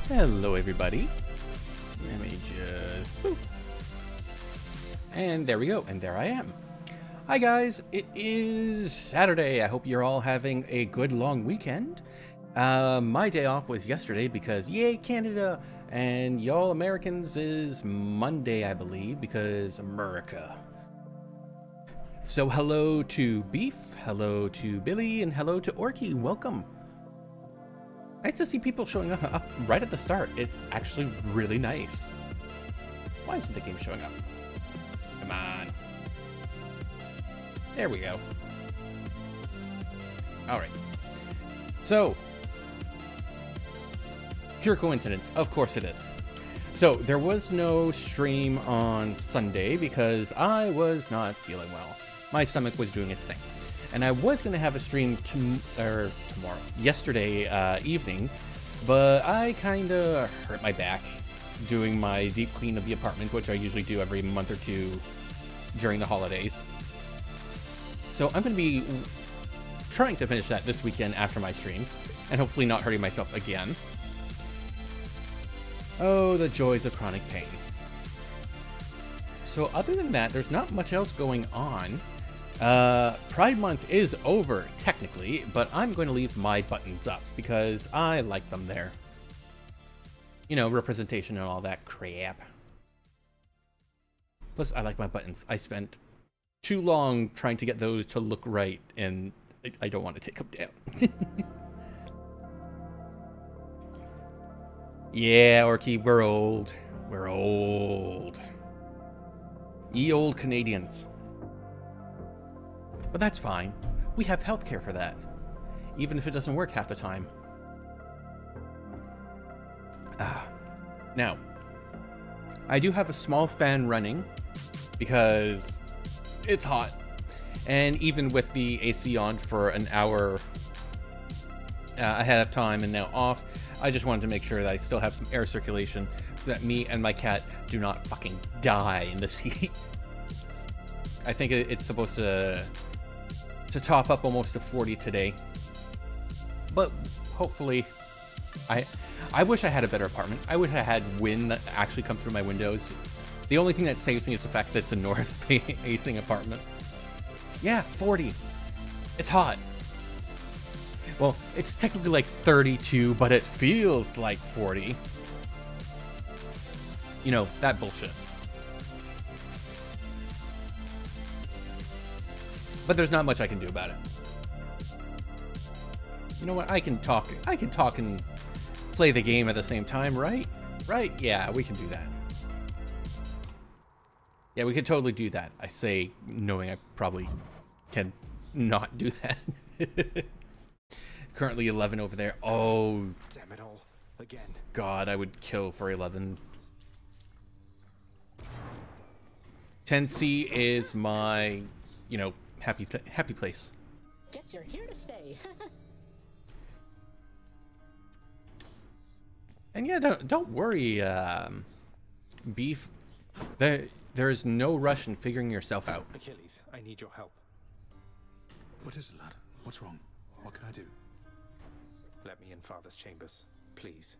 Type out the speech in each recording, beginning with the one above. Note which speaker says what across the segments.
Speaker 1: Hello everybody. Let me just... Boop. And there we go, and there I am. Hi guys, it is Saturday. I hope you're all having a good long weekend. My day off was yesterday because yay Canada, and y'all Americans is Monday I believe because America. So hello to Beef, hello to Billy, and hello to Orky. Welcome. Nice to see people showing up right at the start. It's actually really nice. Why isn't the game showing up? Come on. There we go. Alright. So, pure coincidence. Of course it is. So, there was no stream on Sunday because I was not feeling well. My stomach was doing its thing. And I was going to have a stream yesterday evening, but I kind of hurt my back doing my deep clean of the apartment, which I usually do every month or two during the holidays. So I'm going to be trying to finish that this weekend after my streams, and hopefully not hurting myself again. Oh, the joys of chronic pain. So other than that, there's not much else going on. Pride Month is over, technically, but I'm going to leave my buttons up because I like them there. You know, representation and all that crap. Plus, I like my buttons. I spent too long trying to get those to look right, and I don't want to take them down. Yeah, Orky, we're old. We're old. Ye old Canadians. But that's fine. We have healthcare for that. Even if it doesn't work half the time. Now, I do have a small fan running because it's hot. And even with the AC on for an hour ahead of time and now off, I just wanted to make sure that I still have some air circulation so that me and my cat do not fucking die in this heat. I think it's supposed to top up almost to 40 today, but hopefully, I wish I had a better apartment. I wish I had wind that actually come through my windows. The only thing that saves me is the fact that it's a north-facing apartment. Yeah, 40. It's hot. Well, it's technically like 32, but it feels like 40. You know, that bullshit. But there's not much I can do about it. You know what? I can talk and play the game at the same time, right? Right? Yeah, we can do that. Yeah, we could totally do that. I say, knowing I probably can not do that. Currently 11 over there. Oh,
Speaker 2: damn it all again.
Speaker 1: God, I would kill for 11. 10C is my, you know, happy place.
Speaker 3: Guess you're here to stay.
Speaker 1: And yeah, don't worry, Beef. There's no rush in figuring yourself out.
Speaker 2: Achilles, I need your help.
Speaker 4: What is it, lad? What's wrong? What can I do?
Speaker 2: Let me in Father's chambers, please.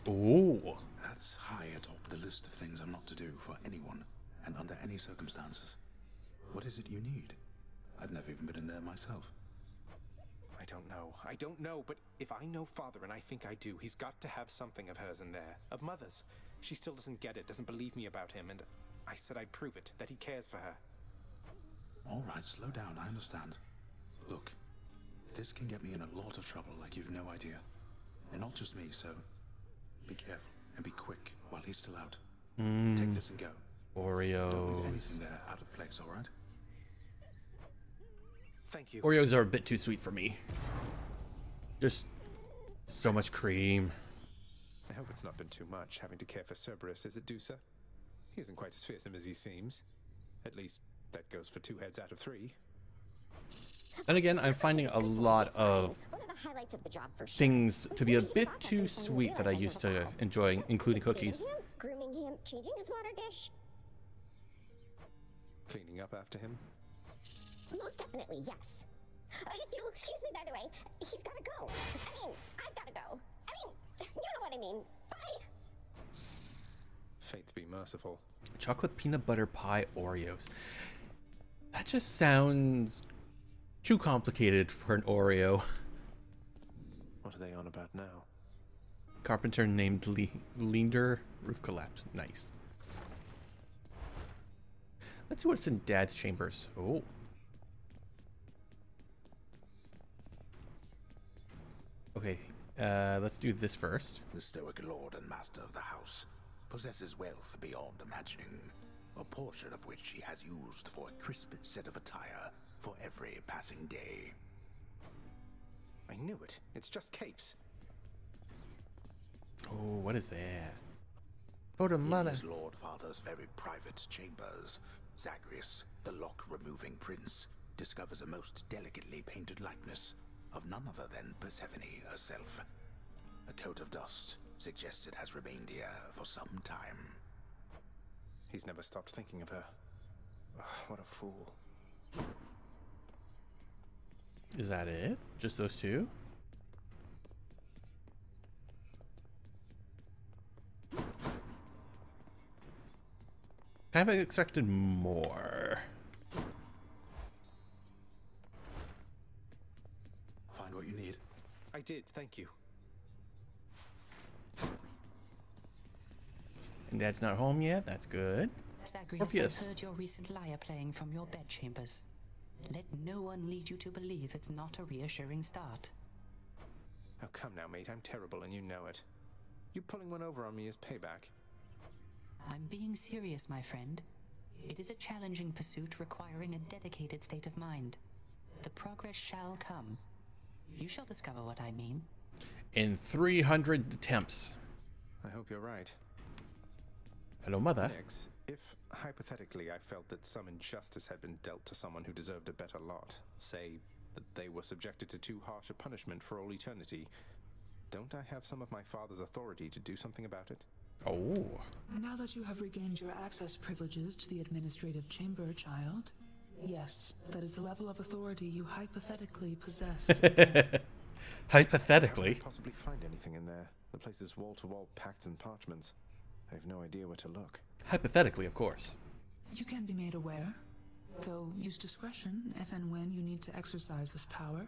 Speaker 1: Ooh.
Speaker 4: That's high atop the list of things I'm not to do for anyone, and under any circumstances. What is it you need? I've never even been in there myself.
Speaker 2: I don't know, but if I know Father, and I think I do, he's got to have something of hers in there. Of Mother's. She still doesn't get it, doesn't believe me about him, and I said I'd prove it, that he cares for her.
Speaker 4: All right, slow down, I understand. Look, this can get me in a lot of trouble like you've no idea. And not just me, so be careful and be quick while he's still out. Take this and go.
Speaker 1: Oreos.
Speaker 4: Don't leave anything there out of place, all right?
Speaker 2: Thank you.
Speaker 1: Oreos are a bit too sweet for me. Just so much cream.
Speaker 2: I hope it's not been too much, having to care for Cerberus, is it, Dusa? He isn't quite as fearsome as he seems. At least, that goes for 2 heads out of 3.
Speaker 1: Then again, I'm finding a lot of things to be a bit too sweet that I used to enjoy, including cookies.
Speaker 3: Grooming him, changing his water dish.
Speaker 2: Cleaning up after him?
Speaker 3: Most definitely, yes. If you'll excuse me, by the way, he's gotta go. I mean, I've gotta go. I mean, you know what I mean. Bye.
Speaker 2: Fates be merciful.
Speaker 1: Chocolate peanut butter pie Oreos. That just sounds too complicated for an Oreo.
Speaker 2: What are they on about now?
Speaker 1: Carpenter named Leander. Roof collapse. Nice. Let's see what's in Dad's chambers. Oh. Okay, let's do this first.
Speaker 4: The stoic lord and master of the house possesses wealth beyond imagining, a portion of which he has used for a crisp set of attire for every passing day.
Speaker 2: I knew it. It's just capes.
Speaker 1: Oh, what is that? Oh, the mother.
Speaker 4: In his lord father's very private chambers, Zagreus, the lock-removing prince, discovers a most delicately painted likeness of none other than Persephone herself. A coat of dust suggests it has remained here for some time.
Speaker 2: He's never stopped thinking of her. Ugh, what a fool.
Speaker 1: Is that it? Just those two? Kind of expected more.
Speaker 4: Find what you need.
Speaker 2: I did, thank you.
Speaker 1: And Dad's not home yet? That's good.
Speaker 5: Zagreus,
Speaker 1: Orpheus.
Speaker 5: I've heard your recent lyre playing from your bedchambers. Let no one lead you to believe it's not a reassuring start.
Speaker 2: Oh, come now, mate. I'm terrible and you know it. You pulling one over on me is payback.
Speaker 5: I'm being serious, my friend. It is a challenging pursuit requiring a dedicated state of mind. The progress shall come. You shall discover what I mean.
Speaker 1: In 300 attempts.
Speaker 2: I hope you're right.
Speaker 1: Hello, Mother.
Speaker 2: Nix, if hypothetically I felt that some injustice had been dealt to someone who deserved a better lot, say that they were subjected to too harsh a punishment for all eternity, don't I have some of my father's authority to do something about it?
Speaker 1: Oh.
Speaker 6: Now that you have regained your access privileges to the administrative chamber, child, yes, that is the level of authority you hypothetically possess.
Speaker 1: Hypothetically.
Speaker 2: How could I possibly find anything in there? The place is wall-to-wall pacts and parchments. I have no idea where to look.
Speaker 1: Hypothetically, of course.
Speaker 6: You can be made aware, though use discretion if and when you need to exercise this power,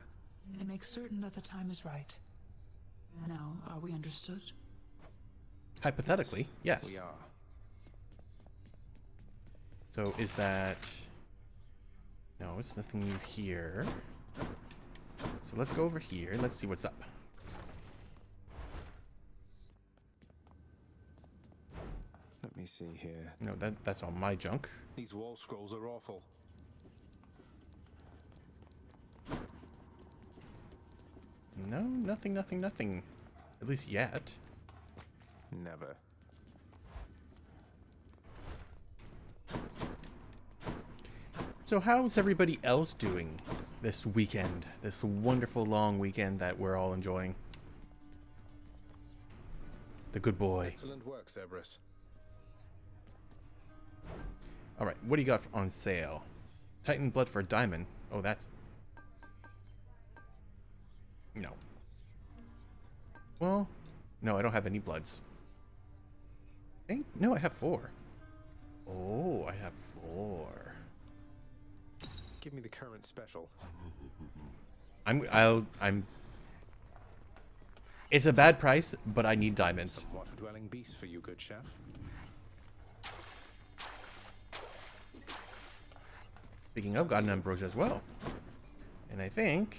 Speaker 6: and make certain that the time is right. Now, are we understood?
Speaker 1: Hypothetically, yes.
Speaker 2: We are.
Speaker 1: So is that... No, it's nothing new here. So let's go over here. Let's see what's up.
Speaker 2: Let me see here.
Speaker 1: No, that's all my junk.
Speaker 2: These wall scrolls are awful.
Speaker 1: No, nothing, nothing, nothing. At least yet.
Speaker 2: Never.
Speaker 1: So how's everybody else doing this weekend? This wonderful long weekend that we're all enjoying? The good boy.
Speaker 2: Excellent work, Cerberus.
Speaker 1: Alright, what do you got on sale? Titan blood for a diamond. Oh, that's... No. Well, no, I don't have any bloods. Hey, no, I have 4. Oh, I have 4.
Speaker 2: Give me the current special.
Speaker 1: I'm... It's a bad price, but I need diamonds.
Speaker 2: Some water-dwelling beast for you, good chef.
Speaker 1: Speaking of, got an ambrosia as well. And I think...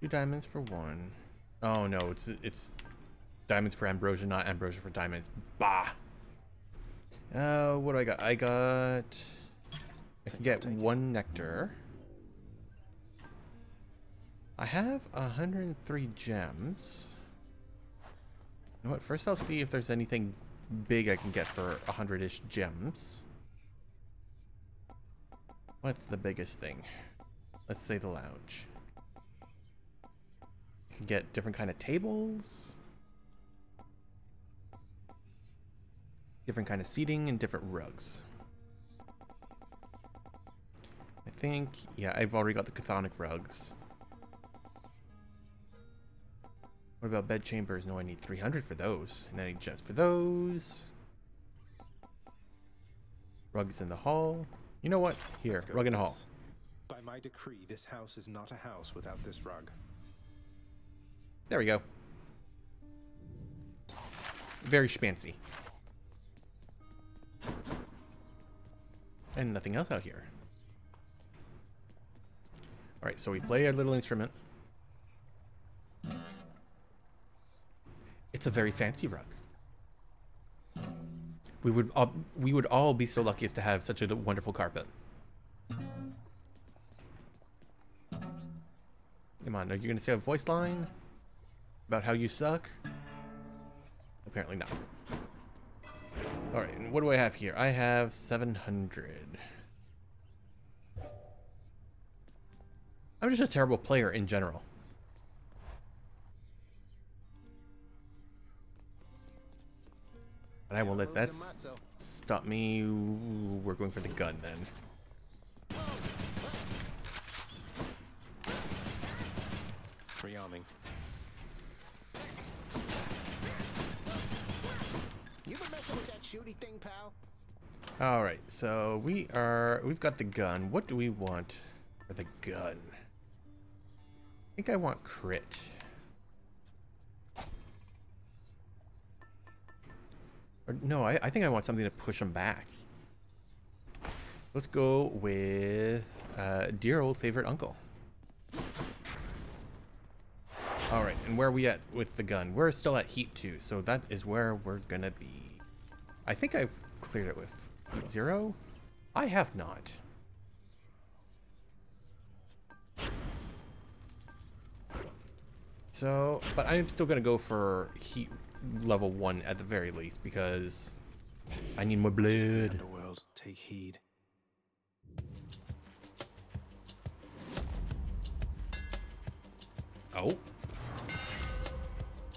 Speaker 1: 2 diamonds for 1. Oh no, it's diamonds for ambrosia, not ambrosia for diamonds. Bah! What do I got? I can get 1 nectar. I have 103 gems. You know what? First I'll see if there's anything big I can get for 100-ish gems. What's the biggest thing? Let's say the lounge. You can get different kind of tables. Different kind of seating and different rugs. I think... Yeah, I've already got the chthonic rugs. What about bed chambers? No, I need 300 for those. And I need gems for those. Rugs in the hall. You know what? Here, rug in the hall.
Speaker 2: By my decree, this house is not a house without this rug.
Speaker 1: There we go. Very schmancy. And nothing else out here. Alright, so we play our little instrument. It's a very fancy rug. We would all be so lucky as to have such a wonderful carpet. Come on, are you gonna say a voice line about how you suck? Apparently not. Alright, and what do I have here? I have 700. I'm just a terrible player in general. But I won't let that stop me. We're going for the gun then.
Speaker 2: Rearming. You been messing with that shooty thing, pal?
Speaker 1: All right, so we've got the gun. What do we want for the gun? I think I want crit. Or no, I think I want something to push them back. Let's go with dear old favorite uncle. All right, and where are we at with the gun? We're still at heat 2, so that is where we're gonna be. I think I've cleared it with heat 0. I have not. So, but I'm still gonna go for heat level 1 at the very least because I need more blood.
Speaker 2: Underworld, take heed.
Speaker 1: Oh.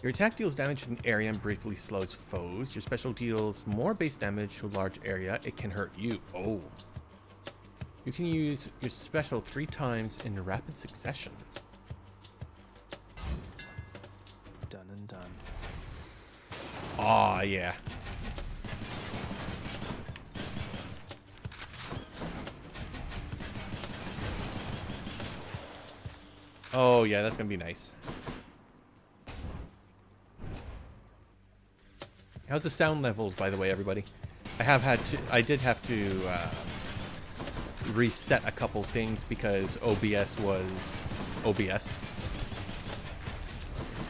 Speaker 1: Your attack deals damage in an area and briefly slows foes. Your special deals more base damage to a large area. It can hurt you. Oh. You can use your special 3 times in rapid succession.
Speaker 2: Done and done.
Speaker 1: Aw, yeah. Oh, yeah, that's gonna be nice. How's the sound levels, by the way, everybody? I did have to reset a couple things because OBS was OBS.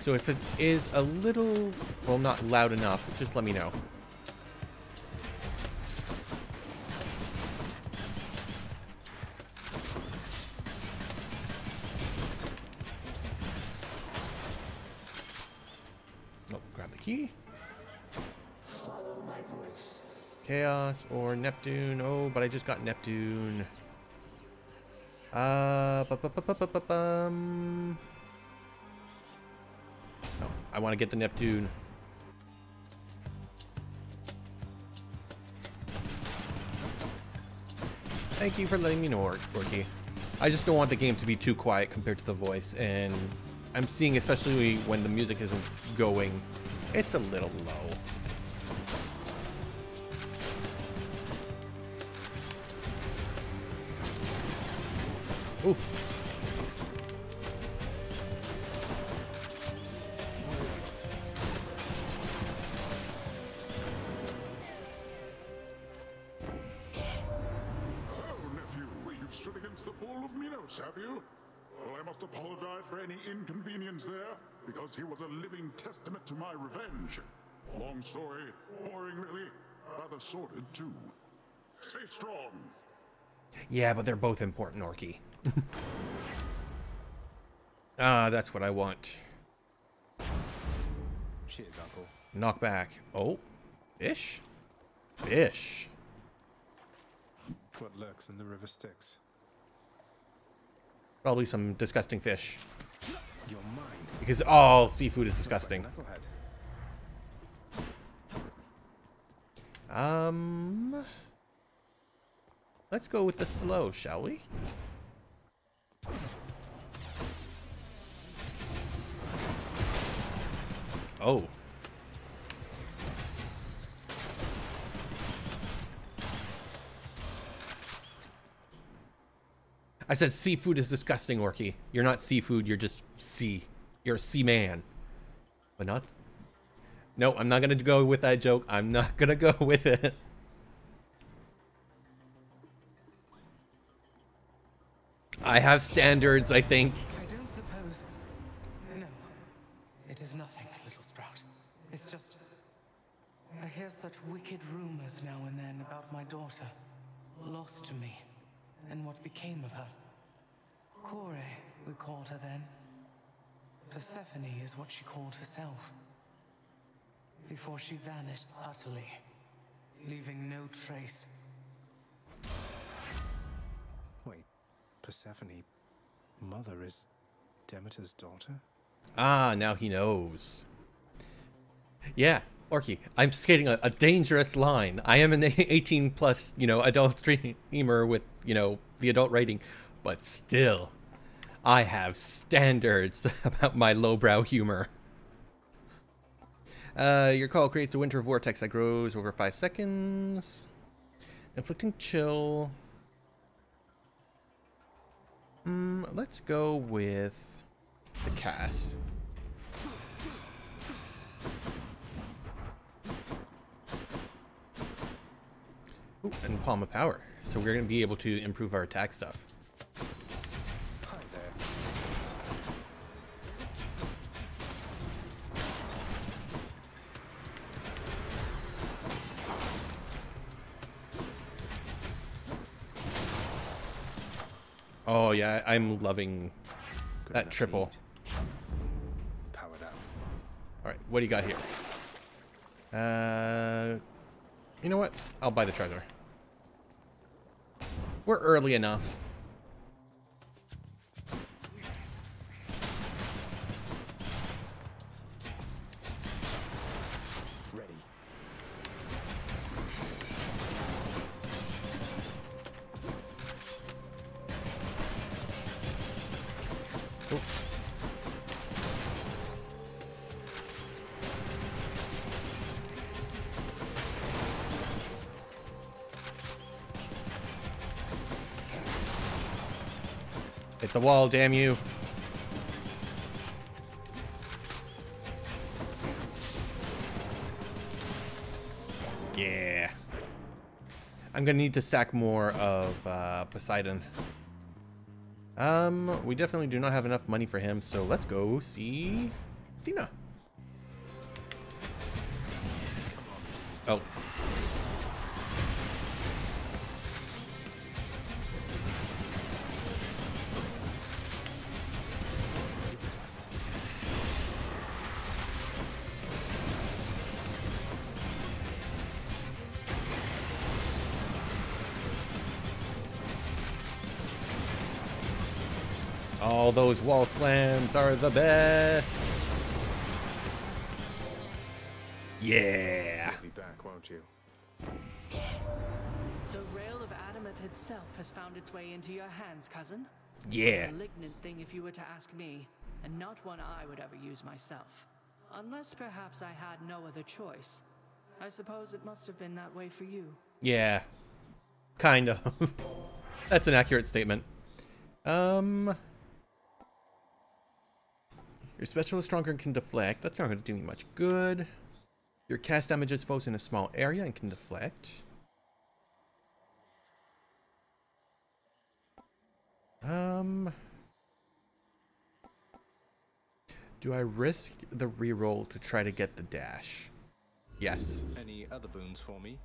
Speaker 1: So if it is a little, well, not loud enough, just let me know. Oh, grab the key.
Speaker 2: Follow my voice.
Speaker 1: Chaos or Neptune. Oh, but I just got Neptune. Oh, I want to get the Neptune. Thank you for letting me know, Orky. I just don't want the game to be too quiet compared to the voice, and I'm seeing, especially when the music isn't going, it's a little low. Oof.
Speaker 7: You've stood against the bull of Minos, have you? Well, I must apologize for any inconvenience there, because he was a living testament to my revenge. Long story, boring really, rather sordid too. Stay strong.
Speaker 1: Yeah, but they're both important, Orky. Ah, that's what I want.
Speaker 2: Cheers, Uncle.
Speaker 1: Knock back. Oh, fish? Fish.
Speaker 2: What lurks in the river Styx?
Speaker 1: Probably some disgusting fish.
Speaker 2: You're mine.
Speaker 1: Because all seafood is disgusting. Let's go with the slow, shall we? Oh. I said seafood is disgusting, Orky. You're not seafood, you're just sea. You're a sea man. But not... No, I'm not gonna go with that joke. I'm not gonna go with it. I have standards, I think.
Speaker 8: I don't suppose... No. It is nothing, little sprout. It's just... I hear such wicked rumors now and then about my daughter. Lost to me. And what became of her. Kore, we called her then. Persephone is what she called herself. Before she vanished utterly, leaving no trace.
Speaker 2: Wait, Persephone, mother is Demeter's daughter?
Speaker 1: Ah, now he knows. Yeah, Orky, I'm skating a dangerous line. I am an 18 plus, you know, adult streamer with, you know, the adult rating, but still, I have standards about my lowbrow humor. Your call creates a winter vortex that grows over 5 seconds. Inflicting chill. Let's go with the cast. Ooh, and Palm of Power. So we're going to be able to improve our attack stuff.
Speaker 2: Hi there.
Speaker 1: Oh yeah, I'm loving
Speaker 2: Good
Speaker 1: that
Speaker 2: enough
Speaker 1: triple.
Speaker 2: to eat. Powered up.
Speaker 1: Alright, what do you got here? You know what? I'll buy the treasure. We're early enough.
Speaker 2: Ready.
Speaker 1: Oh. Hit the wall, damn you. Yeah. I'm gonna need to stack more of Poseidon. We definitely do not have enough money for him, so let's go see Athena. Oh. All those wall slams are the best. Yeah.
Speaker 2: You'll be back, won't you?
Speaker 9: The rail of adamant itself has found its way into your hands, cousin.
Speaker 1: Yeah.
Speaker 9: A malignant thing if you were to ask me, and not one I would ever use myself. Unless perhaps I had no other choice. I suppose it must have been that way for you.
Speaker 1: Yeah. Kind of. That's an accurate statement. Your special is stronger and can deflect. That's not going to do me much good. Your cast damages foes in a small area and can deflect. Do I risk the reroll to try to get the dash? Yes.
Speaker 2: Any other boons for me?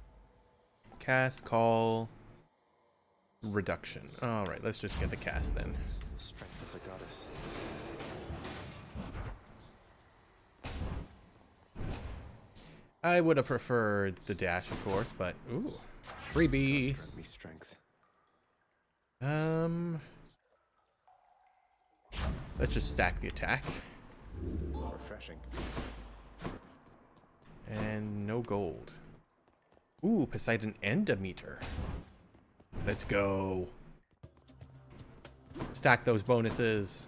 Speaker 1: Cast, call, reduction. Alright, let's just get the cast then.
Speaker 2: Strength of the goddess.
Speaker 1: I would have preferred the dash, of course, but ooh, freebie.
Speaker 2: Grant me strength.
Speaker 1: Let's just stack the attack.
Speaker 2: Refreshing.
Speaker 1: And no gold. Ooh, Poseidon and Demeter. Let's go. Stack those bonuses.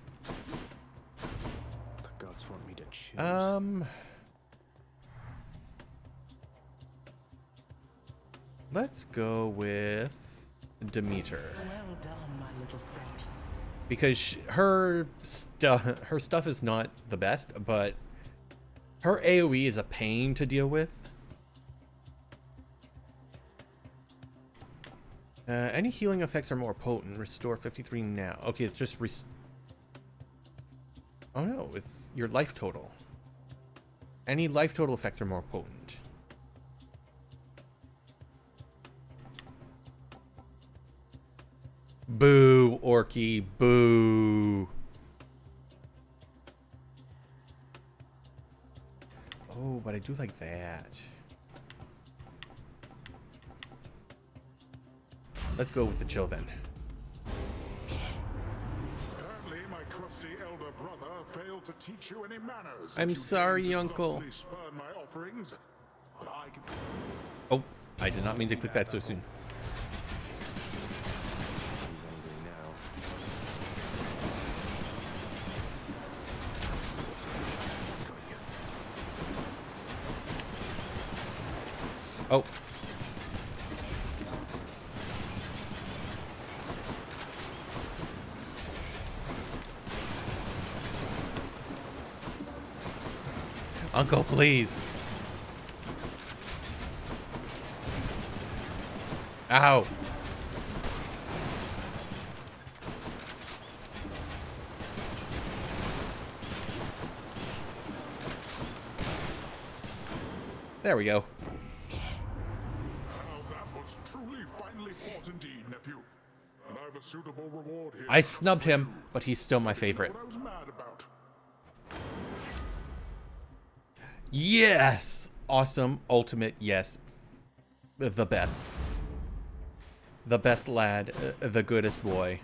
Speaker 2: The gods want me to choose.
Speaker 1: Let's go with Demeter.
Speaker 8: Well done, my little sprout.
Speaker 1: Because her stuff is not the best, but her AoE is a pain to deal with. Any healing effects are more potent. Restore 53 now. Okay, it's just oh no, it's your life total. Any life total effects are more potent. Boo, Orky, boo. Oh, but I do like that. Let's go with the chill then.
Speaker 7: Apparently, my crusty elder brother failed to teach you any manners.
Speaker 1: I'm sorry, Uncle.
Speaker 7: Spurn my offerings, but I can...
Speaker 1: Oh, I did not mean to click that so soon.
Speaker 2: He's angry now.
Speaker 1: Oh. Uncle, please. Ow. There we go.
Speaker 7: Well, that was truly finely fought indeed, nephew. And I've a suitable reward here.
Speaker 1: I snubbed him, but he's still my favorite.
Speaker 7: What I was mad about.
Speaker 1: Yes! Awesome, ultimate, yes. The best. The best lad, the goodest boy.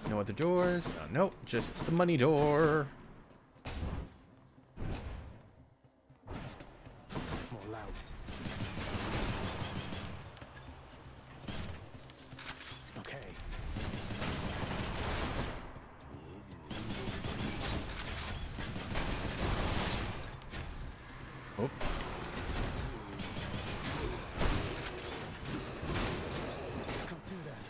Speaker 1: No other doors? Nope, just the money door.
Speaker 2: More louds. Okay.
Speaker 1: Oh.
Speaker 2: Can't do that.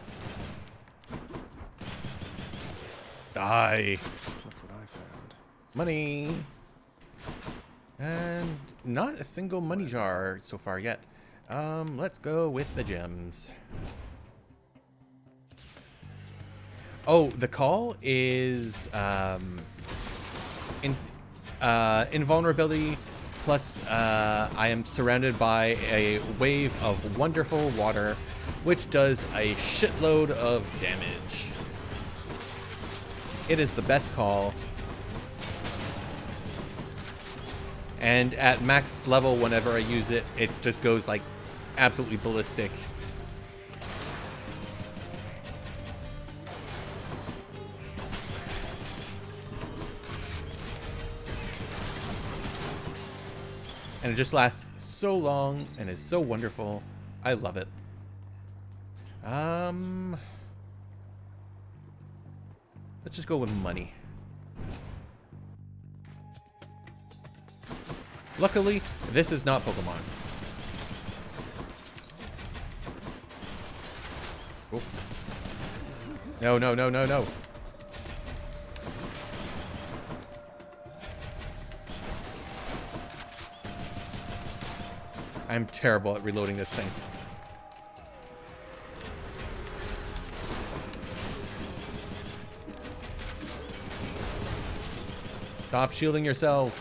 Speaker 1: Die.
Speaker 2: Look what I found.
Speaker 1: Money. And not a single money jar so far yet. Let's go with the gems. Oh, the call is invulnerability plus I am surrounded by a wave of wonderful water, which does a shitload of damage. It is the best call. And at max level, whenever I use it, it just goes like absolutely ballistic. And it just lasts so long and is so wonderful. I love it. Let's just go with money. Luckily, this is not Pokemon. Oh. No, no, no, no, no. I'm terrible at reloading this thing. Stop shielding yourselves.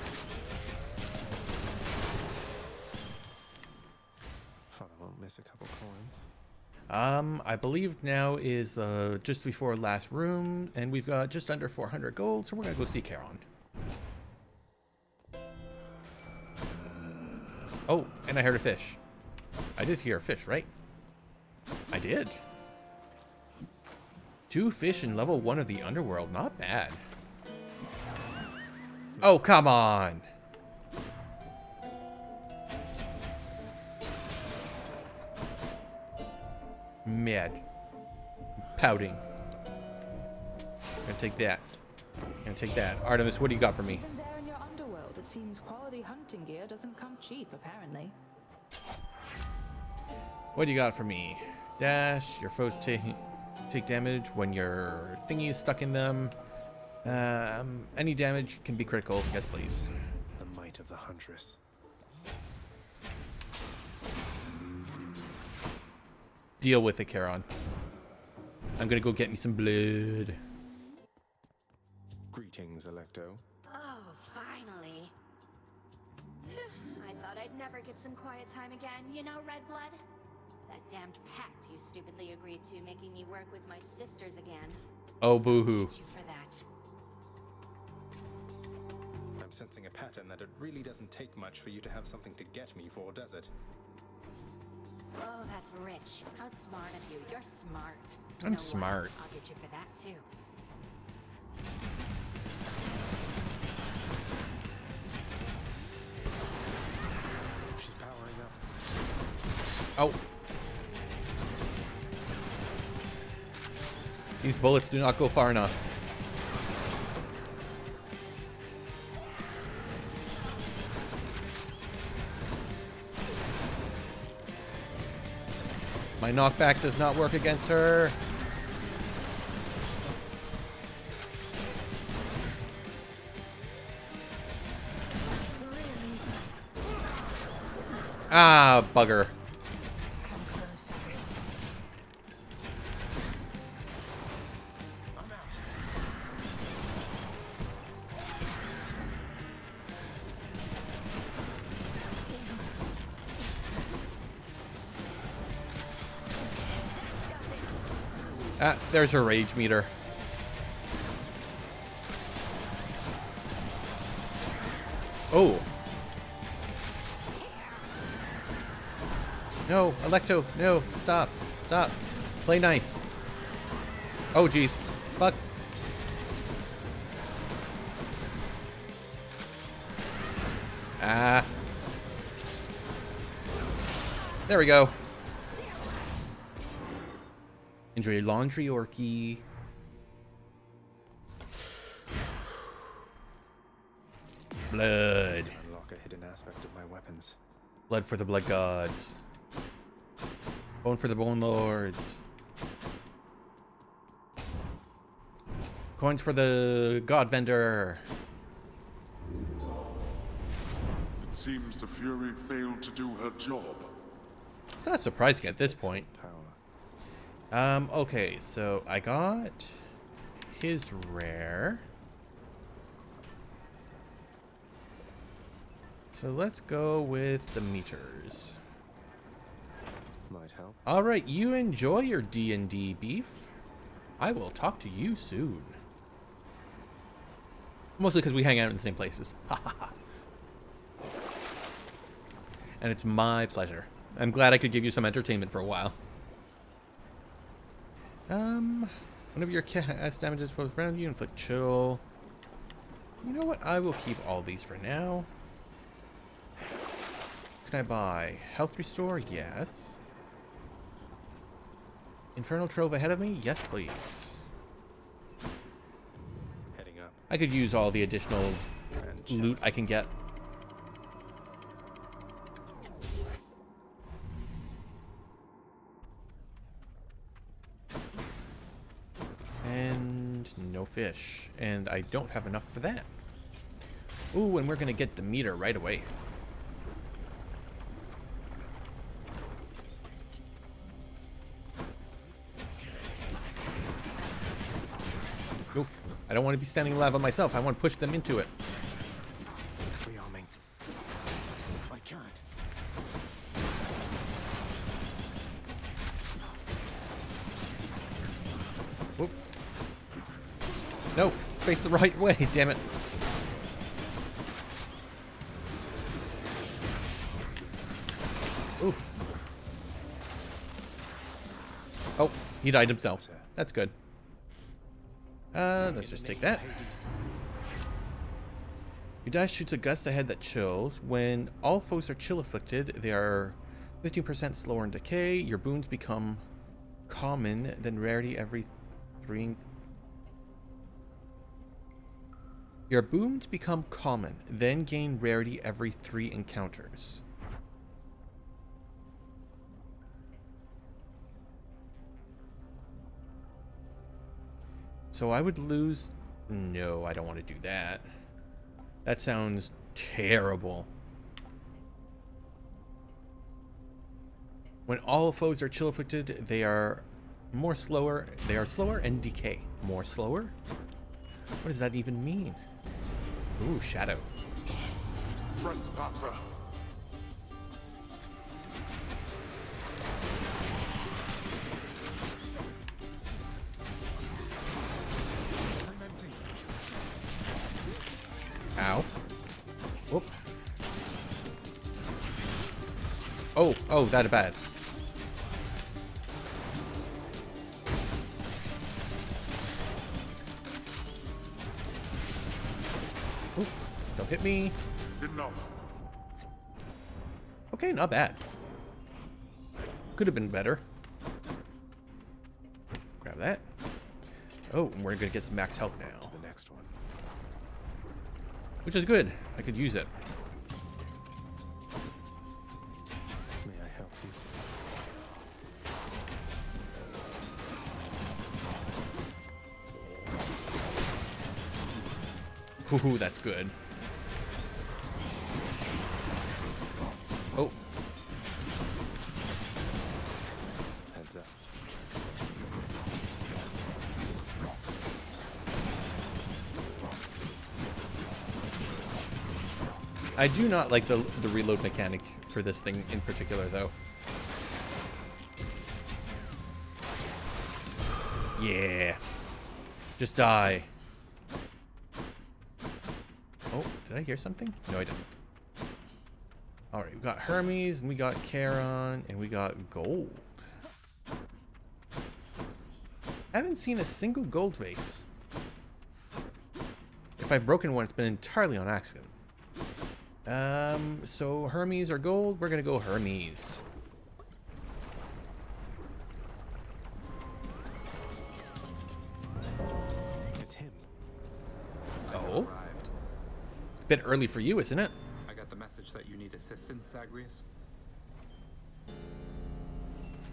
Speaker 2: Thought I won't miss a couple coins.
Speaker 1: I believe now is just before last room, and we've got just under 400 gold, so we're gonna go see Charon. Oh, and I heard a fish. I did hear a fish, right? I did. 2 fish in level 1 of the underworld, not bad. Oh, come on. Mad. Pouting. Gonna take that. Gonna take that. Artemis, what do you got for me?
Speaker 6: Even there in your underworld, it seems quality hunting gear doesn't come cheap, apparently.
Speaker 1: What do you got for me? Dash. Your foes take damage when your thingy is stuck in them. Any damage can be critical. Yes, please.
Speaker 2: The might of the Huntress.
Speaker 1: Deal with it, Charon. I'm gonna go get me some blood.
Speaker 2: Greetings, Electo.
Speaker 3: Oh, finally. I thought I'd never get some quiet time again, you know, Red Blood? That damned pact you stupidly agreed to, making me work with my sisters again.
Speaker 1: Oh, boo-hoo.
Speaker 3: Hate you for that.
Speaker 2: I'm sensing a pattern that it really doesn't take much for you to have something to get me for, does it?
Speaker 3: Oh, that's rich. How smart of you. You're smart.
Speaker 1: I'm
Speaker 3: You know
Speaker 1: smart.
Speaker 3: what? I'll get you for that, too.
Speaker 2: She's powering up.
Speaker 1: Oh. These bullets do not go far enough. My knockback does not work against her. Ah, bugger. Ah, there's her rage meter. Oh. No, Electo, no, stop, stop. Play nice. Oh, jeez. Fuck. Ah. There we go. Enjoy laundry, Orky. Blood.
Speaker 2: Unlock a hidden aspect of my weapons.
Speaker 1: Blood for the blood gods. Bone for the bone lords. Coins for the god vendor.
Speaker 7: It seems the Fury failed to do her job.
Speaker 1: It's not surprising at this point. Okay, so I got his rare. So let's go with the meters.
Speaker 2: Might help.
Speaker 1: All right, you enjoy your D&D beef. I will talk to you soon. Mostly because we hang out in the same places. And it's my pleasure. I'm glad I could give you some entertainment for a while. Whenever your cast damages foes around you, inflict chill. You know what? I will keep all these for now. Can I buy health restore? Yes. Infernal Trove ahead of me? Yes, please.
Speaker 2: Heading up.
Speaker 1: I could use all the additional loot I can get. And no fish. And I don't have enough for that. Ooh, and we're going to get the meter right away. Oof. I don't want to be standing alive on myself. I want to push them into it.
Speaker 2: Rearming. I can't.
Speaker 1: Whoop. No, face the right way, damn it. Oof. Oh, he died himself. That's good. Let's just take that. Your dash shoots a gust ahead that chills. When all foes are chill afflicted, they are 15% slower in decay. Your boons become common, then rarity every 3. Your boons become common, then gain rarity every 3 encounters. So I would lose... No, I don't want to do that. That sounds terrible. When all foes are chill afflicted, they are slower and decay. More slower? What does that even mean? Ooh, shadow.
Speaker 7: Trespasser.
Speaker 1: Ow. Whoop. Oh, that bad. Ooh, don't hit me.
Speaker 7: Enough.
Speaker 1: Okay, not bad. Could have been better. Grab that. Oh, and we're gonna get some max health now.
Speaker 2: To the next one.
Speaker 1: Which is good. I could use it.
Speaker 2: May I help you?
Speaker 1: Ooh, that's good. Oh.
Speaker 2: Heads up.
Speaker 1: I do not like the reload mechanic for this thing in particular, though. Yeah. Just die. Oh, did I hear something? No, I didn't. Alright, we got Hermes, and we got Charon, and we got gold. I haven't seen a single gold vase. If I've broken one, it's been entirely on accident. So Hermes or gold? We're gonna go Hermes.
Speaker 2: It's him.
Speaker 1: Oh? It's a bit early for you, isn't it?
Speaker 10: I got the message that you need assistance, Zagreus.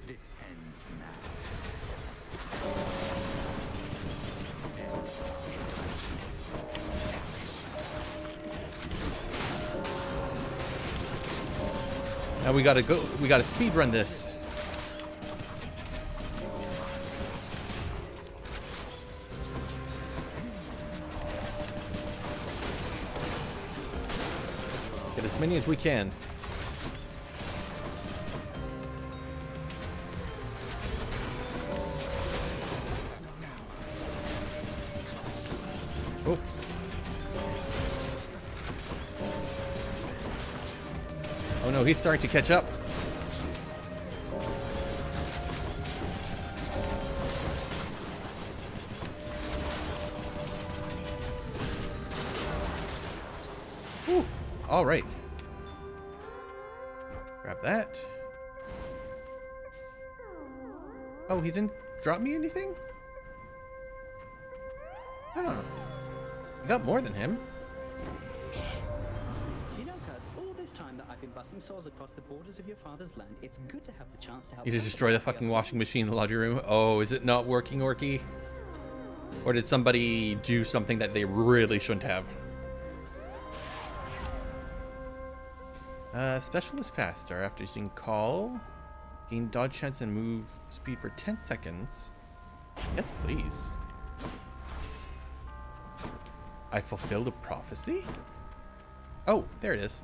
Speaker 10: This ends now.
Speaker 1: Now we gotta go. We gotta speed run this. Get as many as we can. Oh. Oh no, he's starting to catch up. Whew. All right. Grab that. Oh, he didn't drop me anything? Huh. I got more than him.
Speaker 11: You know, cuz, all this time that I've been busting souls across the borders of your father's land, it's good to have the chance to help.
Speaker 1: You just destroy the fucking washing machine in the laundry room. Oh, is it not working, Orky? Or did somebody do something that they really shouldn't have? Special is faster after using call. Gain dodge chance and move speed for 10 seconds. Yes, please. I fulfilled a prophecy? Oh, there it is.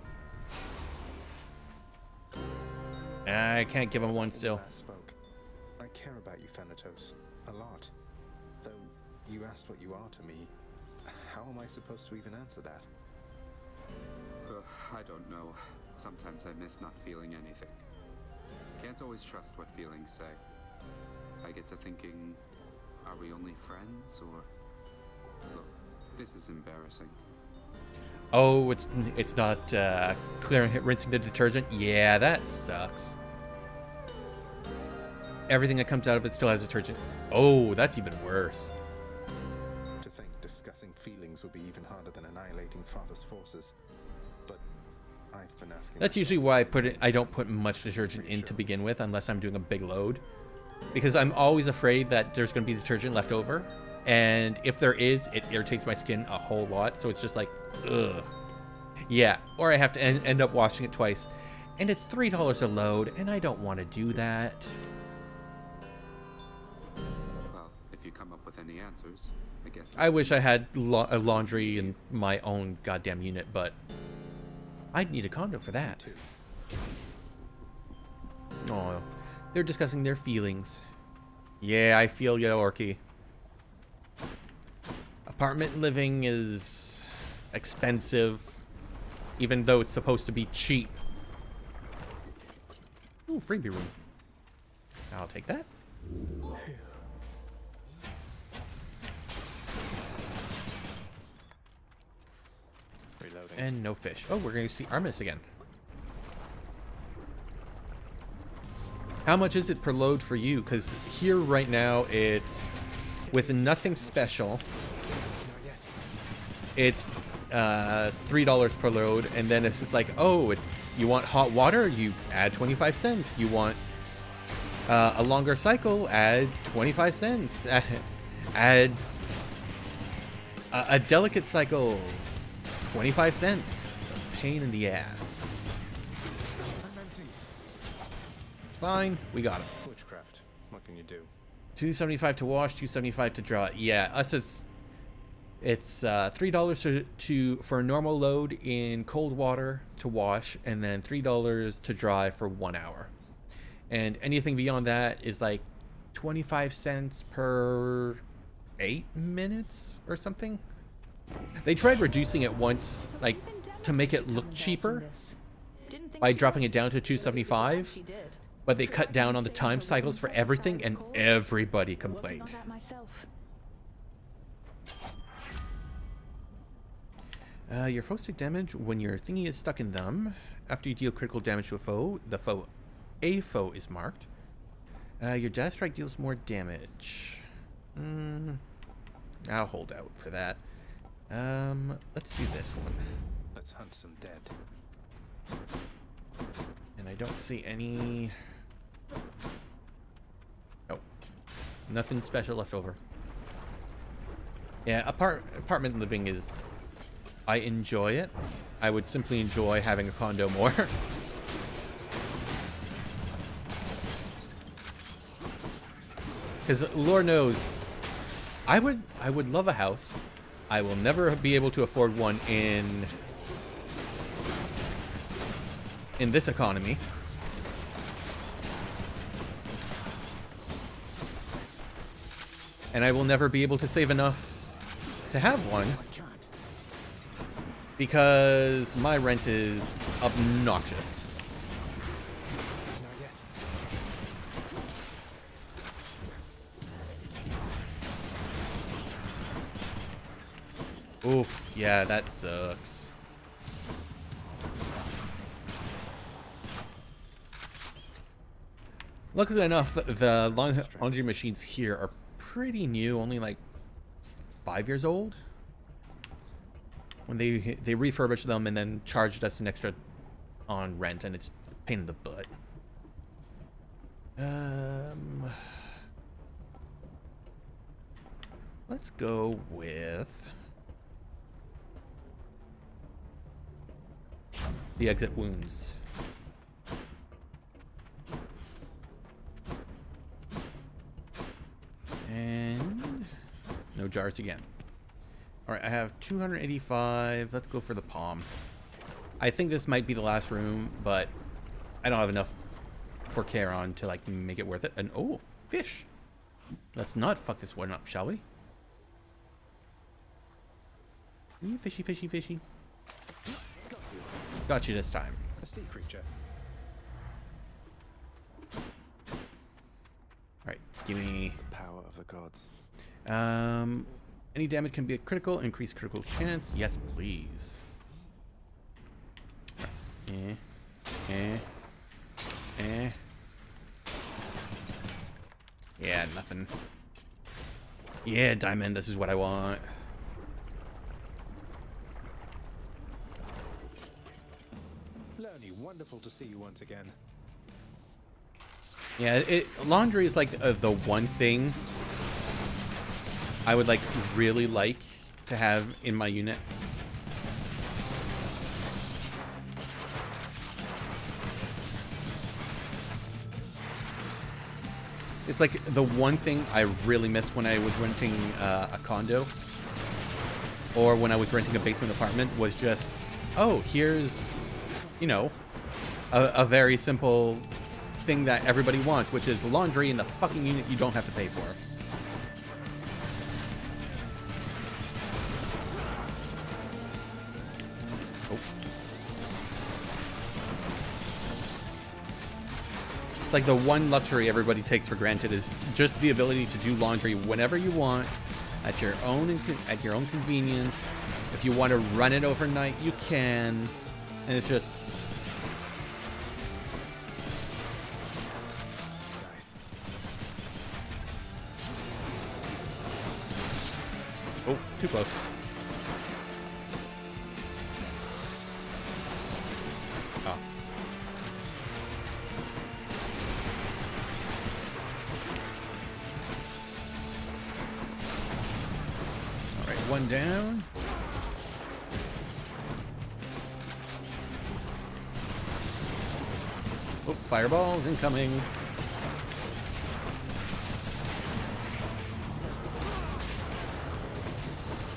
Speaker 1: I can't give him one still.
Speaker 2: Spoke. I care about you, Thanatos, a lot. Though you asked what you are to me, how am I supposed to even answer that?
Speaker 10: I don't know. Sometimes I miss not feeling anything. Can't always trust what feelings say. I get to thinking, are we only friends, or... Look, this is embarrassing.
Speaker 1: Oh, it's not clearing, rinsing the detergent? Yeah, that sucks. Everything that comes out of it still has detergent. Oh, that's even worse.
Speaker 2: To think discussing feelings would be even harder than annihilating Father's forces. But I've been asking...
Speaker 1: That's usually why I don't put much detergent in to begin with, unless I'm doing a big load. Because I'm always afraid that there's going to be detergent left over. And if there is, it irritates my skin a whole lot. So it's just like, ugh. Yeah, or I have to end up washing it twice. And it's $3 a load, and I don't want to do that.
Speaker 10: Well, if you come up with any answers, I guess...
Speaker 1: I wish I had a laundry in my own goddamn unit, but I'd need a condo for that. Oh, they're discussing their feelings. Yeah, I feel you, Orky. Apartment living is expensive, even though it's supposed to be cheap. Ooh, freebie room. I'll take that.
Speaker 2: Reloading.
Speaker 1: And no fish. Oh, we're going to see Artemis again. How much is it per load for you? Because here right now it's with nothing special. It's $3 per load, and then it's like, oh, it's you want hot water, you add 25 cents. You want a longer cycle, add 25 cents. Add a delicate cycle, 25 cents. It's a pain in the ass. It's fine, we got it.
Speaker 2: Witchcraft. What can you do?
Speaker 1: $2.75 to wash, $2.75 to draw. Yeah, us it's $3 for a normal load in cold water to wash, and then $3 to dry for 1 hour. And anything beyond that is like 25 cents per 8 minutes or something. They tried reducing it once, like to make it look cheaper by dropping it down to $2.75, but they cut down on the time cycles for everything, and everybody complained. Your foes take damage when your thingy is stuck in them. After you deal critical damage to a foe, a foe is marked. Your dash strike deals more damage. I'll hold out for that. Let's do this one.
Speaker 2: Let's hunt some dead.
Speaker 1: And I don't see any... Oh. Nothing special left over. Yeah, apartment living is... I enjoy it. I would simply enjoy having a condo more. Because Lord knows, I would love a house. I will never be able to afford one in this economy. And I will never be able to save enough to have one. Because my rent is obnoxious. Oof, yeah, that sucks. Luckily enough, the laundry machines here are pretty new, only like 5 years old. When they refurbished them and then charged us an extra on rent, and it's a pain in the butt. Let's go with the exit wounds. And no jars again. Alright, I have 285. Let's go for the palm. I think this might be the last room, but I don't have enough for Charon to like make it worth it. And oh, fish. Let's not fuck this one up, shall we? Fishy, fishy, fishy. Got you this time.
Speaker 2: A sea creature.
Speaker 1: Alright, give me
Speaker 2: the power of the gods.
Speaker 1: Any damage can be a critical, increase critical chance. Yes, please. Yeah, nothing. Yeah, diamond, this is what I want.
Speaker 2: Lernie, wonderful to see you once again.
Speaker 1: Yeah, laundry is like the one thing I would really like to have in my unit. It's like the one thing I really missed when I was renting a condo, or when I was renting a basement apartment, was just, oh, here's, you know, a very simple thing that everybody wants, which is laundry in the fucking unit you don't have to pay for. Oh. It's like the one luxury everybody takes for granted is just the ability to do laundry whenever you want, at your own convenience. If you want to run it overnight, you can, and it's just. Oh, too close. Oh. All right, one down. Oh, fireballs incoming.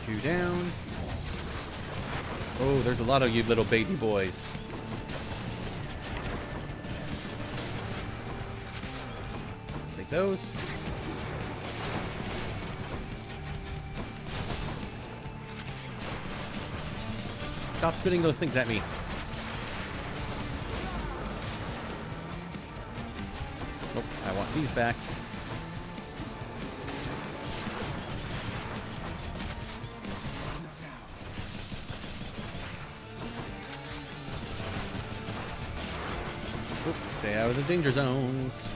Speaker 1: Two down. Oh, there's a lot of you little baby boys. Take those. Stop spitting those things at me. Oh, I want these back. Stay out of the danger zones.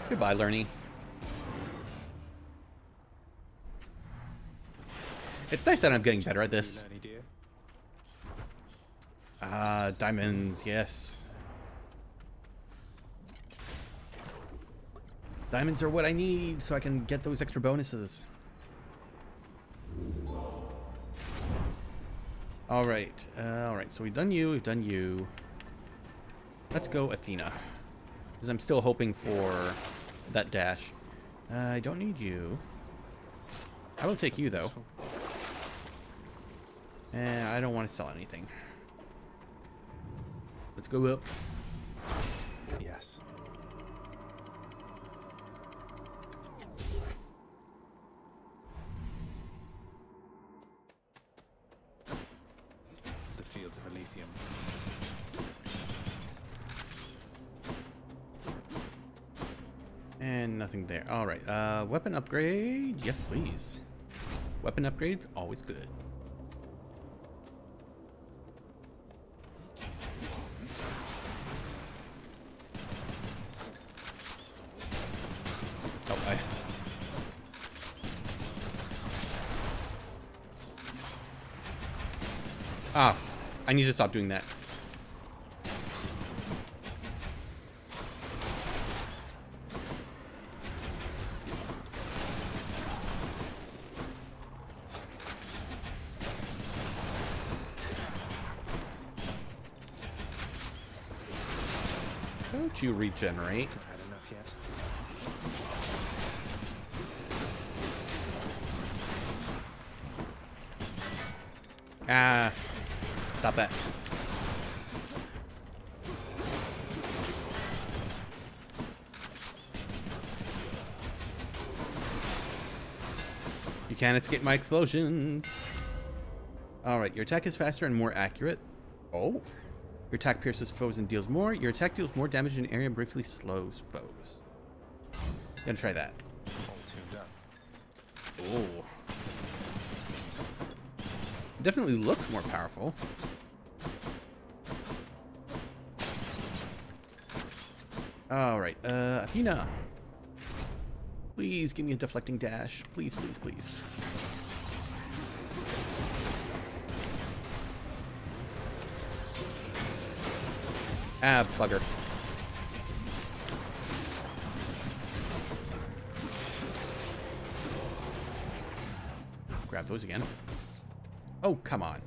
Speaker 1: Goodbye, Lerny. It's nice that I'm getting better at this. Diamonds, yes. Diamonds are what I need so I can get those extra bonuses. Alright, so we've done you, Let's go Athena. Because I'm still hoping for that dash. I don't need you. I will take you, though. And I don't want to sell anything. Let's go up.
Speaker 2: Yes. The fields of Elysium.
Speaker 1: And nothing there. Alright, weapon upgrade. Yes, please. Weapon upgrades, always good. Ah, I need to stop doing that. Don't you regenerate?
Speaker 2: I've had enough yet.
Speaker 1: Ah, stop that. You can't escape my explosions. Alright, your attack is faster and more accurate. Oh. Your attack pierces foes and deals more. Your attack deals more damage in an area and briefly slows foes. Gonna try that.
Speaker 2: All tuned up.
Speaker 1: Oh. Definitely looks more powerful. Alright, Athena. Please give me a deflecting dash. Please, please, please. Ah, bugger. grab those again. Oh, come on.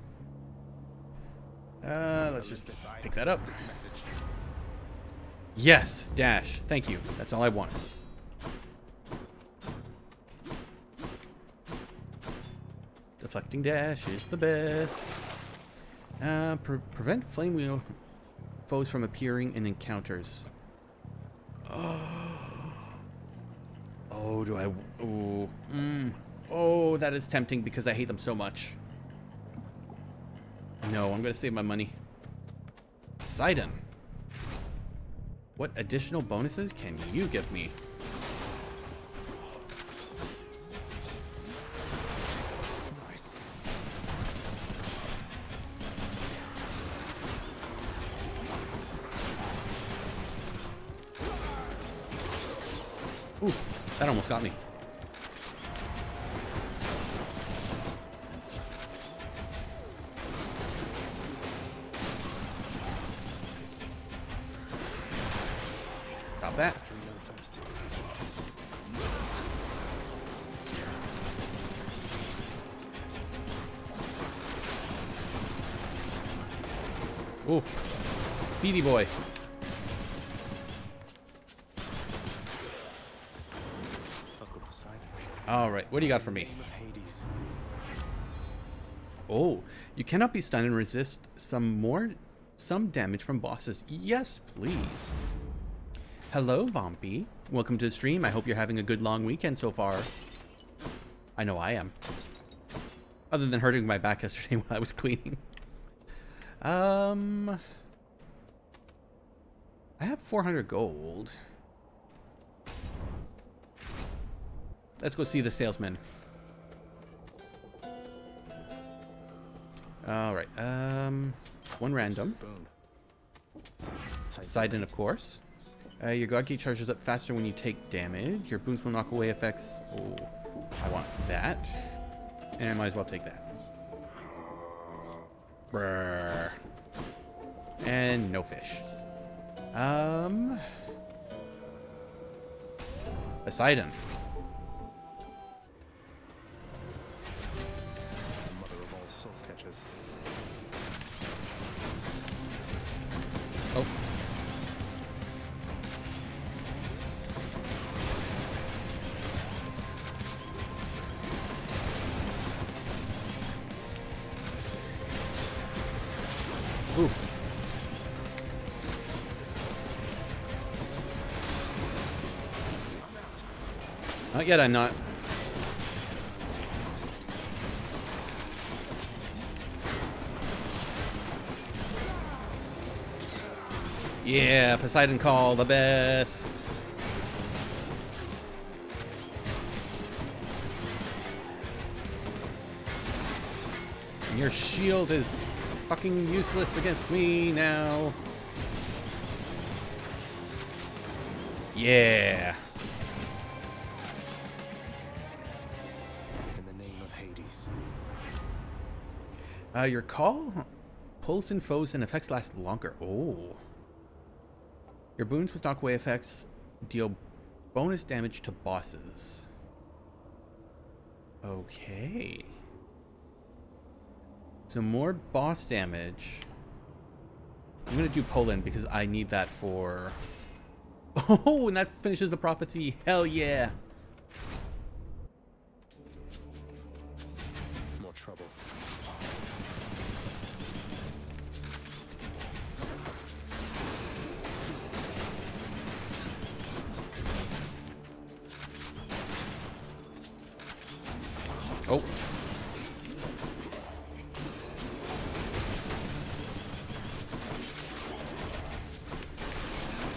Speaker 1: Let's just pick that up. Yes, dash. Thank you. That's all I wanted. Deflecting dash is the best. Prevent flame wheel foes from appearing in encounters. Oh, do I? Oh, oh, that is tempting because I hate them so much. No, I'm gonna save my money. Poseidon. What additional bonuses can you give me?
Speaker 2: Nice.
Speaker 1: Ooh, that almost got me. Stop that. Ooh, speedy boy. All right, what do you got for me? Oh, you cannot be stunned and resist some damage from bosses. Yes, please. Hello, Vompy. Welcome to the stream. I hope you're having a good long weekend so far. I know I am. Other than hurting my back yesterday while I was cleaning. I have 400 gold. Let's go see the salesman. All right. One random. Poseidon, of course. Your God Key charges up faster when you take damage. Your boons will knock away effects. Oh, I want that. And I might as well take that. Brrr. And no fish. Poseidon.
Speaker 2: Mother of all soul catchers.
Speaker 1: Oh. Ooh. Not yet, I'm not. Yeah, Poseidon call, the best. And your shield is fucking useless against me now. Yeah.
Speaker 2: In the name of Hades.
Speaker 1: Your call pulls in foes and effects last longer. Oh. Your boons with knockaway effects deal bonus damage to bosses. Okay. So more boss damage. I'm gonna do Poland because I need that for... Oh, and that finishes the prophecy. Hell yeah.
Speaker 2: More trouble.
Speaker 1: Oh.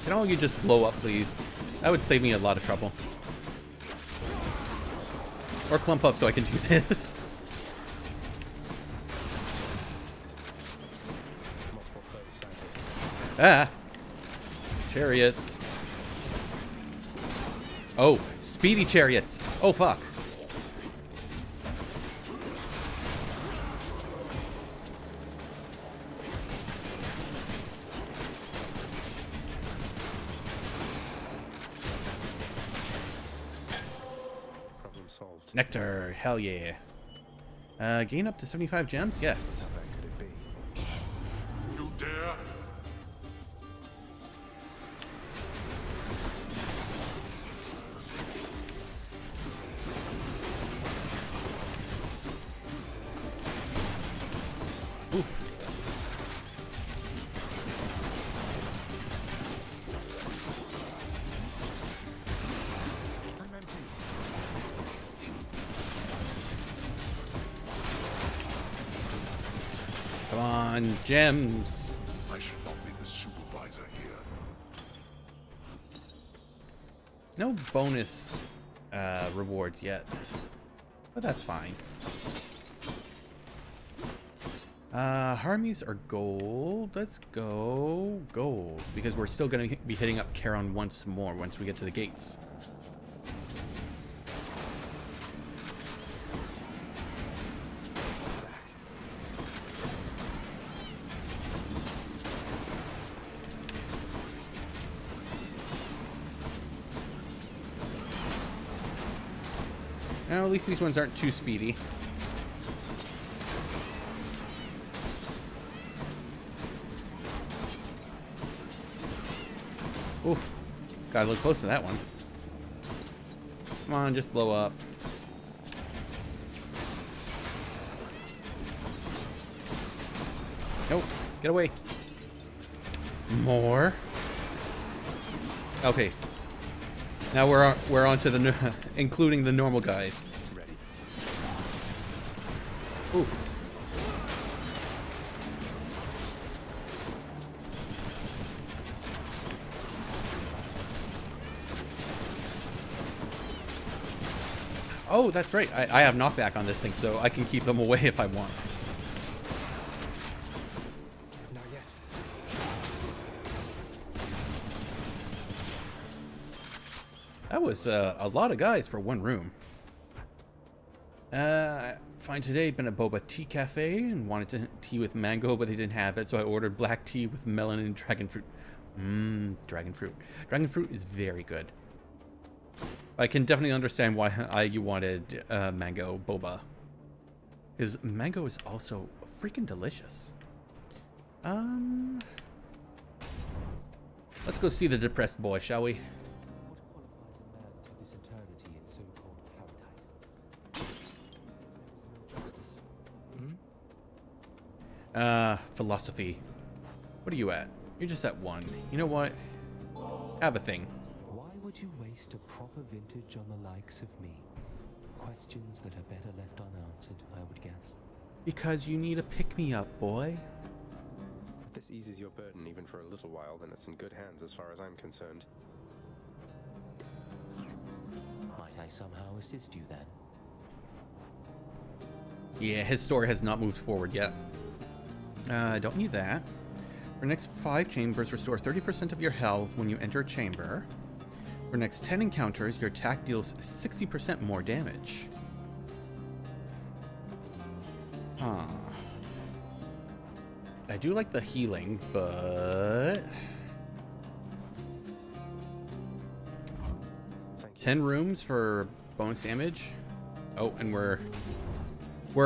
Speaker 1: Can all of you just blow up, please? That would save me a lot of trouble. Or clump up so I can do this. Ah. Chariots. Oh, speedy chariots. Oh, fuck. Nectar, hell yeah. Gain up to 75 gems? Yes.
Speaker 2: How bad could it be?
Speaker 7: You dare?
Speaker 2: I'm empty.
Speaker 1: Come on, gems.
Speaker 7: I should not be the supervisor here.
Speaker 1: No bonus rewards yet, but that's fine. Harmies are gold. Let's go gold, because we're still going to be hitting up Charon once more once we get to the gates. Now, at least these ones aren't too speedy. Oof. Gotta look close to that one. Come on, just blow up. Nope. Get away. More. Okay. Now we're on to the including the normal guys.
Speaker 2: Ready.
Speaker 1: Oof. Oh, that's right. I have knockback on this thing, so I can keep them away if I want.
Speaker 2: Not yet.
Speaker 1: That was a lot of guys for one room. Fine today, been at Boba Tea Cafe and wanted tea with mango, but they didn't have it, so I ordered black tea with melon and dragon fruit. Dragon fruit. Dragon fruit is very good. I can definitely understand why you wanted mango boba. Because mango is also freaking delicious. Let's go see the depressed boy, shall we?
Speaker 12: What qualifies a man to this eternity in so-called paradise? There is no justice.
Speaker 1: Philosophy. What are you at? You're just at 1. You know what? Have a thing.
Speaker 12: Why would you waste a proper vintage on the likes of me? Questions that are better left unanswered, I would guess.
Speaker 1: Because you need a pick-me-up, boy.
Speaker 2: If this eases your burden even for a little while, then it's in good hands as far as I'm concerned.
Speaker 12: Might I somehow assist you then?
Speaker 1: Yeah, his story has not moved forward yet. I don't need that. For next 5 chambers, restore 30% of your health when you enter a chamber. For next 10 encounters, your attack deals 60% more damage. Huh. I do like the healing, but... 10 rooms for bonus damage. Oh, and we're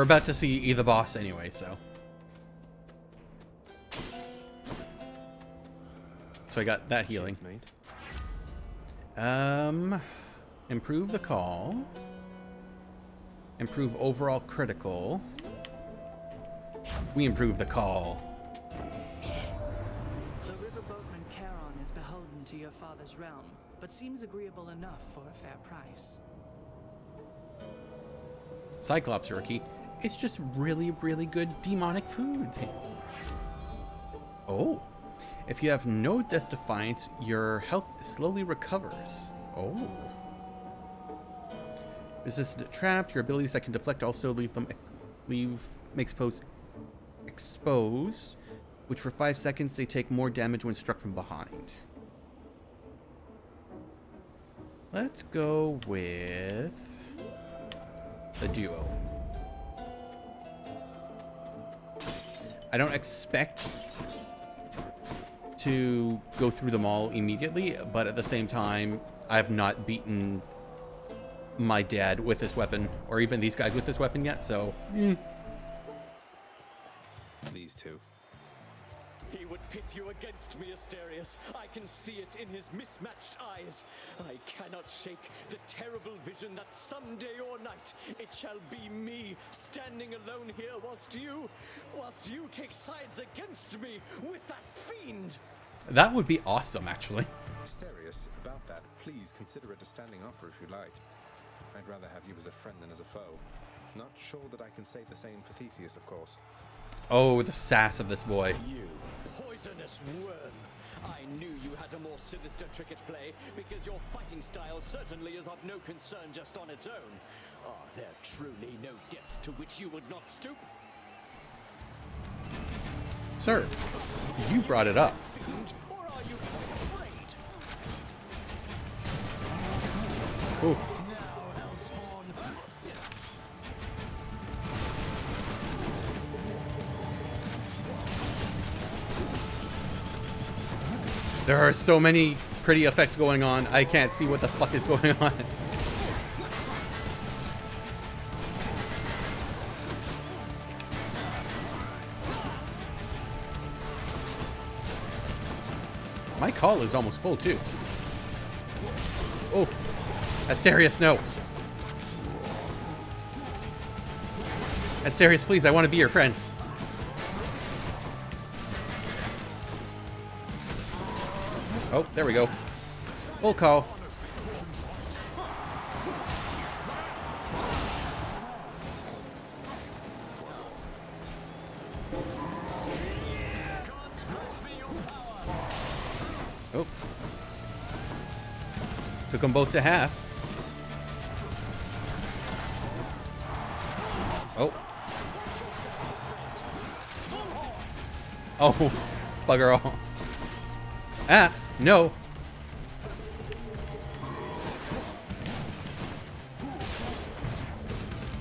Speaker 1: about to see the boss anyway, so. So I got that healing. Improve the call. Improve overall critical. We improve the call.
Speaker 9: The riverboatman Charon is beholden to your father's realm, but seems agreeable enough for a fair price.
Speaker 1: Cyclops Rookie. It's just really, really good demonic food. Oh. If you have no Death Defiance, your health slowly recovers. Oh. Resistant to traps. Your abilities that can deflect also makes foes exposed, which for 5 seconds they take more damage when struck from behind. Let's go with the duo. I don't expect to go through them all immediately, but at the same time, I have not beaten my dad with this weapon, or even these guys with this weapon yet, so...
Speaker 2: These two.
Speaker 13: He would pit you against me, Asterius. I can see it in his mismatched eyes. I cannot shake the terrible vision that someday or night it shall be me standing alone here whilst you take sides against me with that fiend.
Speaker 1: That would be awesome, actually.
Speaker 2: Asterius, about that, please consider it a standing offer if you like. I'd rather have you as a friend than as a foe. Not sure that I can say the same for Theseus, of course.
Speaker 1: Oh, the sass of this boy.
Speaker 13: You poisonous worm! I knew you had a more sinister trick at play, because your fighting style certainly is of no concern just on its own. Are there truly no depths to which you would not stoop?
Speaker 1: Sir, you brought it up.
Speaker 13: Or are you afraid?
Speaker 1: Ooh. There are so many pretty effects going on, I can't see what the fuck is going on. My call is almost full too. Oh, Asterius, no. Asterius, please, I want to be your friend. Oh, there we go. Full call. Oh. Took them both to half. Oh. Oh, bugger all. Ah, no.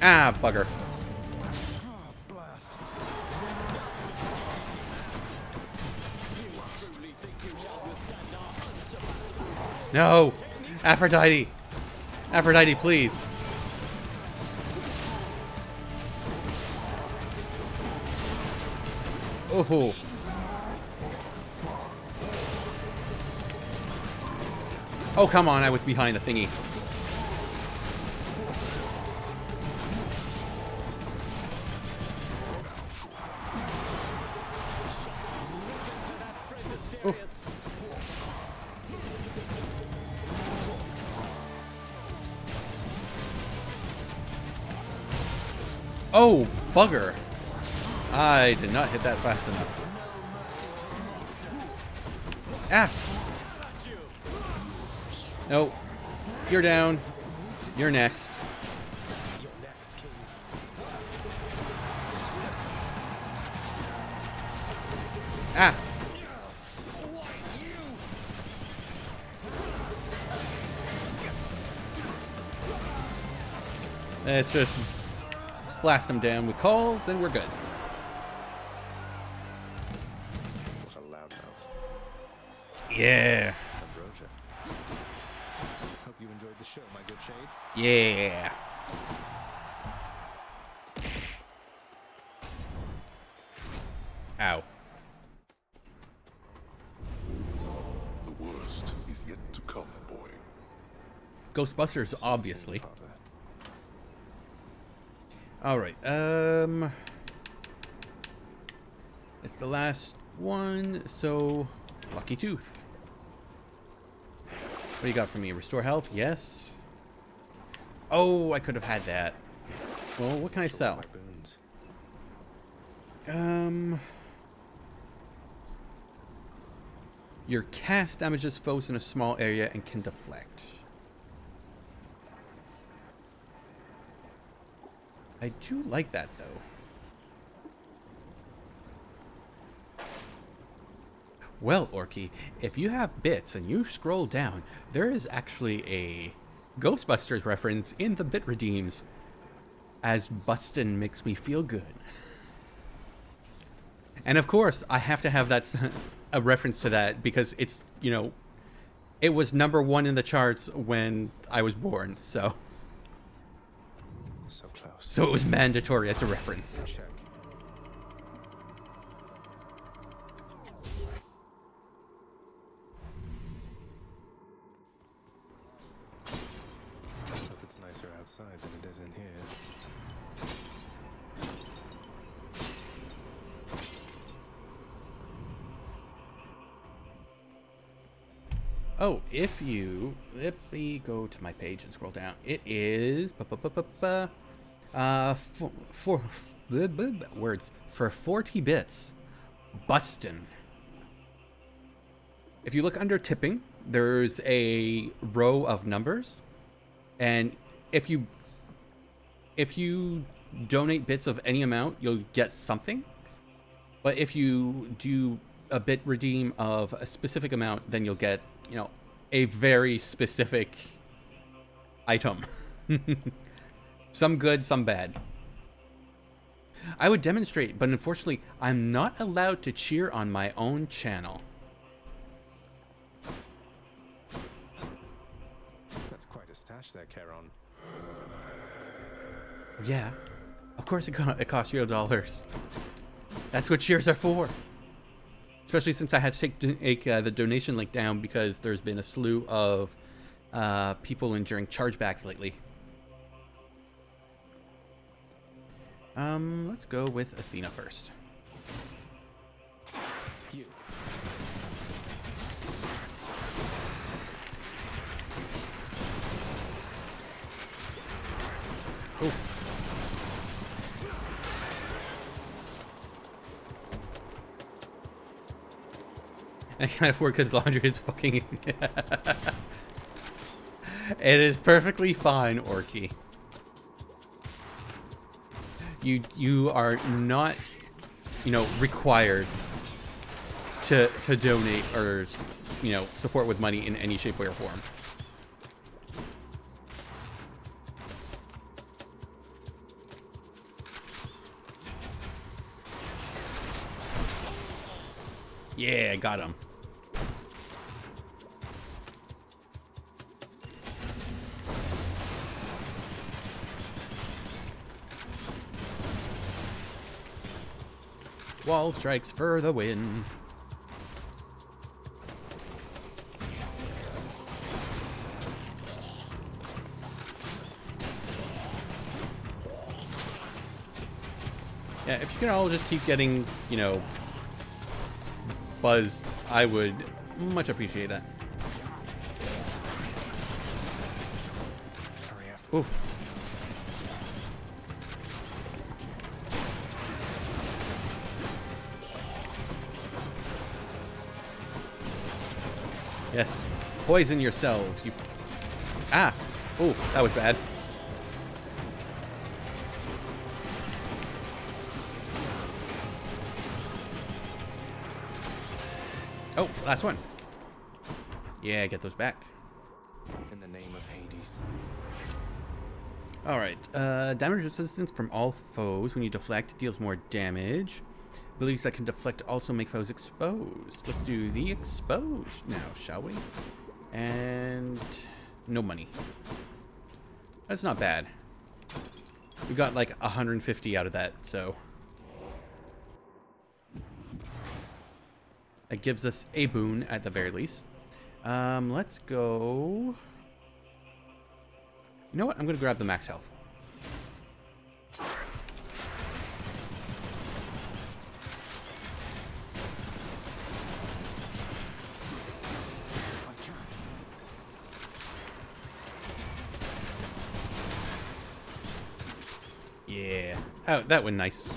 Speaker 1: Ah, bugger. No! Aphrodite! Aphrodite, please. Oh. Oh, come on, I was behind the thingy. Oh. Oh, bugger. I did not hit that fast enough. Ah. No. You're down. You're next. Ah. Let's just blast him down with calls, and we're good.
Speaker 2: What a loudmouth.
Speaker 1: Yeah.
Speaker 2: Ambrosia. Hope you enjoyed the show, my good shade.
Speaker 1: Yeah. Ow.
Speaker 7: The worst is yet to come, boy.
Speaker 1: Ghostbusters, obviously. All right. It's the last one, so Lucky Tooth. What do you got for me? Restore health? Yes. Oh, I could have had that. Well, what can I sell? Your cast damages foes in a small area and can deflect. I do like that, though. Well, Orky, if you have bits and you scroll down, there is actually a Ghostbusters reference in the bit redeems as Bustin' makes me feel good. And of course, I have to have that a reference to that because it's, you know, it was #1 in the charts when I was born, so...
Speaker 2: So close.
Speaker 1: So it was mandatory as a reference.
Speaker 2: Check. Hope it's nicer outside than it is in here.
Speaker 1: Oh, if you let me go to my page and scroll down, it is for 40 bits, Bustin'. If you look under tipping, there's a row of numbers, and if you donate bits of any amount, you'll get something. But if you do a bit redeem of a specific amount, then you'll get, you know, a very specific item. Some good, some bad. I would demonstrate, but unfortunately, I'm not allowed to cheer on my own channel.
Speaker 2: That's quite a stash there, Charon.
Speaker 1: Yeah, of course it costs you $. That's what cheers are for. Especially since I had to take the donation link down because there's been a slew of people enduring chargebacks lately. Let's go with Athena first.
Speaker 2: You.
Speaker 1: Oh. I kind of work because laundry is fucking... It is perfectly fine, Orky. You are not, you know, required to donate or, you know, support with money in any shape, way, or form. Yeah, got him. Wall strikes for the win. Yeah, if you can all just keep getting, you know, buzzed, I would much appreciate that.
Speaker 2: Hurry up.
Speaker 1: Oof. Yes. Poison yourselves. You. Ah. Oh, that was bad. Oh, last one. Yeah, get those back.
Speaker 2: In the name of Hades.
Speaker 1: Alright, damage resistance from all foes. When you deflect, deals more damage. Abilities that can deflect also make foes exposed. Let's do the exposed now, shall we? And no money. That's not bad. We got like 150 out of that, so that gives us a boon at the very least. Let's go. You know what? I'm gonna grab the max health. Yeah. Oh, that went nice.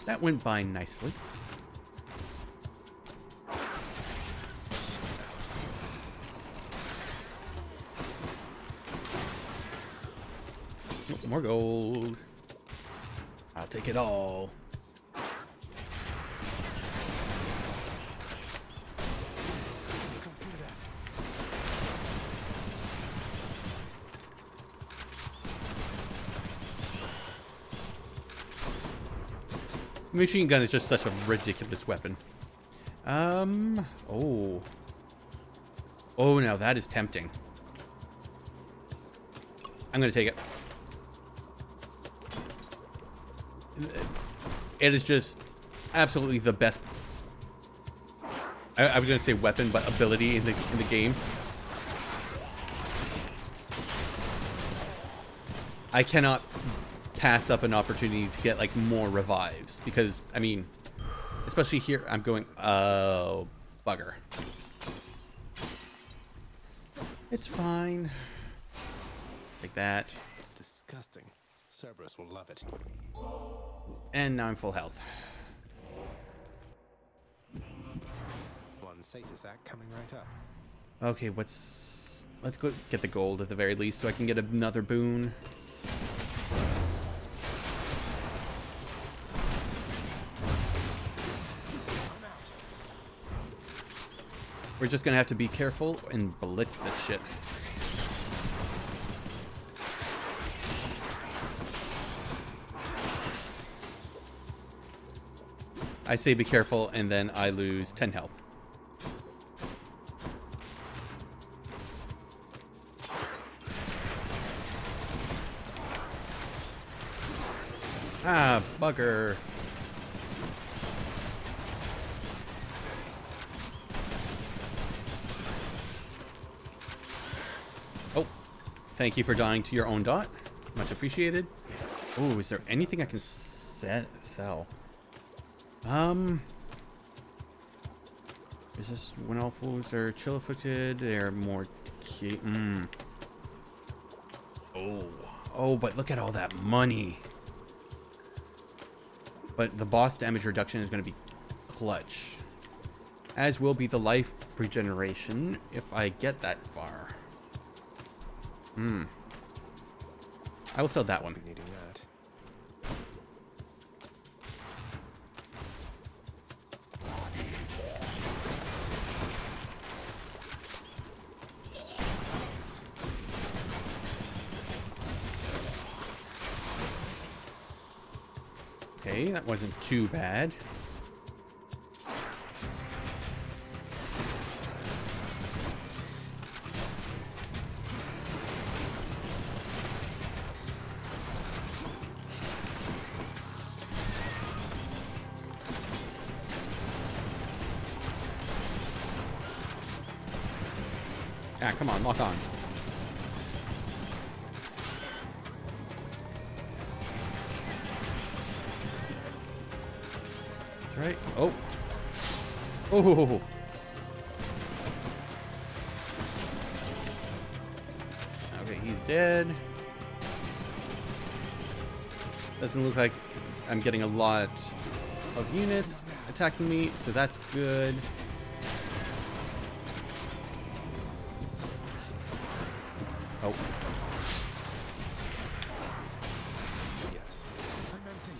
Speaker 1: That went by nicely. Oh, more gold. I'll take it all. Machine gun is just such a ridiculous weapon. Oh. Oh, now that is tempting. I'm gonna take it. it is just absolutely the best. I was gonna say weapon, but ability in the game. I cannot pass up an opportunity to get like more revives because I mean, especially here, I'm going. Oh, bugger. It's fine. Like that.
Speaker 2: Disgusting. Cerberus will love it.
Speaker 1: And now I'm full health.
Speaker 2: One Satasac coming right up.
Speaker 1: Okay, let's go get the gold at the very least so I can get another boon. We're just gonna have to be careful and blitz this shit. I say be careful, and then I lose 10 health. Ah, bugger. Oh, thank you for dying to your own dot. Much appreciated. Oh, is there anything I can sell? Is this when all fools are chill afflicted? They're more key. Oh, but look at all that money. But the boss damage reduction is going to be clutch. As will be the life regeneration if I get that far. I will sell that one.
Speaker 2: Needing that.
Speaker 1: Okay, that wasn't too bad. Ah, come on, lock on. That's right. Oh. Oh. Okay, he's dead. Doesn't look like I'm getting a lot of units attacking me, so that's good. Oh.
Speaker 2: Yes. I'm empty.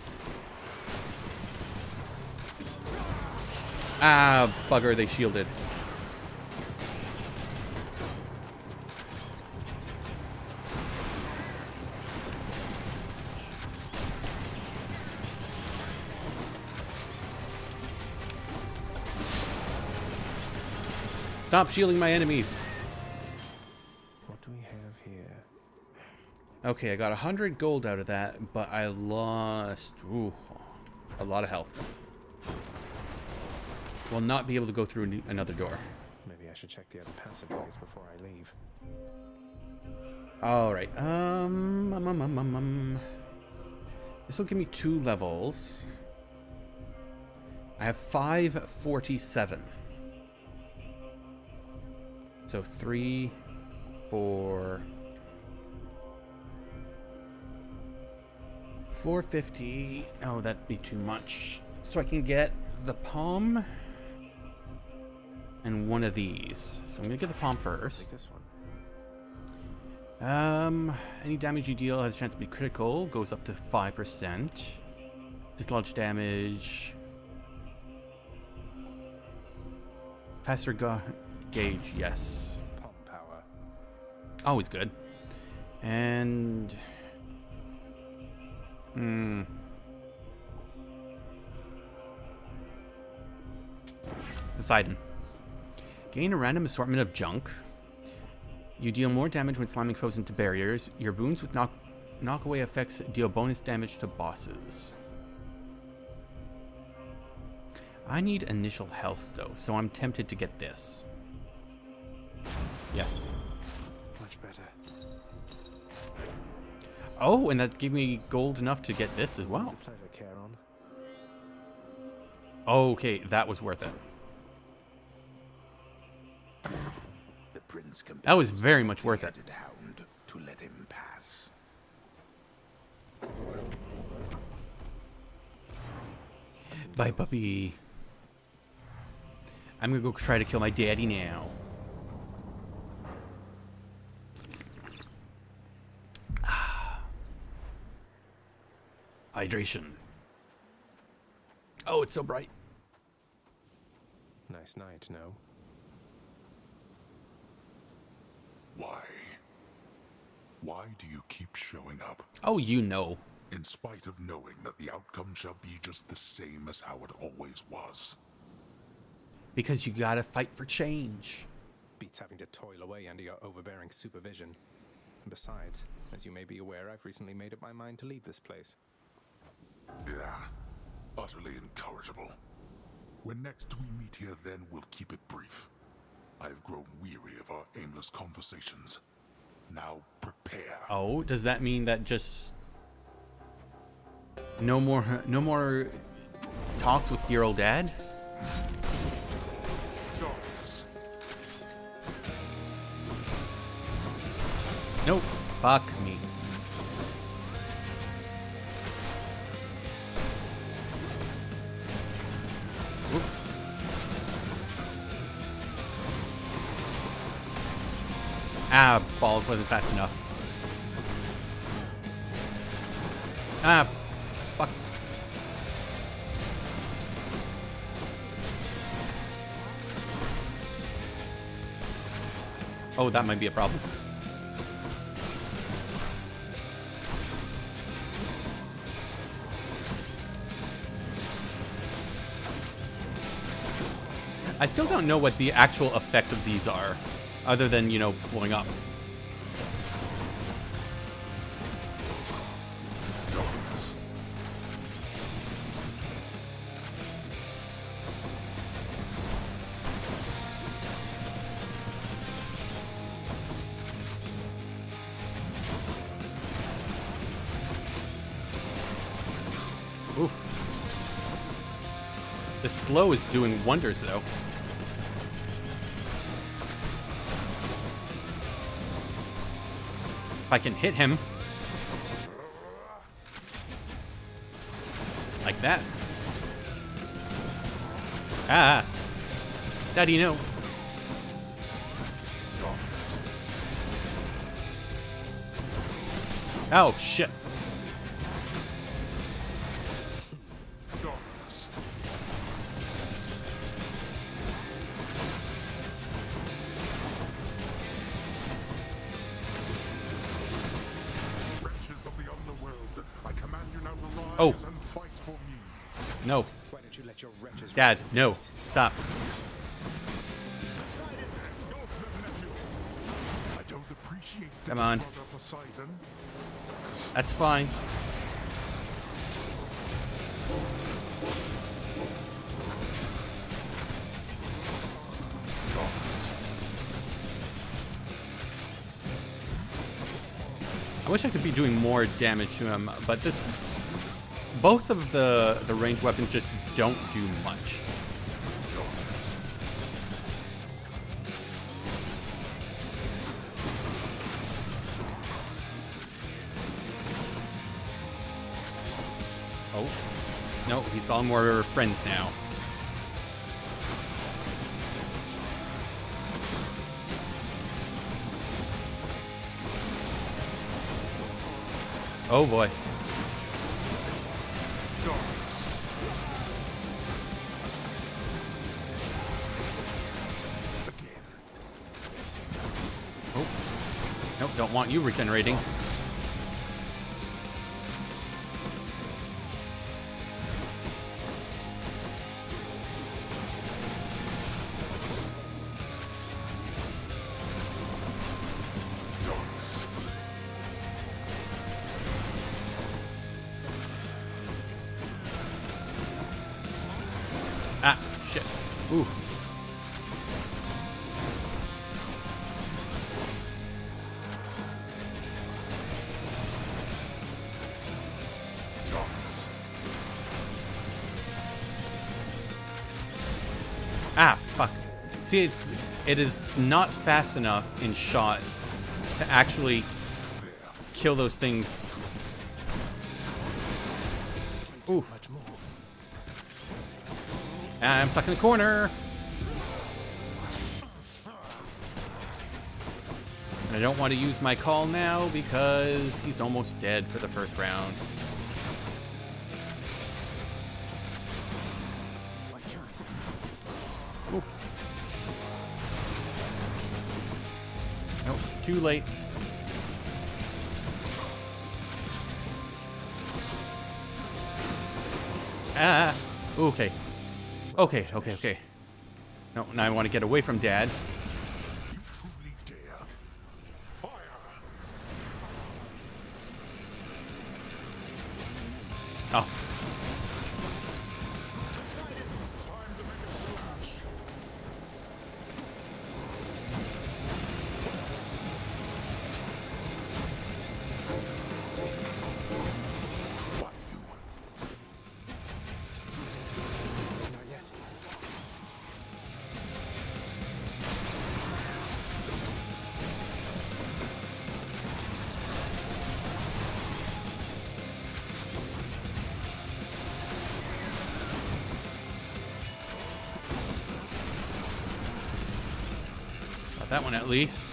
Speaker 1: Ah, bugger, they shielded. Stop shielding my enemies.
Speaker 2: What do we have here?
Speaker 1: Okay, I got 100 gold out of that, but I lost a lot of health. Will not be able to go through another door.
Speaker 2: Maybe I should check the other passageways before I leave.
Speaker 1: All right. This will give me 2 levels. I have 547. So 3, 4, 450. Oh, that'd be too much. So I can get the palm and one of these. So I'm gonna get the palm first.
Speaker 2: Take this one.
Speaker 1: Any damage you deal has a chance to be critical. Goes up to 5%. Dislodge damage. Faster gauge, yes.
Speaker 2: Palm power.
Speaker 1: Always good. And Poseidon. Gain a random assortment of junk. You deal more damage when slamming foes into barriers. Your boons with knockaway effects deal bonus damage to bosses. I need initial health, though, so I'm tempted to get this. Yes.
Speaker 2: Much better.
Speaker 1: Oh, and that gave me gold enough to get this as well.
Speaker 2: It's a pleasure, Charon.
Speaker 1: Okay, that was worth it.
Speaker 4: The prince
Speaker 1: That was very much worth it.
Speaker 4: Hound to let him pass.
Speaker 1: Bye, puppy. I'm gonna go try to kill my daddy now. Hydration. Oh, it's so bright.
Speaker 2: Nice night, no?
Speaker 7: Why? Why do you keep showing up?
Speaker 1: Oh, you know.
Speaker 7: In spite of knowing that the outcome shall be just the same as how it always was.
Speaker 1: Because you gotta fight for change.
Speaker 2: Beats having to toil away under your overbearing supervision. And besides, as you may be aware, I've recently made up my mind to leave this place.
Speaker 7: Yeah, utterly incorrigible. When next we meet here, then we'll keep it brief. I've grown weary of our aimless conversations. Now prepare.
Speaker 1: Oh, does that mean that just no more talks with your old dad? Nope. Fuck me. Oop. Ah, balls wasn't fast enough. Ah, fuck. Oh, that might be a problem. I still don't know what the actual effect of these are, other than, you know, blowing up. Oof. The slow is doing wonders, though. If I can hit him. Like that. Ah. Daddy, no. Oh, shit. Oh. No.
Speaker 2: Why don't you let your wretches
Speaker 1: Dad, no. Stop.
Speaker 7: I don't appreciate
Speaker 1: Come on.
Speaker 7: Poseidon.
Speaker 1: That's fine. I wish I could be doing more damage to him, but this... Both of the ranged weapons just don't do much. Oh. No, he's got more friends now. Oh boy. Oh. Nope, don't want you regenerating. Ah. shit. Ooh. Ah, fuck. See, it is not fast enough in shots to actually kill those things. Oof. Ah, I'm stuck in the corner. And I don't want to use my call now because he's almost dead for the first round. Oof. Nope, too late. Ah, okay. Okay. No, now I want to get away from Dad.
Speaker 7: You truly dare. Fire!
Speaker 1: Oh.
Speaker 7: It's time to make a splash. What you?
Speaker 2: Not yet.
Speaker 1: Got that one at least.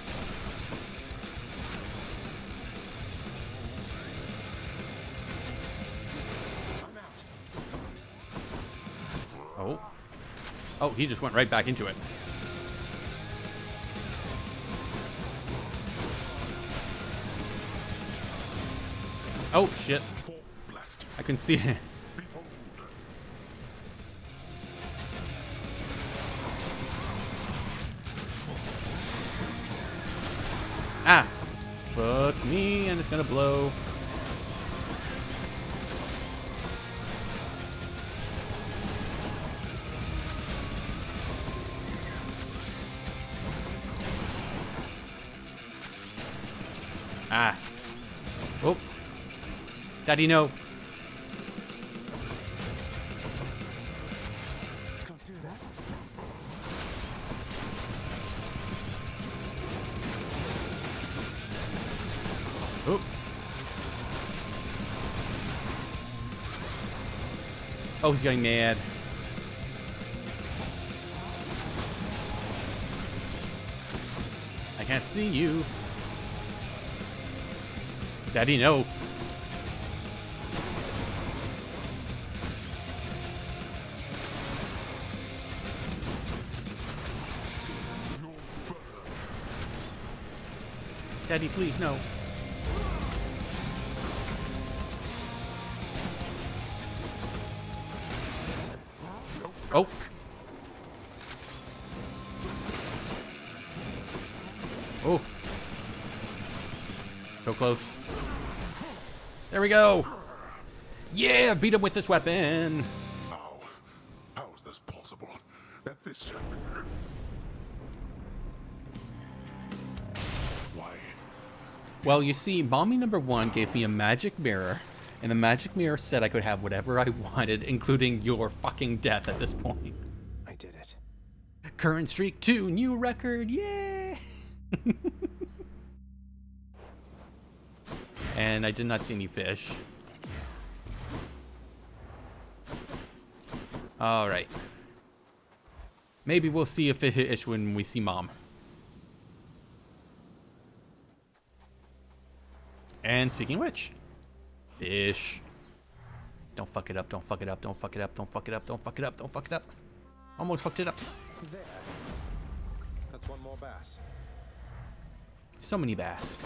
Speaker 2: I'm out.
Speaker 1: Oh. Oh, he just went right back into it. Oh, shit. I can see it. Ah. Fuck me, and it's gonna blow. Ah. Oh. Daddy, no.
Speaker 2: Can't do that.
Speaker 1: Oh. Oh, he's getting mad. I can't see you. Daddy, no. Daddy, please, no. Oh. Oh. So close. There we go. Yeah, beat him with this weapon.
Speaker 7: How is this possible? At this Why?
Speaker 1: Well, you see, Mommy number 1 gave me a magic mirror, and the magic mirror said I could have whatever I wanted, including your fucking death at this point.
Speaker 2: I did it.
Speaker 1: Current streak 2, new record, yay! And I did not see any fish. Alright. Maybe we'll see a fish when we see Mom. And speaking of which, fish. Don't fuck it up, don't fuck it up, don't fuck it up, don't fuck it up, don't fuck it up, don't fuck it up. Almost fucked it up.
Speaker 2: There. That's one more bass.
Speaker 1: So many bass.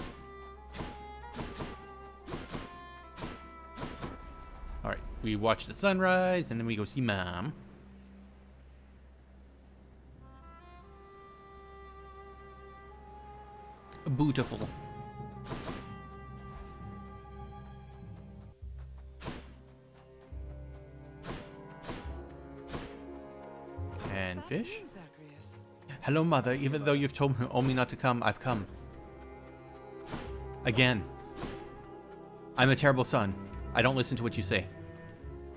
Speaker 1: Alright, we watch the sunrise and then we go see Mom. Beautiful. fish? Hello, mother. Even though you've told me not to come, I've come. Again. I'm a terrible son. I don't listen to what you say.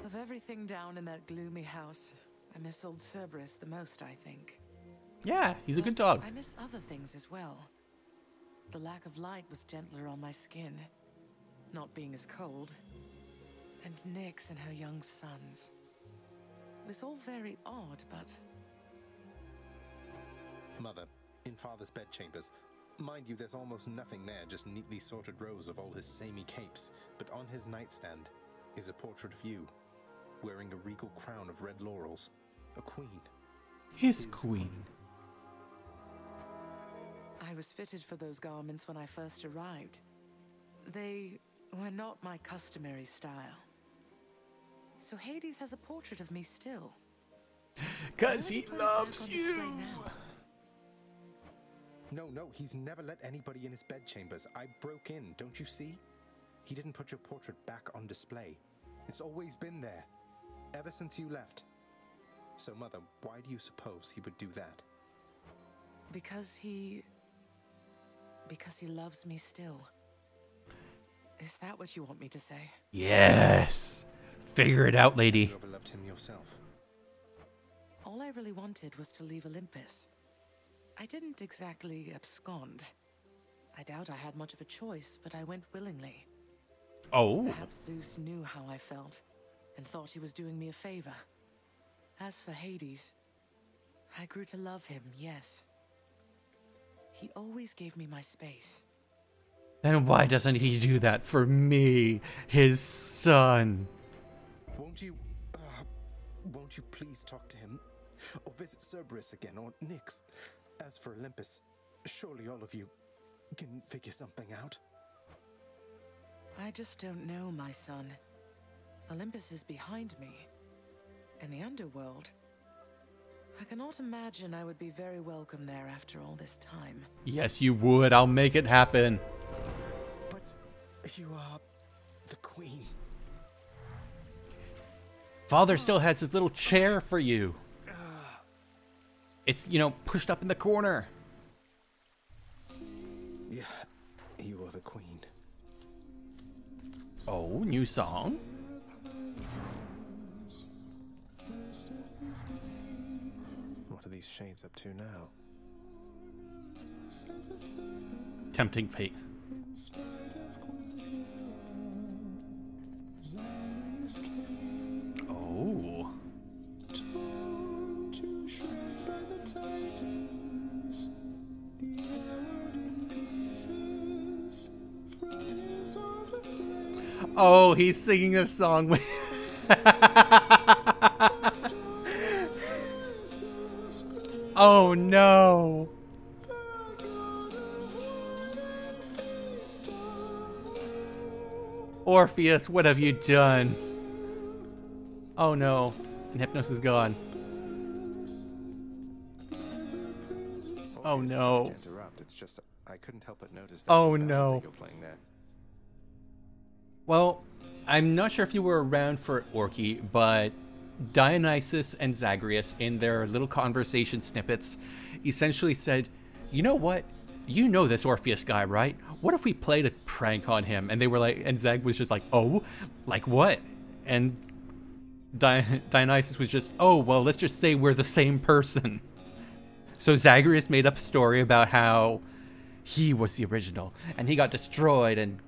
Speaker 8: Of everything down in that gloomy house, I miss old Cerberus the most, I think.
Speaker 1: Yeah, he's a good
Speaker 8: But
Speaker 1: dog.
Speaker 8: I miss other things as well. The lack of light was gentler on my skin, not being as cold. And Nyx and her young sons. It was all very odd, but...
Speaker 2: Mother, in Father's bedchambers. Mind you, there's almost nothing there, just neatly sorted rows of all his samey capes. But on his nightstand is a portrait of you, wearing a regal crown of red laurels. A queen.
Speaker 1: His queen.
Speaker 8: I was fitted for those garments when I first arrived. They were not my customary style. So Hades has a portrait of me still.
Speaker 1: 'Cause he loves you.
Speaker 2: No, he's never let anybody in his bedchambers. I broke in, don't you see? He didn't put your portrait back on display. It's always been there, ever since you left. So, Mother, why do you suppose he would do that?
Speaker 8: Because he loves me still. Is that what you want me to say?
Speaker 1: Yes. Figure it out, lady.
Speaker 2: You overloved him yourself.
Speaker 8: All I really wanted was to leave Olympus. I didn't exactly abscond. I doubt I had much of a choice, but I went willingly.
Speaker 1: Oh.
Speaker 8: Perhaps Zeus knew how I felt and thought he was doing me a favor. As for Hades, I grew to love him, yes. He always gave me my space.
Speaker 1: Then why doesn't he do that for me, his son?
Speaker 2: Won't you please talk to him? Or visit Cerberus again, or Nyx? As for Olympus, surely all of you can figure something out.
Speaker 8: I just don't know, my son. Olympus is behind me. And the underworld. I cannot imagine I would be very welcome there after all this time.
Speaker 1: Yes, you would. I'll make it happen.
Speaker 2: But you are the queen.
Speaker 1: Father still has his little chair for you. It's, you know, pushed up in the corner.
Speaker 2: Yeah, you are the queen.
Speaker 1: Oh, new song.
Speaker 2: What are these shades up to now?
Speaker 1: Tempting fate. Oh. Oh, he's singing a song with... Oh no. Orpheus, what have you done? Oh no. And Hypnos is gone. Oh no.
Speaker 2: To interrupt, it's just I couldn't help but notice that.
Speaker 1: Oh no.
Speaker 2: You're playing there.
Speaker 1: Well, I'm not sure if you were around for Orky, but Dionysus and Zagreus, in their little conversation snippets, essentially said, you know what? You know this Orpheus guy, right? What if we played a prank on him? And they were like, and Zag was just like, oh, like what? And Dionysus was just, oh, well, let's just say we're the same person. So Zagreus made up a story about how he was the original, and he got destroyed, and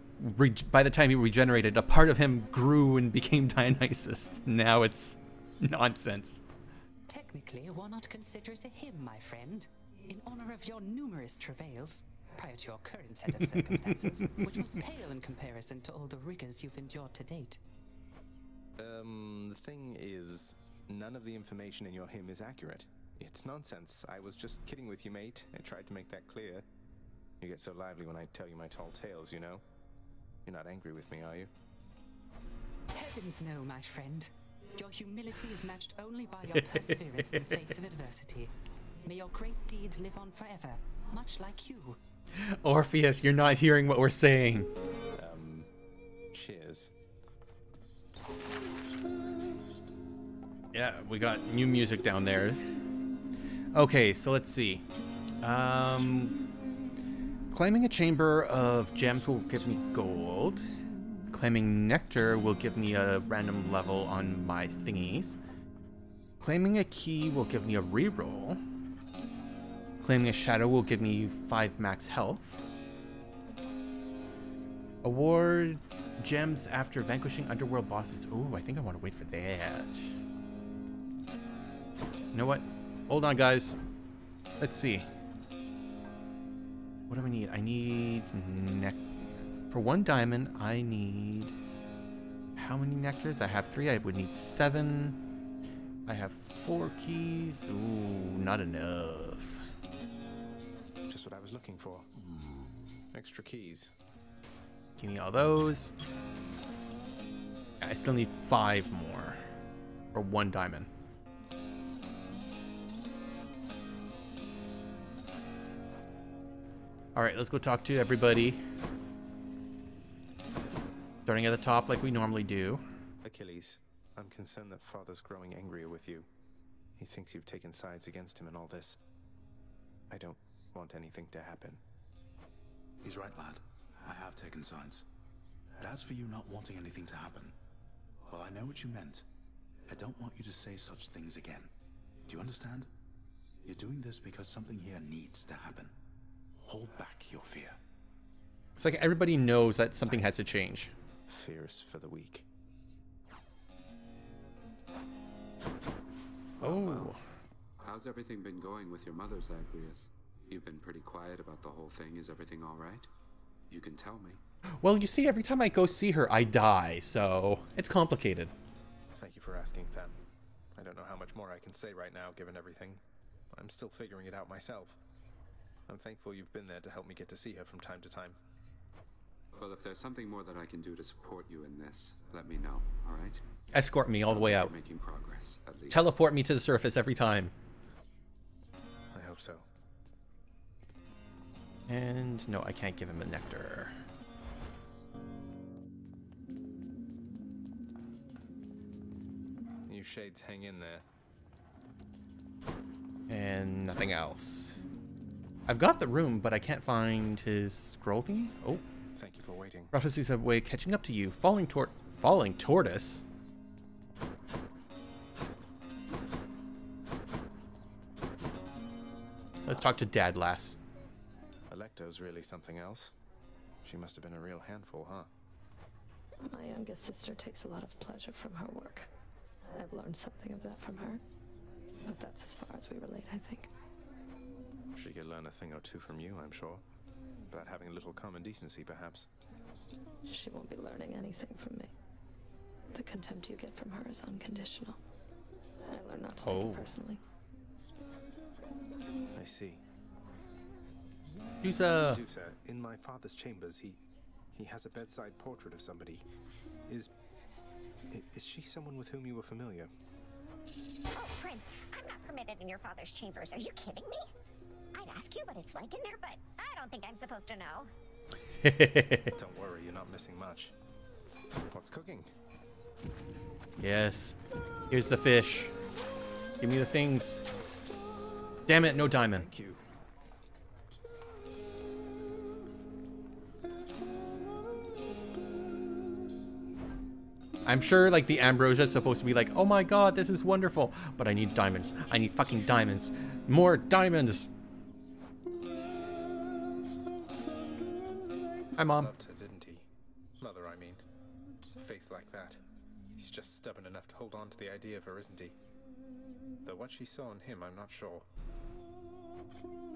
Speaker 1: by the time he regenerated, a part of him grew and became Dionysus. Now it's nonsense.
Speaker 5: Technically, why not consider it a hymn, my friend? In honor of your numerous travails, prior to your current set of circumstances, which was pale in comparison to all the rigors you've endured to date.
Speaker 2: The thing is, none of the information in your hymn is accurate. It's nonsense. I was just kidding with you, mate. I tried to make that clear. You get so lively when I tell you my tall tales, you know? You're not angry with me, are you?
Speaker 5: Heavens no, my friend. Your humility is matched only by your perseverance in the face of adversity. May your great deeds live on forever, much like you.
Speaker 1: Orpheus, you're not hearing what we're saying.
Speaker 2: Cheers.
Speaker 1: Yeah, we got new music down there. Okay, so let's see. Claiming a chamber of gems will give me gold. Claiming nectar will give me a random level on my thingies. Claiming a key will give me a reroll. Claiming a shadow will give me 5 max health. Award gems after vanquishing underworld bosses. Ooh, I think I want to wait for that. You know what? Hold on, guys. Let's see. What do I need? I need for 1 diamond, I need... How many nectars? I have 3. I would need 7. I have 4 keys. Ooh, not enough.
Speaker 2: Just what I was looking for. Extra keys.
Speaker 1: Give me all those. I still need 5 more. For 1 diamond. Alright, let's go talk to everybody. Starting at the top like we normally do.
Speaker 2: Achilles, I'm concerned that Father's growing angrier with you. He thinks you've taken sides against him in all this. I don't want anything to happen.
Speaker 4: He's right, lad. I have taken sides. But as for you not wanting anything to happen, well, I know what you meant. I don't want you to say such things again. Do you understand? You're doing this because something here needs to happen. Hold back your fear.
Speaker 1: It's like everybody knows that something has to change.
Speaker 2: Fear is for the weak.
Speaker 1: Oh.
Speaker 10: Well, how's everything been going with your mother, Zagreus? You've been pretty quiet about the whole thing. Is everything all right? You can tell me.
Speaker 1: Well, you see, every time I go see her, I die, so it's complicated.
Speaker 2: Thank you for asking, Them. I don't know how much more I can say right now, given everything. I'm still figuring it out myself. I'm thankful you've been there to help me get to see her from time to time.
Speaker 10: Well, if there's something more that I can do to support you in this, let me know, all right?
Speaker 1: Escort me all the way out.
Speaker 10: Making progress, at least.
Speaker 1: Teleport me to the surface every time.
Speaker 2: I hope so.
Speaker 1: And no, I can't give him a nectar.
Speaker 2: You shades hang in there.
Speaker 1: And nothing else. I've got the room, but I can't find his scroll thingy. Oh.
Speaker 2: Thank you for waiting.
Speaker 1: Prophecies of way catching up to you. Falling tortoise. Let's talk to Dad last.
Speaker 2: Alecto's really something else. She must have been a real handful, huh?
Speaker 14: My youngest sister takes a lot of pleasure from her work. I've learned something of that from her. But that's as far as we relate, I think.
Speaker 2: She could learn a thing or two from you, I'm sure. About having a little common decency, perhaps.
Speaker 14: She won't be learning anything from me. The contempt you get from her is unconditional. I learned not to take it personally.
Speaker 2: I see.
Speaker 1: Zusa,
Speaker 2: in my father's chambers, he has a bedside portrait of somebody. Is she someone with whom you were familiar?
Speaker 15: Oh, Prince, I'm not permitted in your father's chambers. Are you kidding me? I'd ask you what it's like in there, but I don't think I'm supposed to know.
Speaker 2: Don't worry, you're not missing much. What's cooking?
Speaker 1: Yes. Here's the fish. Give me the things. Damn it, no diamond.
Speaker 2: Thank you.
Speaker 1: I'm sure like the ambrosia is supposed to be like, oh my god, this is wonderful. But I need diamonds. I need fucking diamonds. More diamonds. Hi, Mom.
Speaker 2: Loved her, didn't he? Mother, I mean. Faith like that. He's just stubborn enough to hold on to the idea of her, isn't he? Though what she saw in him, I'm not sure.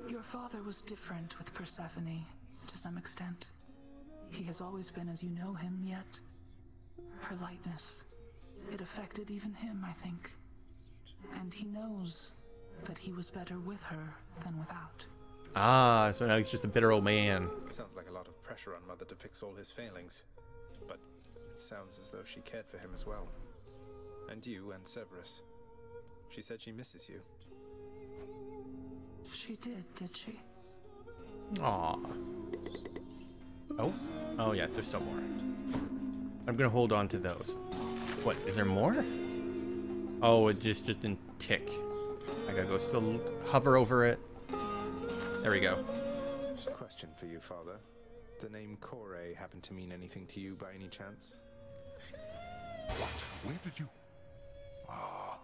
Speaker 6: Your father was different with Persephone, to some extent. He has always been as you know him, yet her lightness, it affected even him, I think. And he knows that he was better with her than without.
Speaker 1: Ah, so now he's just a bitter old man.
Speaker 2: Sounds like a lot of pressure on Mother to fix all his failings. But it sounds as though she cared for him as well. And you and Cerberus. She said she misses you.
Speaker 6: She did she?
Speaker 1: Aw. Oh? Oh, yes, there's some more. I'm gonna hold on to those. What, is there more? Oh, it just didn't tick. I gotta go still hover over it. There we go.
Speaker 2: Question for you, Father. The name Kore happen to mean anything to you by any chance?
Speaker 7: What? Where did you... Ah,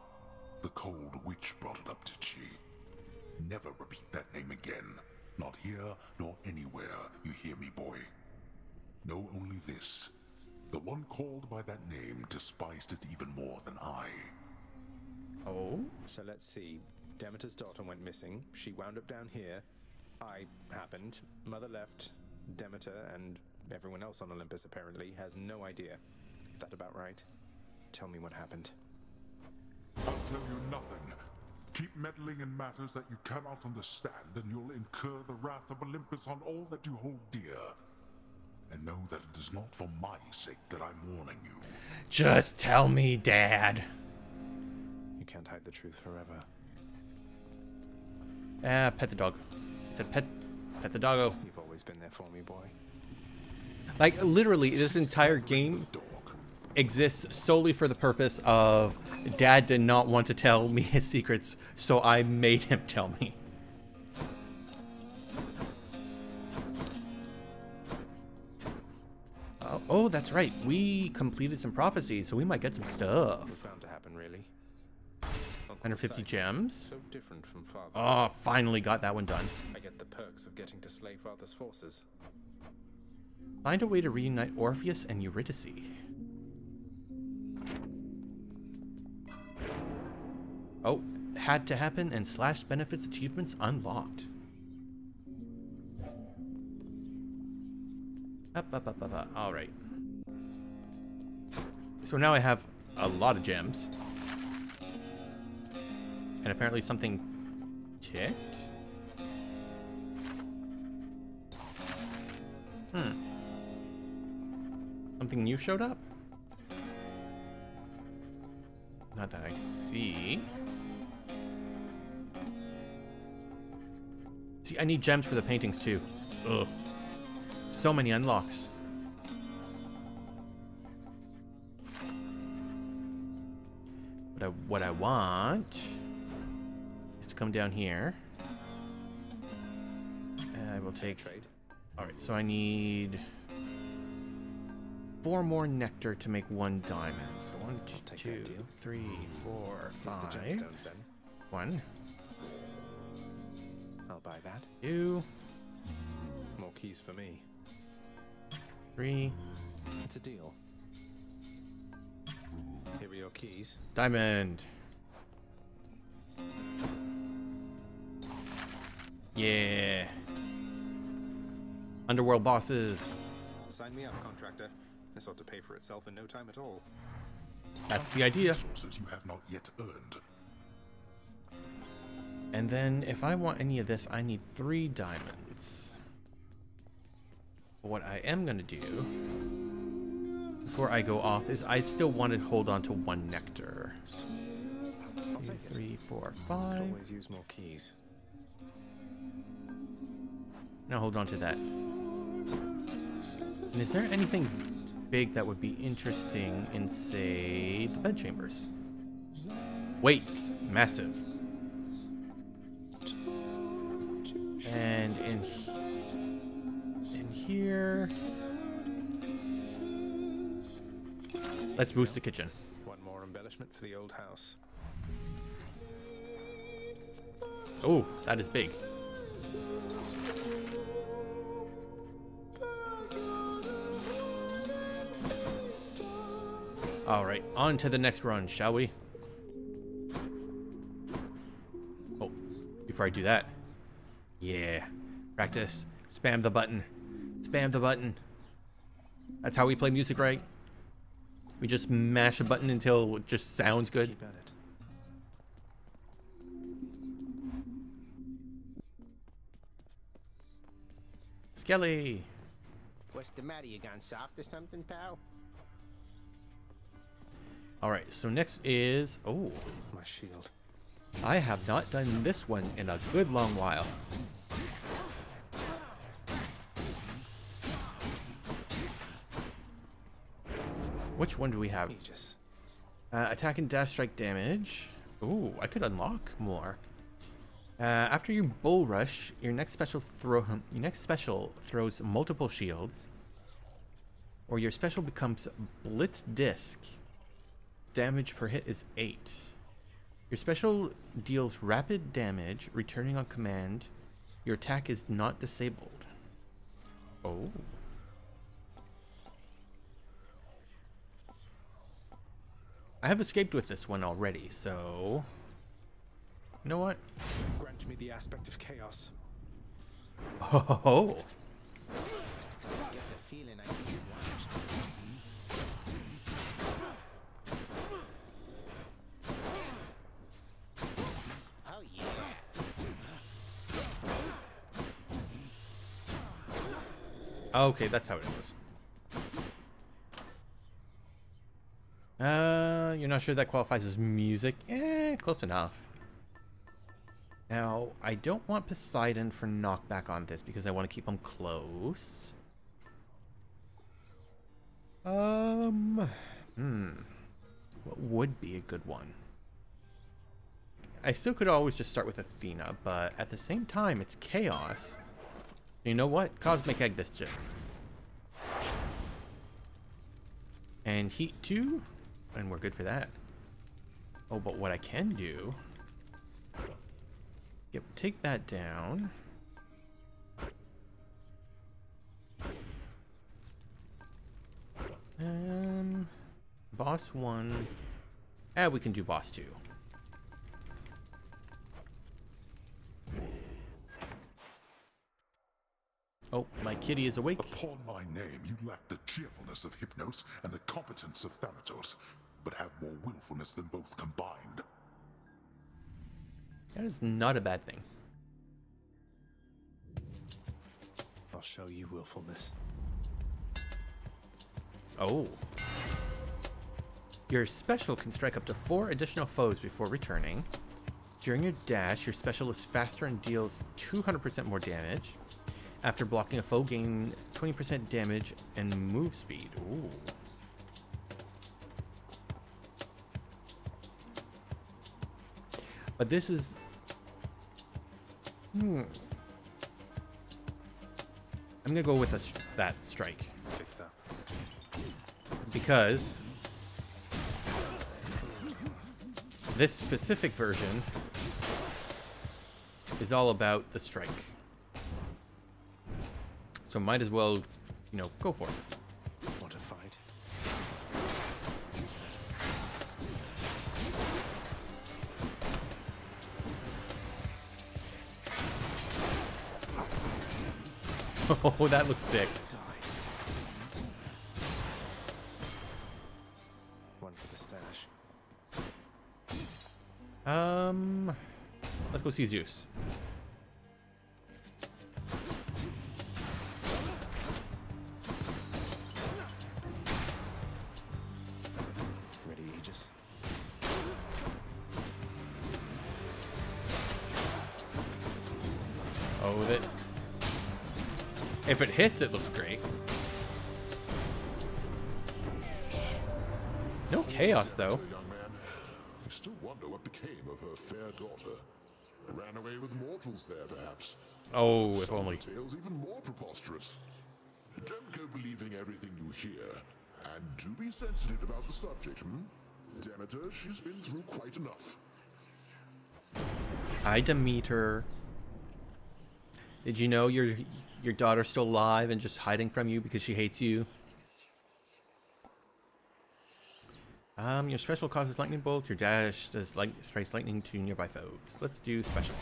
Speaker 7: the cold witch brought it up, did she? Never repeat that name again. Not here, nor anywhere. You hear me, boy? Know only this. The one called by that name despised it even more than I.
Speaker 1: Oh?
Speaker 2: So let's see. Demeter's daughter went missing. She wound up down here. I happened. Mother left. Demeter and everyone else on Olympus apparently has no idea. That about right? Tell me what happened.
Speaker 7: I'll tell you nothing. Keep meddling in matters that you cannot understand, and you'll incur the wrath of Olympus on all that you hold dear. And know that it is not for my sake that I'm warning you.
Speaker 1: Just tell me, Dad.
Speaker 2: You can't hide the truth forever.
Speaker 1: Pet the dog. I said pet the doggo.
Speaker 2: You've always been there for me, boy.
Speaker 1: Like, literally, this entire game exists solely for the purpose of Dad did not want to tell me his secrets, so I made him tell me. Oh, that's right. We completed some prophecies, so we might get some stuff.
Speaker 2: We're bound to happen, really.
Speaker 1: 150 gems.
Speaker 2: So different from Father.
Speaker 1: Oh, finally got that one done.
Speaker 2: I get the perks of getting to slay Father's forces.
Speaker 1: Find a way to reunite Orpheus and Eurydice. Oh, had to happen and slash benefits achievements unlocked. Up. All right. So now I have a lot of gems. And apparently something ticked. Something new showed up? Not that I see. See, I need gems for the paintings too. Ugh. So many unlocks. What I want is to come down here. And I will take trade. All right, so I need 4 more nectar to make 1 diamond. So 1, 2, 3, 4, 5.
Speaker 2: The gemstones, then.
Speaker 1: 1.
Speaker 2: I'll buy that.
Speaker 1: 2.
Speaker 2: More keys for me.
Speaker 1: 3.
Speaker 2: It's a deal. Here are your keys.
Speaker 1: Diamond. Yeah. Underworld bosses.
Speaker 2: Sign me up, contractor. This ought to pay for itself in no time at all.
Speaker 1: That's the idea.
Speaker 7: Resources you have not yet earned.
Speaker 1: And then if I want any of this, I need 3 diamonds. What I am going to do before I go off is I still want to hold on to 1 nectar. 2, 3, 4, 5.
Speaker 2: Always use more keys.
Speaker 1: Now hold on to that. And is there anything big that would be interesting in, say, the bedchambers? Weights. Massive. And in here... Let's boost the kitchen.
Speaker 2: 1 more embellishment for the old house.
Speaker 1: Oh, that is big. All right, on to the next run, shall we? Oh, before I do that. Yeah, practice. Spam the button. Spam the button. That's how we play music, right? We just mash a button until it just sounds good.
Speaker 2: Keep at it.
Speaker 1: Skelly.
Speaker 16: What's the matter? You gone soft or something, pal?
Speaker 1: All right, so next is... Oh.
Speaker 2: My shield.
Speaker 1: I have not done this one in a good long while. Which one do we have?
Speaker 2: Aegis.
Speaker 1: Attack and dash strike damage. Ooh, I could unlock more. After you bull rush, your next special throws multiple shields, or your special becomes Blitz Disc. Damage per hit is 8. Your special deals rapid damage, returning on command. Your attack is not disabled. Oh. I have escaped with this one already, so... You know what?
Speaker 2: Grant me the aspect of chaos.
Speaker 1: Oh.
Speaker 16: I get the feeling I need to watch. Oh yeah.
Speaker 1: Okay, that's how it was. You're not sure that qualifies as music? Close enough. Now, I don't want Poseidon for knockback on this because I want to keep him close. What would be a good one? I still could always just start with Athena, but at the same time, it's chaos. You know what? Cosmic Egg this shit. And Heat 2, and we're good for that. Oh, but what I can do... Yep, take that down. Boss 1. We can do boss 2. Oh, my kitty is awake.
Speaker 7: Upon my name, you lack the cheerfulness of Hypnos and the competence of Thanatos, but have more willfulness than both combined.
Speaker 1: That is not a bad thing.
Speaker 2: I'll show you willfulness.
Speaker 1: Oh. Your special can strike up to 4 additional foes before returning. During your dash, your special is faster and deals 200% more damage. After blocking a foe, gain 20% damage and move speed. Ooh. But this is... I'm gonna go with that strike.
Speaker 2: Fixed up.
Speaker 1: Because this specific version is all about the strike. So might as well, you know, go for it.
Speaker 2: What a fight.
Speaker 1: Oh, that looks sick.
Speaker 2: One for the stash.
Speaker 1: Let's go see Zeus.
Speaker 2: Ready, Aegis?
Speaker 1: Oh, that... If it hits, it looks great. No chaos, though.
Speaker 7: Young man, I still wonder what became of her fair daughter. Ran away with mortals there, perhaps.
Speaker 1: Oh, if
Speaker 7: Some
Speaker 1: only.
Speaker 7: of the tale's even more preposterous. Don't go believing everything you hear, and do be sensitive about the subject, Demeter, she's been through quite enough.
Speaker 1: Hi, Demeter. Did you know your daughter's still alive and just hiding from you because she hates you? Your special causes lightning bolts. Your dash does strikes lightning to nearby foes. Let's do special.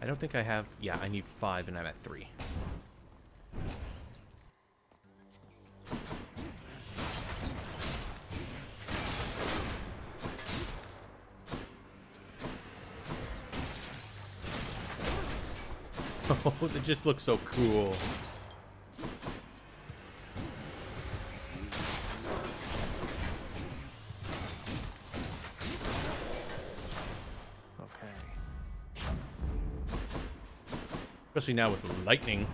Speaker 1: I don't think I have... Yeah, I need 5 and I'm at 3. Oh, that just looks so cool. Especially now with lightning.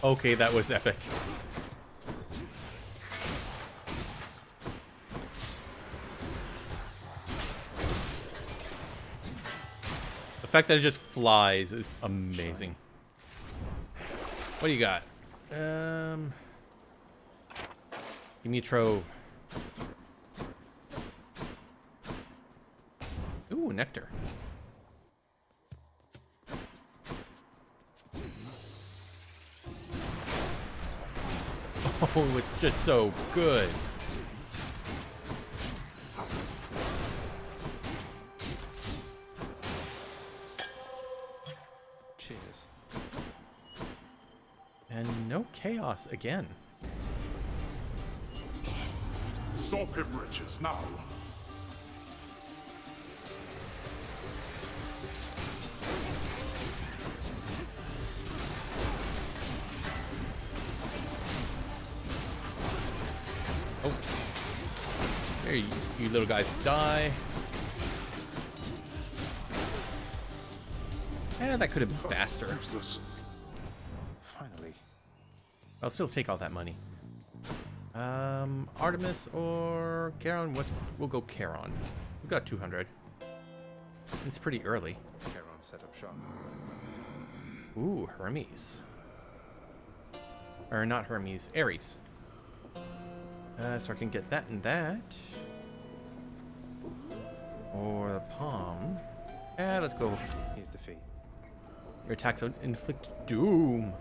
Speaker 1: Okay, that was epic. fact that it just flies is amazing. What do you got? Give me a trove. Ooh, nectar. Oh, it's just so good.
Speaker 2: Cheers.
Speaker 1: And no chaos again.
Speaker 7: Stop him, wretches, now!
Speaker 1: Oh. There you little guys die. Yeah, that could have been faster.
Speaker 2: Finally.
Speaker 1: I'll still take all that money. Artemis or Charon? We'll go Charon. We've got 200. It's pretty early.
Speaker 2: Charon set up shop.
Speaker 1: Ooh, Hermes. Or not Hermes, Ares. So I can get that and that. Or the palm. Yeah, let's go.
Speaker 2: Here's the fee.
Speaker 1: Your attacks inflict doom.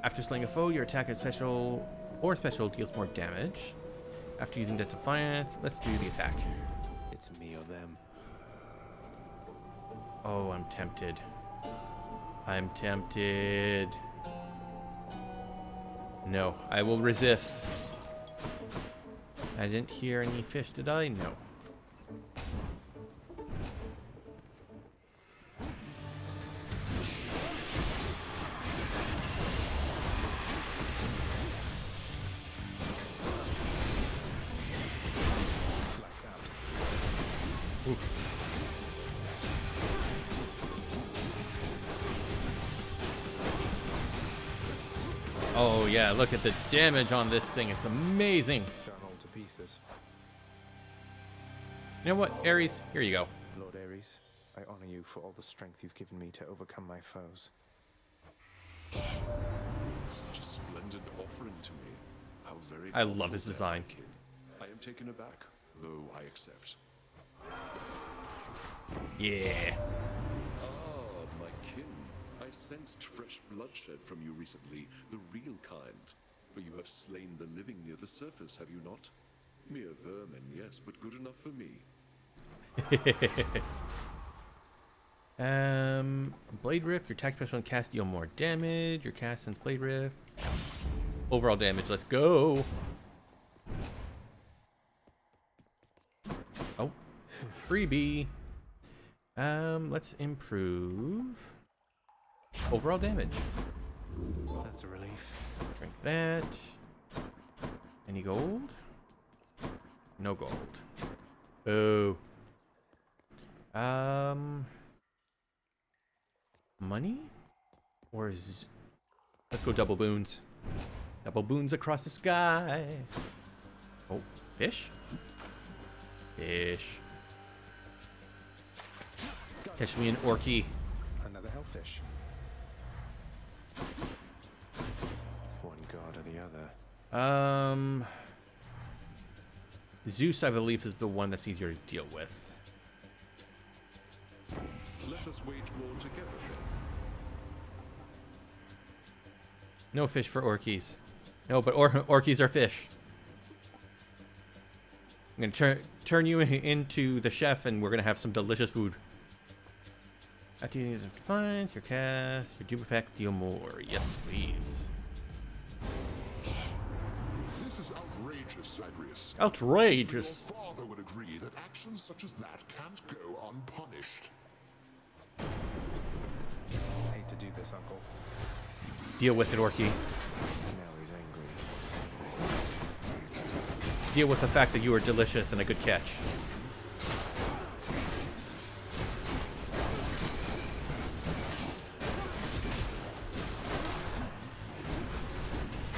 Speaker 1: After slaying a foe, your attack is special deals more damage. After using Death Defiance, let's do the attack.
Speaker 2: It's me or them.
Speaker 1: Oh, I'm tempted. I'm tempted. No, I will resist. I didn't hear any fish, did I? No. Oh yeah, look at the damage on this thing. It's amazing.
Speaker 2: Done all to pieces.
Speaker 1: You know what, Ares? Here you go.
Speaker 2: Lord Ares, I honor you for all the strength you've given me to overcome my foes.
Speaker 17: Such a splendid offering to me. How very
Speaker 1: I love his design.
Speaker 17: Kid. I am taken aback, though I accept.
Speaker 1: Yeah.
Speaker 17: Ah, my kin. I sensed fresh bloodshed from you recently, the real kind. For you have slain the living near the surface, have you not? Mere vermin, yes, but good enough for me.
Speaker 1: Blade Rift, your attack special and cast deal more damage. Your cast sends Blade Rift. Overall damage, let's go. Oh, freebie. Let's improve overall damage.
Speaker 2: That's a relief.
Speaker 1: Drink that. Any gold? No gold. Oh. Money? Or is... Let's go double boons. Double boons across the sky. Oh, fish? Fish. Catch me an orky.
Speaker 2: Another hellfish. One god or the other.
Speaker 1: Zeus, I believe, is the one that's easier to deal with.
Speaker 17: Let us wage war together then.
Speaker 1: No fish for orkies. No, but orkies are fish. I'm gonna turn you into the chef, and we're gonna have some delicious food. After you use Defiance, your cast, your dupe effects deal more. Yes, please.
Speaker 7: This is outrageous, Adrius.
Speaker 1: Outrageous.
Speaker 7: Your father would agree that actions such as that can't go unpunished.
Speaker 2: I hate to do this, Uncle.
Speaker 1: Deal with it, Orky.
Speaker 2: Now he's angry.
Speaker 1: Deal with the fact that you are delicious and a good catch.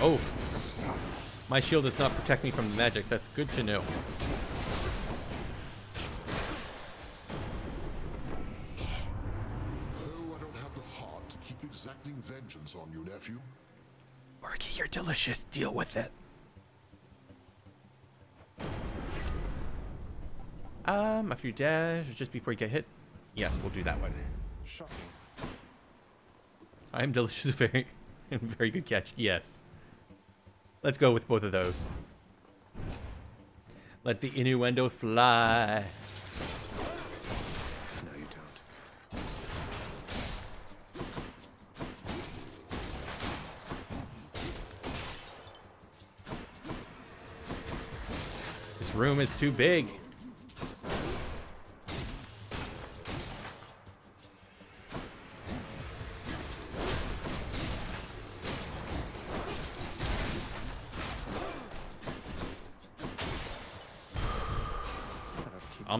Speaker 1: Oh, my shield does not protect me from the magic. That's good to know.
Speaker 7: exacting vengeance on you, nephew.
Speaker 1: Orky, you're delicious. Deal with it. After you dash, just before you get hit. Yes, we'll do that one.
Speaker 2: Shocking.
Speaker 1: I am delicious. Very, very good catch. Yes. Let's go with both of those. Let the innuendo fly.
Speaker 2: No, you don't.
Speaker 1: This room is too big.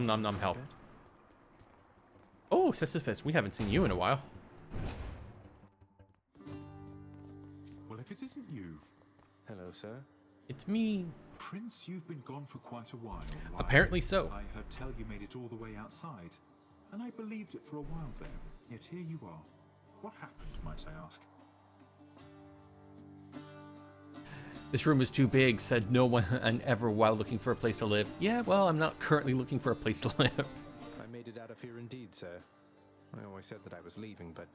Speaker 1: Nom nom help. Oh, Sisyphus, we haven't seen you in a while.
Speaker 18: Well, if it isn't you.
Speaker 2: Hello, sir.
Speaker 1: It's me.
Speaker 18: Prince, you've been gone for quite a while.
Speaker 1: Apparently so.
Speaker 18: I heard tell you made it all the way outside, and I believed it for a while there. Yet here you are. What happened, might I ask?
Speaker 1: This room is too big, said no one and ever while looking for a place to live. Yeah, well, I'm not currently looking for a place to live.
Speaker 2: I made it out of here indeed, sir. I always said that I was leaving, but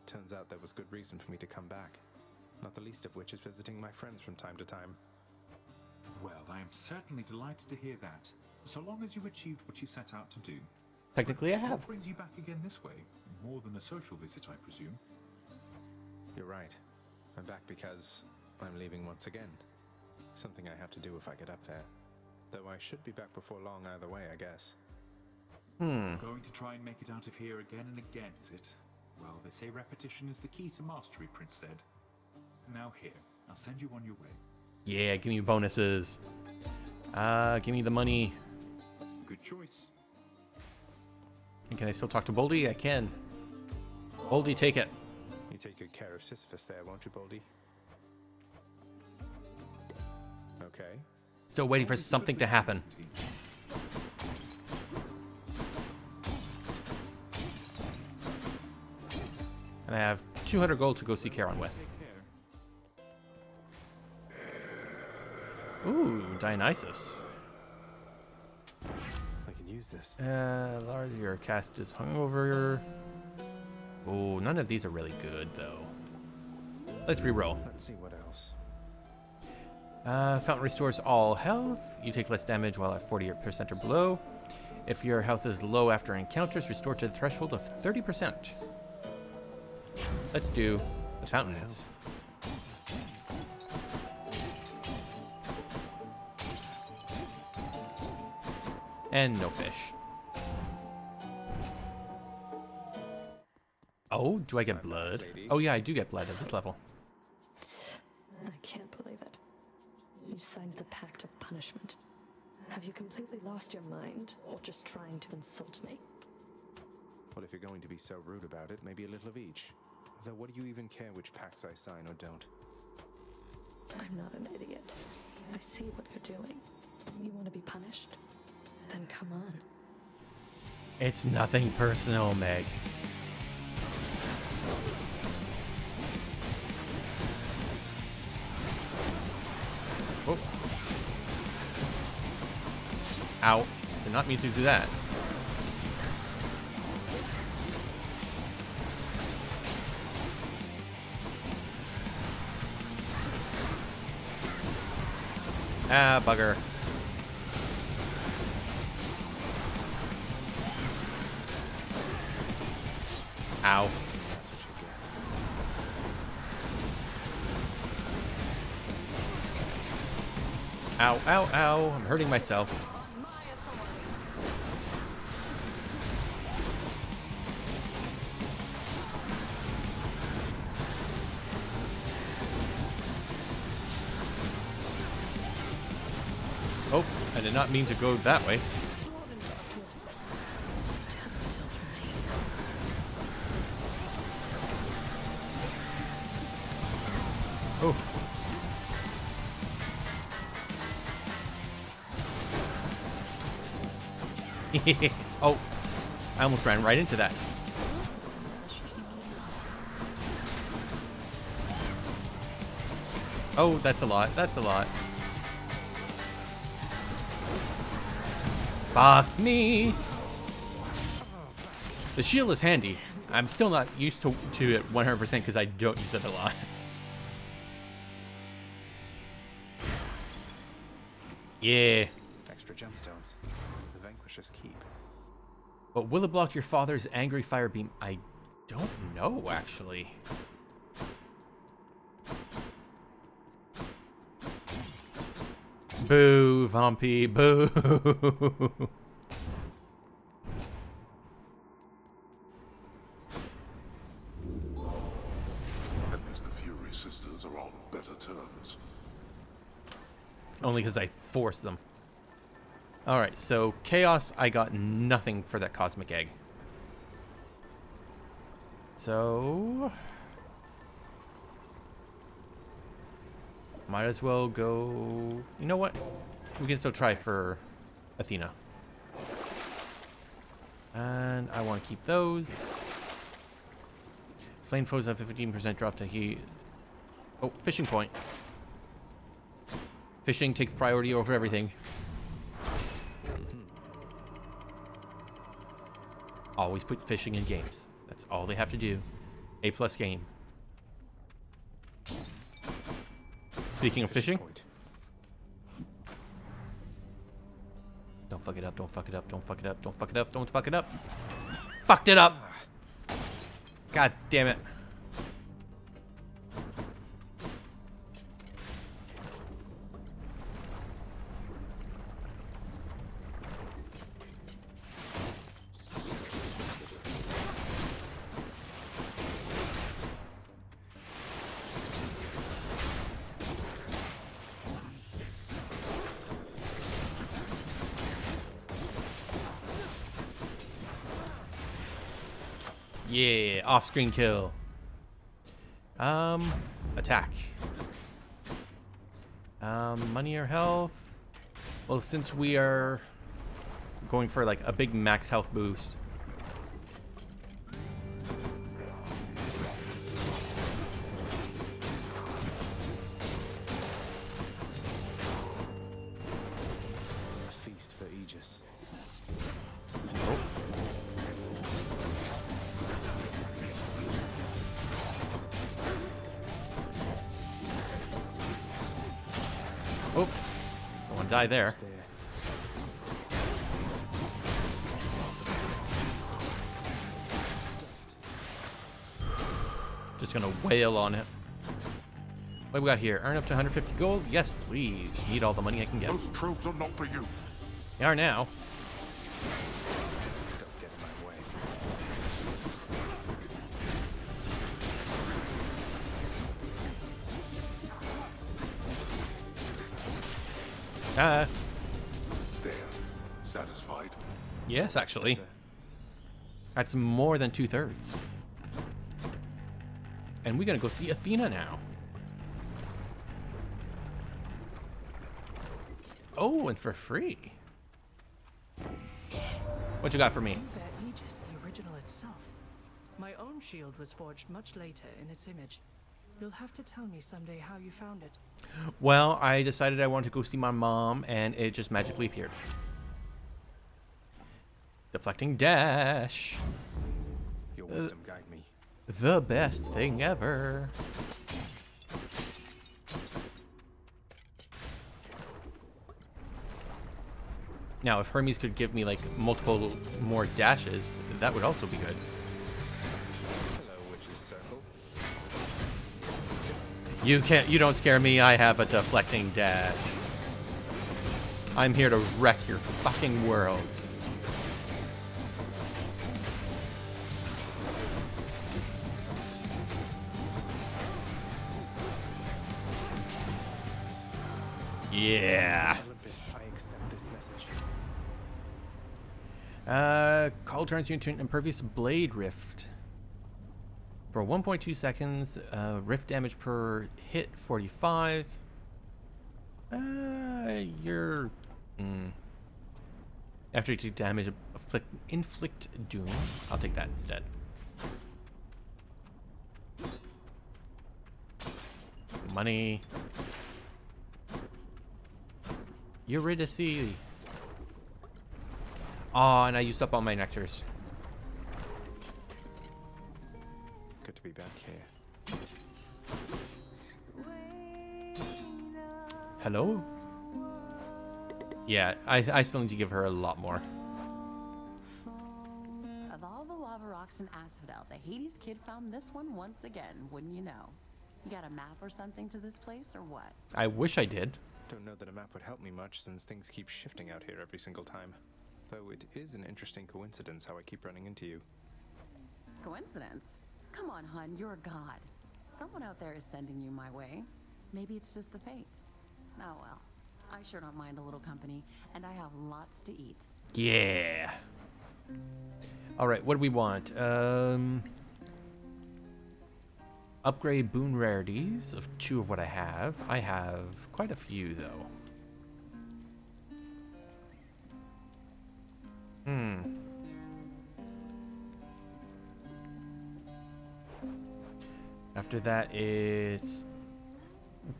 Speaker 2: turns out there was good reason for me to come back. Not the least of which is visiting my friends from time to time.
Speaker 18: Well, I am certainly delighted to hear that, so long as you achieved what you set out to do.
Speaker 1: Technically, I have.
Speaker 18: What brings you back again this way? More than a social visit, I presume.
Speaker 2: You're right. I'm back because I'm leaving once again. Something I have to do if I get up there. Though I should be back before long either way, I guess.
Speaker 1: Hmm.
Speaker 18: Going to try and make it out of here again and again, is it? Well, they say repetition is the key to mastery, Prince said. Now here, I'll send you on your way.
Speaker 1: Yeah, give me bonuses. Give me the money.
Speaker 18: Good choice.
Speaker 1: And can I still talk to Boldy? I can. Boldy, take it.
Speaker 2: You take good care of Sisyphus there, won't you, Boldy? Okay.
Speaker 1: Still waiting for something to happen. And I have 200 gold to go see Charon with. Ooh, Dionysus.
Speaker 2: I can use this.
Speaker 1: Large, your cast is hungover. Oh, none of these are really good, though. Let's re-roll.
Speaker 2: Let's see what else.
Speaker 1: Fountain restores all health. You take less damage while at 40% or below. If your health is low after encounters, restore to the threshold of 30%. Let's do the fountains. And no fish. Oh, do I get blood? Oh yeah, I do get blood at this level.
Speaker 14: I can't believe it. You signed the Pact of Punishment. Have you completely lost your mind, or just trying to insult me?
Speaker 2: Well, if you're going to be so rude about it, maybe a little of each. Though what do you even care which pacts I sign or don't?
Speaker 14: I'm not an idiot. I see what you're doing. You want to be punished? Then come on.
Speaker 1: It's nothing personal, Meg. Oh. Ow. Did not mean to do that. Ah, bugger. Ow. Ow, ow, ow. I'm hurting myself. Oh, I did not mean to go that way. Oh. Oh, I almost ran right into that. Oh, that's a lot. That's a lot. Fuck me. The shield is handy. I'm still not used to it 100% because I don't use it a lot. Yeah.
Speaker 2: Extra gemstones. The Vanquisher's keep.
Speaker 1: But will it block your father's angry fire beam? I don't know, actually. Boo, Vampy, boo.
Speaker 7: At least the Fury sisters are on better terms.
Speaker 1: Only because I forced them. Alright, so Chaos, I got nothing for that Cosmic Egg. So... might as well go... You know what? We can still try for Athena. And I want to keep those. Slain foes have a 15% drop to heat. Oh, fishing point. Fishing takes priority over everything. Always put fishing in games. That's all they have to do. A+ game. Speaking of fishing. Don't fuck it up, don't fuck it up, don't fuck it up, don't fuck it up, don't fuck it up. Fucked it up! God damn it. Yeah, off-screen kill. Attack. Money or health? Well, since we are going for like a big max health boost.
Speaker 2: A feast for Aegis.
Speaker 1: Oh, don't want to die there. Just gonna wail on it. What do we got here? Earn up to 150 gold? Yes, please. Need all the money I can get.
Speaker 7: Those tropes are not for you.
Speaker 1: They are now.
Speaker 2: Don't get in my way.
Speaker 1: Ah.
Speaker 7: There. Satisfied?
Speaker 1: Yes, actually. That's more than 2/3. And we're gonna go see Athena now. Oh, and for free. What you got for me?
Speaker 9: Bear Aegis, the original itself. My own shield was forged much later in its image. You'll have to tell me someday how you found it.
Speaker 1: Well, I decided I wanted to go see my mom, and it just magically appeared. Deflecting dash.
Speaker 2: Your wisdom guide me.
Speaker 1: The best thing ever. Now, if Hermes could give me like multiple more dashes, that would also be good.
Speaker 2: Hello, Witch's Circle.
Speaker 1: You don't scare me. I have a deflecting dash. I'm here to wreck your fucking worlds. Yeah.
Speaker 2: Olympus, I accept this message.
Speaker 1: Call turns you into an impervious blade rift. For 1.2 seconds, rift damage per hit 45. You're... After you take damage, inflict doom. I'll take that instead. Money. Eurydice. Oh, and I used up all my nectars.
Speaker 2: Good to be back here.
Speaker 1: Hello? Yeah, I still need to give her a lot more.
Speaker 19: Of all the lava rocks in Asphodel, the Hades kid found this one once again, wouldn't you know? You got a map or something to this place, or what?
Speaker 1: I wish I did.
Speaker 2: Don't know that a map would help me much since things keep shifting out here every single time. Though it is an interesting coincidence how I keep running into you.
Speaker 19: Coincidence? Come on, hun, you're a god. Someone out there is sending you my way. Maybe it's just the fates. Oh well. I sure don't mind a little company, and I have lots to eat.
Speaker 1: Yeah. All right, what do we want? Upgrade boon rarities of 2 of what I have. I have quite a few, though. After that, it's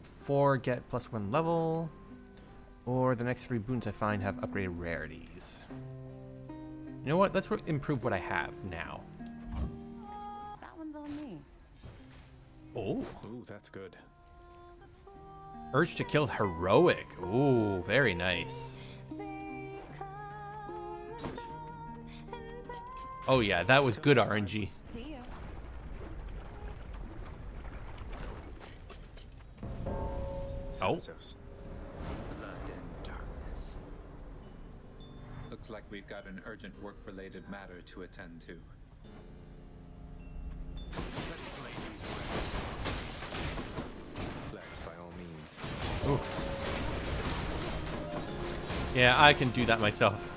Speaker 1: 4 get +1 level. Or the next 3 boons I find have upgraded rarities. You know what? Let's improve what I have now.
Speaker 19: That one's on me.
Speaker 1: Oh.
Speaker 2: Ooh, that's good.
Speaker 1: Urge to kill heroic. Ooh, very nice. Oh yeah, that was good RNG.
Speaker 19: See you.
Speaker 1: Oh.
Speaker 10: Blood and darkness. Looks like we've got an urgent work-related matter to attend to.
Speaker 2: Let's by all means.
Speaker 1: Ooh. Yeah, I can do that myself.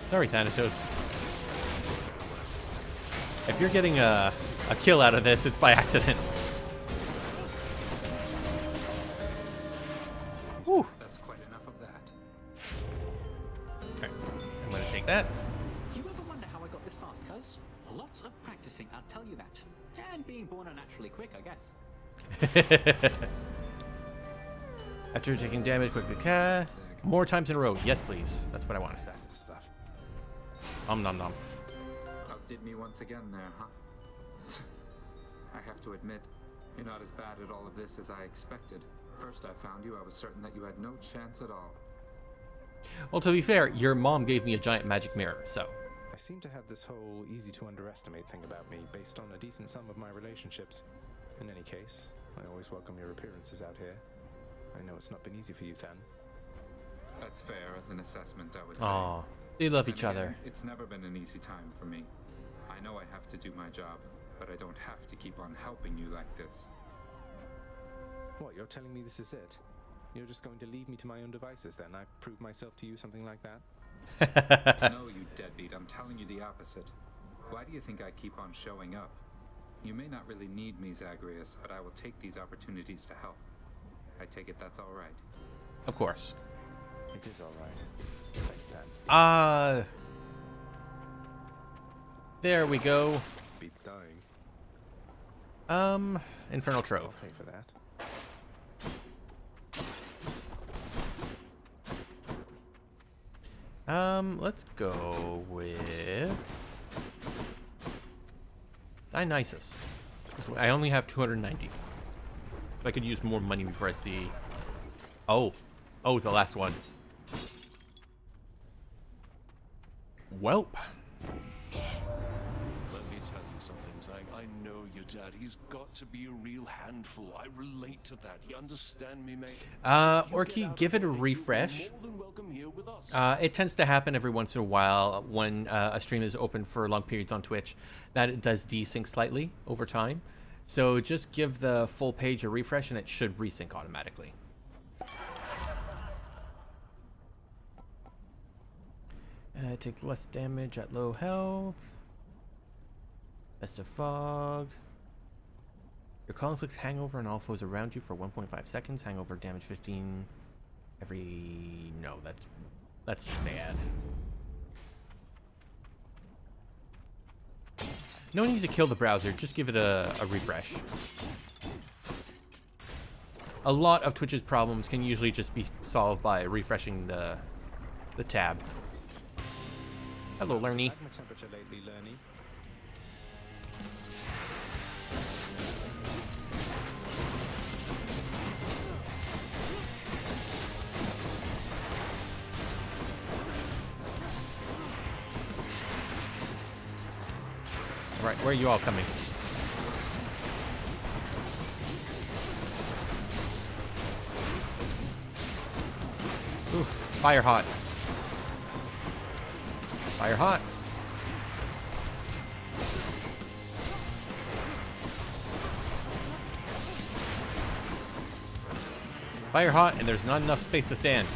Speaker 1: Sorry, Thanatos. If you're getting a kill out of this, it's by accident. Whew.
Speaker 10: That's quite enough of that.
Speaker 1: Okay, I'm gonna take that.
Speaker 11: You ever wonder how I got this fast, cuz? Lots of practicing, I'll tell you that. And being born unnaturally quick, I guess.
Speaker 1: After taking damage, quickly cast. More times in a row. Yes, please. That's what I want.
Speaker 2: That's the stuff.
Speaker 1: Nom nom nom.
Speaker 10: Outdid me once again there, huh? I have to admit, you're not as bad at all of this as I expected. First I found you, I was certain that you had no chance at all.
Speaker 1: Well, to be fair, your mom gave me a giant magic mirror, so.
Speaker 2: I seem to have this whole easy to underestimate thing about me based on a decent sum of my relationships. In any case, I always welcome your appearances out here. I know it's not been easy for you, Than.
Speaker 10: That's fair as an assessment, I would say.
Speaker 1: Aw, they love each
Speaker 10: Then
Speaker 1: other.
Speaker 10: again, it's never been an easy time for me. I know I have to do my job, but I don't have to keep on helping you like this.
Speaker 2: What, you're telling me this is it? You're just going to leave me to my own devices then? I've proved myself to you, something like that?
Speaker 10: No, you deadbeat, I'm telling you the opposite. Why do you think I keep on showing up? You may not really need me, Zagreus, but I will take these opportunities to help. I take it that's all right.
Speaker 1: Of course.
Speaker 2: It is all right. Thanks, Than.
Speaker 1: There we go.
Speaker 2: Beats dying.
Speaker 1: Infernal Trove.
Speaker 2: I'll pay for that.
Speaker 1: Let's go with Dionysus. I only have 290. I could use more money before I see. Oh, it's the last one. Welp.
Speaker 17: Let me tell you something, Zag. I know your dad. He's got to be a real handful. I relate to that. You understand me, mate?
Speaker 1: Orky, give it a refresh. It tends to happen every once in a while when a stream is open for long periods on Twitch, that it does desync slightly over time. So just give the full page a refresh and it should resync automatically. Take less damage at low health. Best of Fog. Your call inflicts hangover on all foes around you for 1.5 seconds. Hangover damage 15 every... No, that's just bad. No need to kill the browser, just give it a refresh. A lot of Twitch's problems can usually just be solved by refreshing the tab. Hello, Lerny.
Speaker 2: Magma temperature lately, Lerny.
Speaker 1: Right, where are you all coming? Ooh, fire hot. Fire hot. Fire hot, and there's not enough space to stand.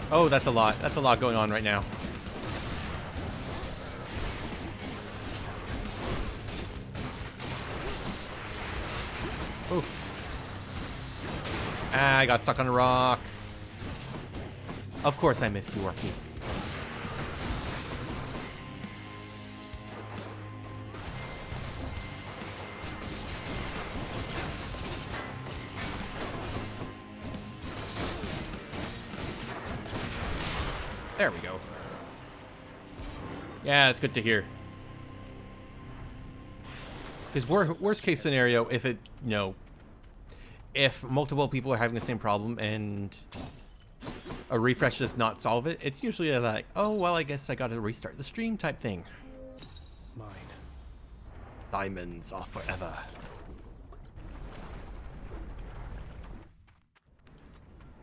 Speaker 1: Oh, that's a lot. That's a lot going on right now. Ooh. Ah, I got stuck on a rock. Of course I missed you, Orky. There we go. Yeah, it's good to hear. Because worst case scenario, if it, you know, if multiple people are having the same problem and a refresh does not solve it, it's usually like, oh, well, I guess I gotta restart the stream type thing.
Speaker 2: Mine.
Speaker 1: Diamonds are forever.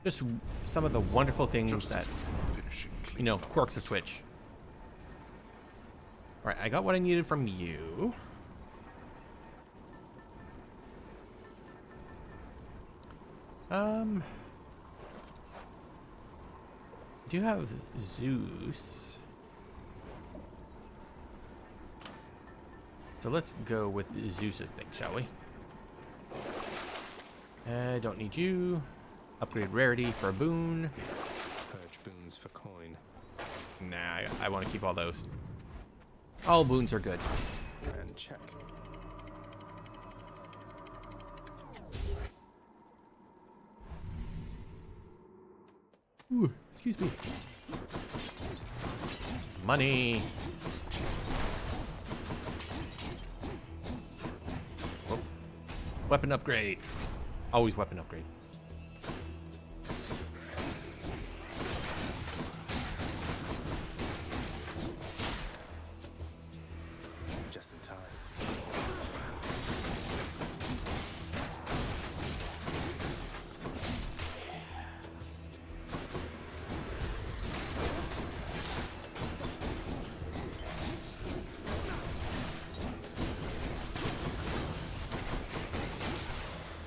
Speaker 1: Just some of the wonderful things that, you know, quirks of Twitch. Alright, I got what I needed from you. I do have Zeus. So let's go with Zeus's thing, shall we? I don't need you. Upgrade rarity for a boon.
Speaker 2: Purge boons for coin.
Speaker 1: Nah, I want to keep all those. All boons are good.
Speaker 2: And check.
Speaker 1: Ooh, excuse me. Money. Oh. Weapon upgrade. Always weapon upgrade.
Speaker 2: Just in time.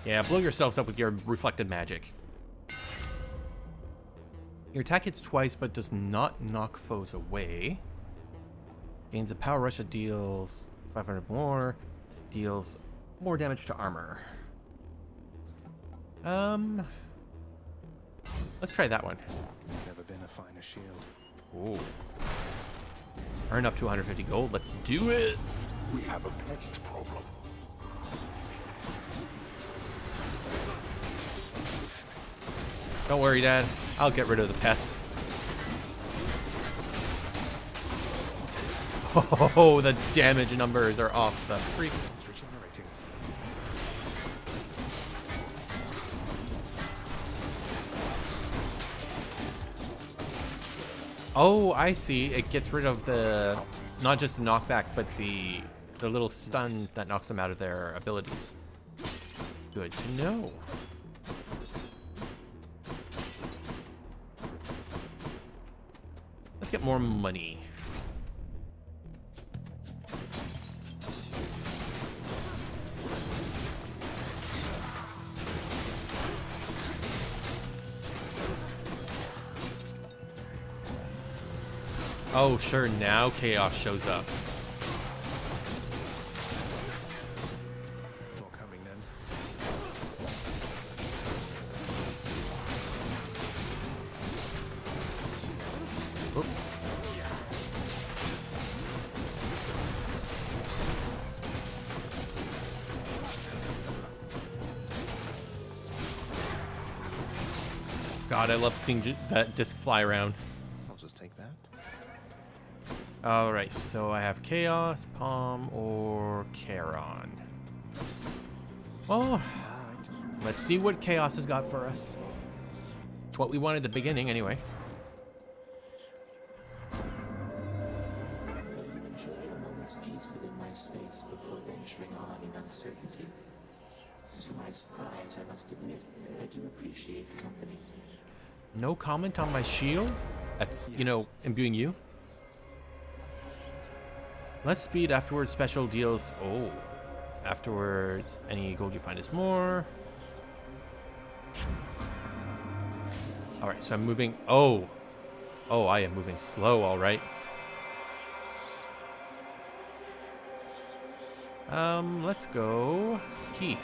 Speaker 1: Yeah, blow yourselves up with your reflected magic. Your attack hits twice, but does not knock foes away. Gains a power rush that deals 500 more. Deals more damage to armor. Let's try that one.
Speaker 2: Never been a finer shield.
Speaker 1: Ooh. Earn up to 150 gold. Let's do it.
Speaker 7: We have a pest problem.
Speaker 1: Don't worry, Dad. I'll get rid of the pests. Oh, the damage numbers are off the freak.
Speaker 2: It's regenerating.
Speaker 1: Oh, I see. It gets rid of the, not just the knockback, but the little stun that knocks them out of their abilities. Good to know. Let's get more money. Oh, sure, now chaos shows up.
Speaker 2: Not coming then.
Speaker 1: Oh. God, I love seeing that disc fly around.
Speaker 2: I'll just take that.
Speaker 1: Alright, so I have Chaos, Palm, or Charon. Well, let's see what Chaos has got for us. It's what we wanted at the beginning, anyway.
Speaker 4: Enjoy a moment's peace within my space before venturing on in uncertainty. To my surprise, I must admit, I do appreciate the company.
Speaker 1: No comment on my shield? That's, you know, imbuing you. Less speed afterwards, special deals. Oh. Afterwards, any gold you find is more. Alright, so I'm moving. Oh. Oh, I am moving slow, alright. Let's go. Key.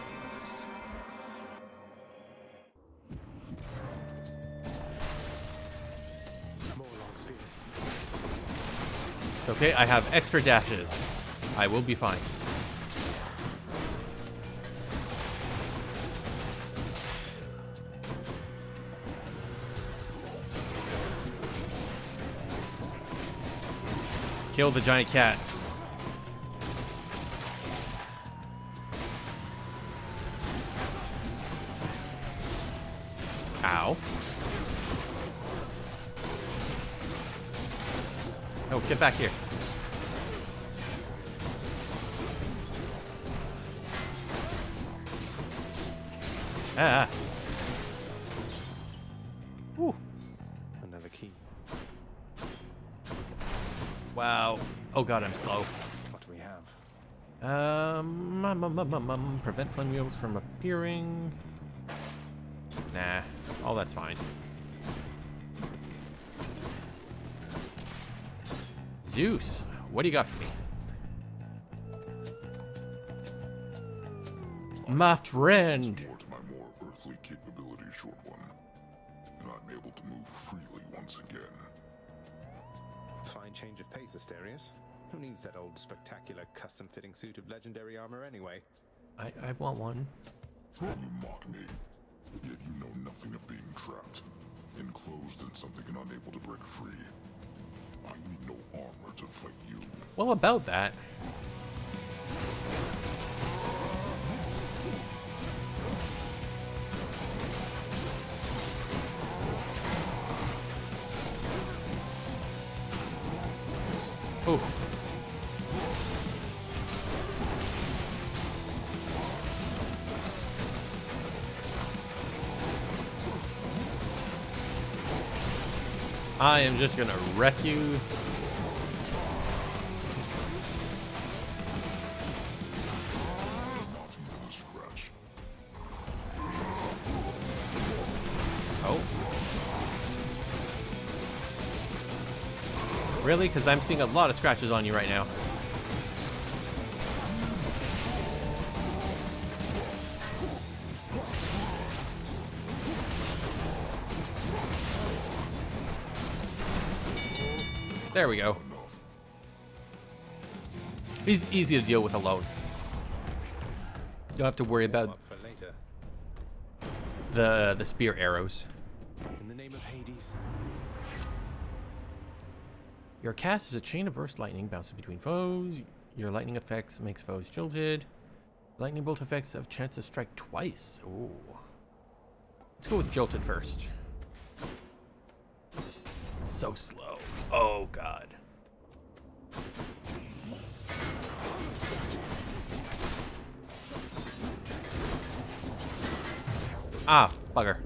Speaker 1: It's okay, I have extra dashes. I will be fine. Kill the giant cat. Ow. Oh, get back here. Ah. Ooh.
Speaker 2: Another key.
Speaker 1: Wow. Oh god, I'm slow.
Speaker 2: What do we have?
Speaker 1: Prevent flame wheels from appearing. Nah, all that's fine. Zeus, what do you got for me? My friend.
Speaker 7: More to my more earthly capability, short one, and I'm able to move freely once again.
Speaker 2: Fine change of pace, Asterius. Who needs that old spectacular custom-fitting suit of legendary armor anyway?
Speaker 1: I want one.
Speaker 7: You mock me, yet you know nothing of being trapped, enclosed in something and unable to break free. I need no armor to fight you.
Speaker 1: Well, about that. Oh. I am just gonna wreck you. Oh. Really? Because I'm seeing a lot of scratches on you right now. There we go. He's easy to deal with alone. Don't have to worry about the spear arrows.
Speaker 2: In the name of Hades.
Speaker 1: Your cast is a chain of burst lightning bounces between foes. Your lightning effects makes foes jilted. Lightning bolt effects have chance to strike twice. Ooh. Let's go with jilted first. So slow. Oh god. Ah, bugger.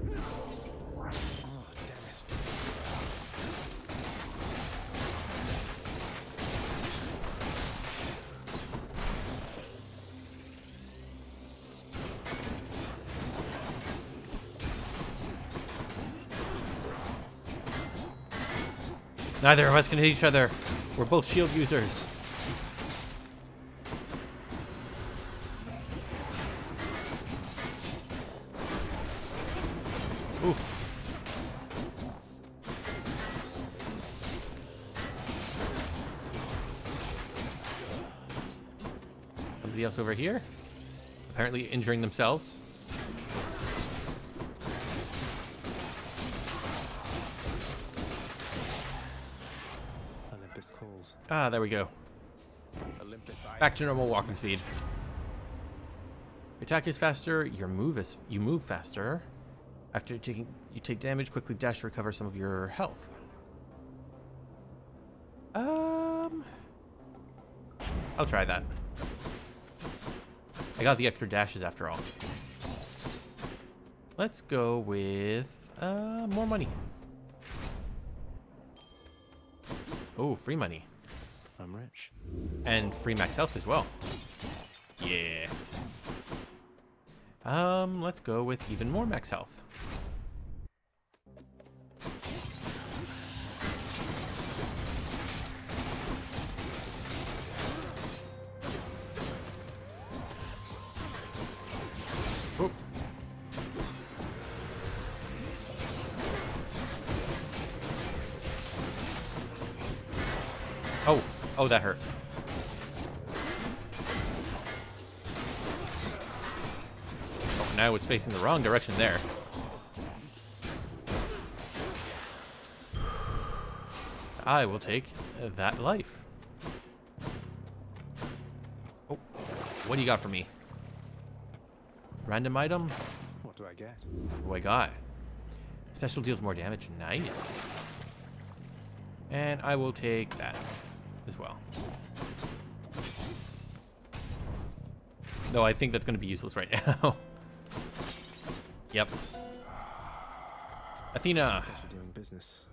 Speaker 1: Neither of us can hit each other. We're both shield users. Ooh. Somebody else over here? Apparently injuring themselves.
Speaker 2: Olympus calls.
Speaker 1: Ah, there we go.
Speaker 2: Olympus,
Speaker 1: Back to normal walking speed. Your attack is faster. You move faster. After you take damage, quickly dash to recover some of your health. I'll try that. I got the extra dashes after all. Let's go with more money. Oh, free money.
Speaker 2: I'm rich.
Speaker 1: And free max health as well. Yeah. Let's go with even more max health. Oop. Oh, that hurt. Oh, now it's facing the wrong direction there. I will take that life. Oh, what do you got for me? Random item?
Speaker 2: What do I get?
Speaker 1: What do I got? Special deals more damage. Nice. And I will take that as well. No, I think that's going to be useless right now. Yep. Athena.
Speaker 2: Doing business.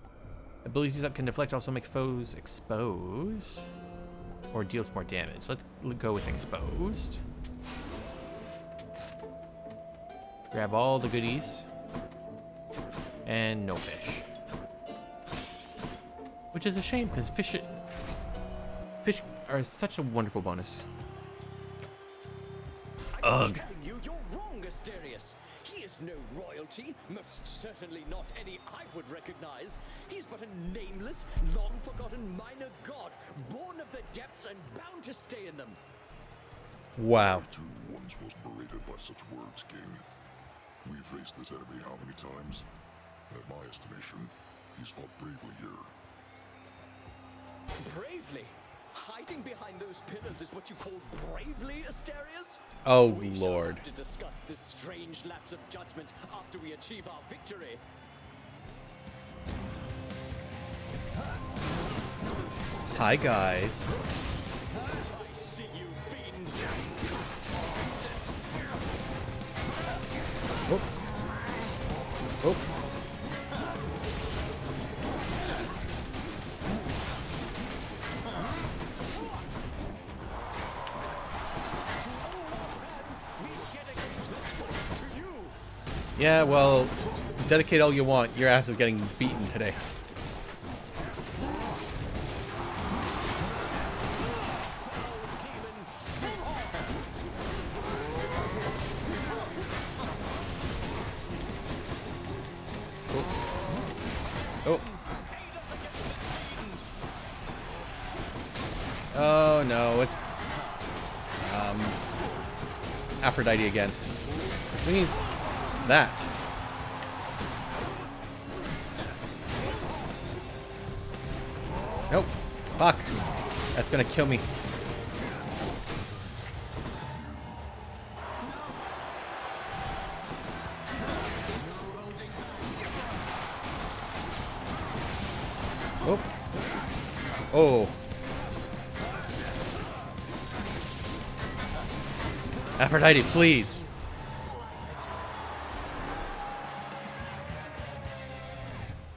Speaker 1: Abilities that can deflect also make foes exposed. Or deals more damage. Let's go with exposed. Grab all the goodies. And no fish. Which is a shame, because fish are such a wonderful bonus.
Speaker 13: I'm telling you, you're wrong, Asterius. He is no royalty, most certainly not any I would recognize. He's but a nameless, long-forgotten minor god, born of the depths and bound to stay in them.
Speaker 1: Wow.
Speaker 7: I too once was berated by such words, King. We've faced this enemy how many times? In my estimation, he's fought bravely here.
Speaker 13: Bravely? Hiding behind those pillars is what you call bravely, Asterius?
Speaker 1: Oh,
Speaker 13: We shall
Speaker 1: Lord.
Speaker 13: have to discuss this strange lapse of judgment after we achieve our victory.
Speaker 1: Hi, guys.
Speaker 13: I see you, fiend.
Speaker 1: Oh. Oh. Yeah, well, dedicate all you want. Your ass is getting beaten today. Oh. Oh no, it's Aphrodite again. Which means that. Nope. Fuck. That's gonna kill me. Oh. Oh. Aphrodite, please.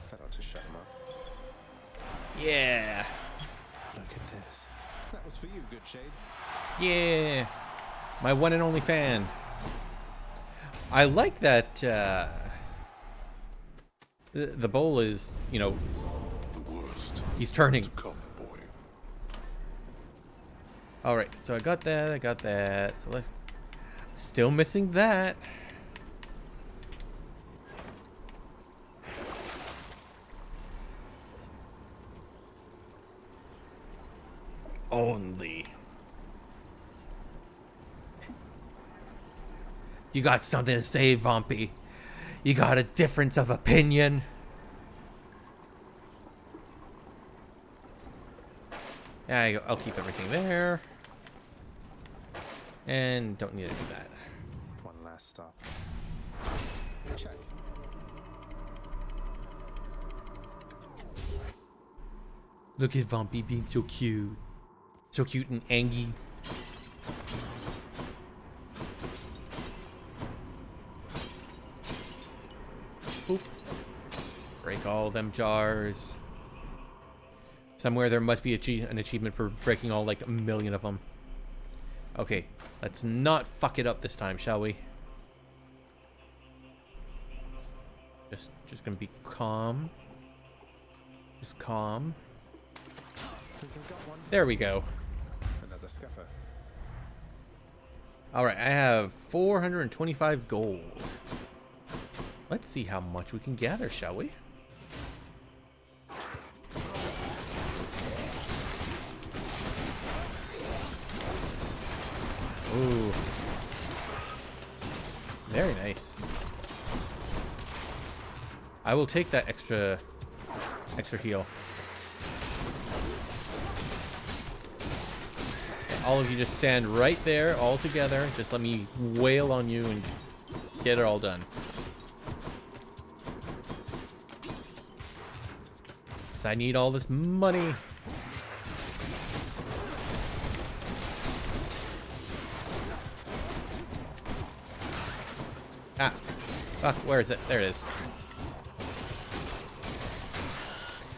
Speaker 2: That ought to shut him up.
Speaker 1: Yeah.
Speaker 2: Look at this. That was for you, good shade.
Speaker 1: Yeah. My one and only fan. I like that the bowl is, you know,
Speaker 7: The worst
Speaker 1: He's turning.
Speaker 17: Come, boy.
Speaker 1: Alright, so I got that. So let's... Still missing that. Only. You got something to say, Vompy? You got a difference of opinion? Yeah, I'll keep everything there. And don't need to do that.
Speaker 2: One last stop. Check.
Speaker 1: Look at Vompy being so cute. So cute and angy. Oop. Break all them jars. Somewhere there must be an achievement for breaking all like 1 million of them. Okay, let's not fuck it up this time, shall we? Just gonna be calm. Just calm. There we go.
Speaker 2: Another scuffer.
Speaker 1: Alright, I have 425 gold. Let's see how much we can gather, shall we? Ooh. Very nice. I will take that extra heal. All of you just stand right there, all together. Just let me wail on you and get it all done. So I need all this money. Ah. Fuck, where is it? There it is.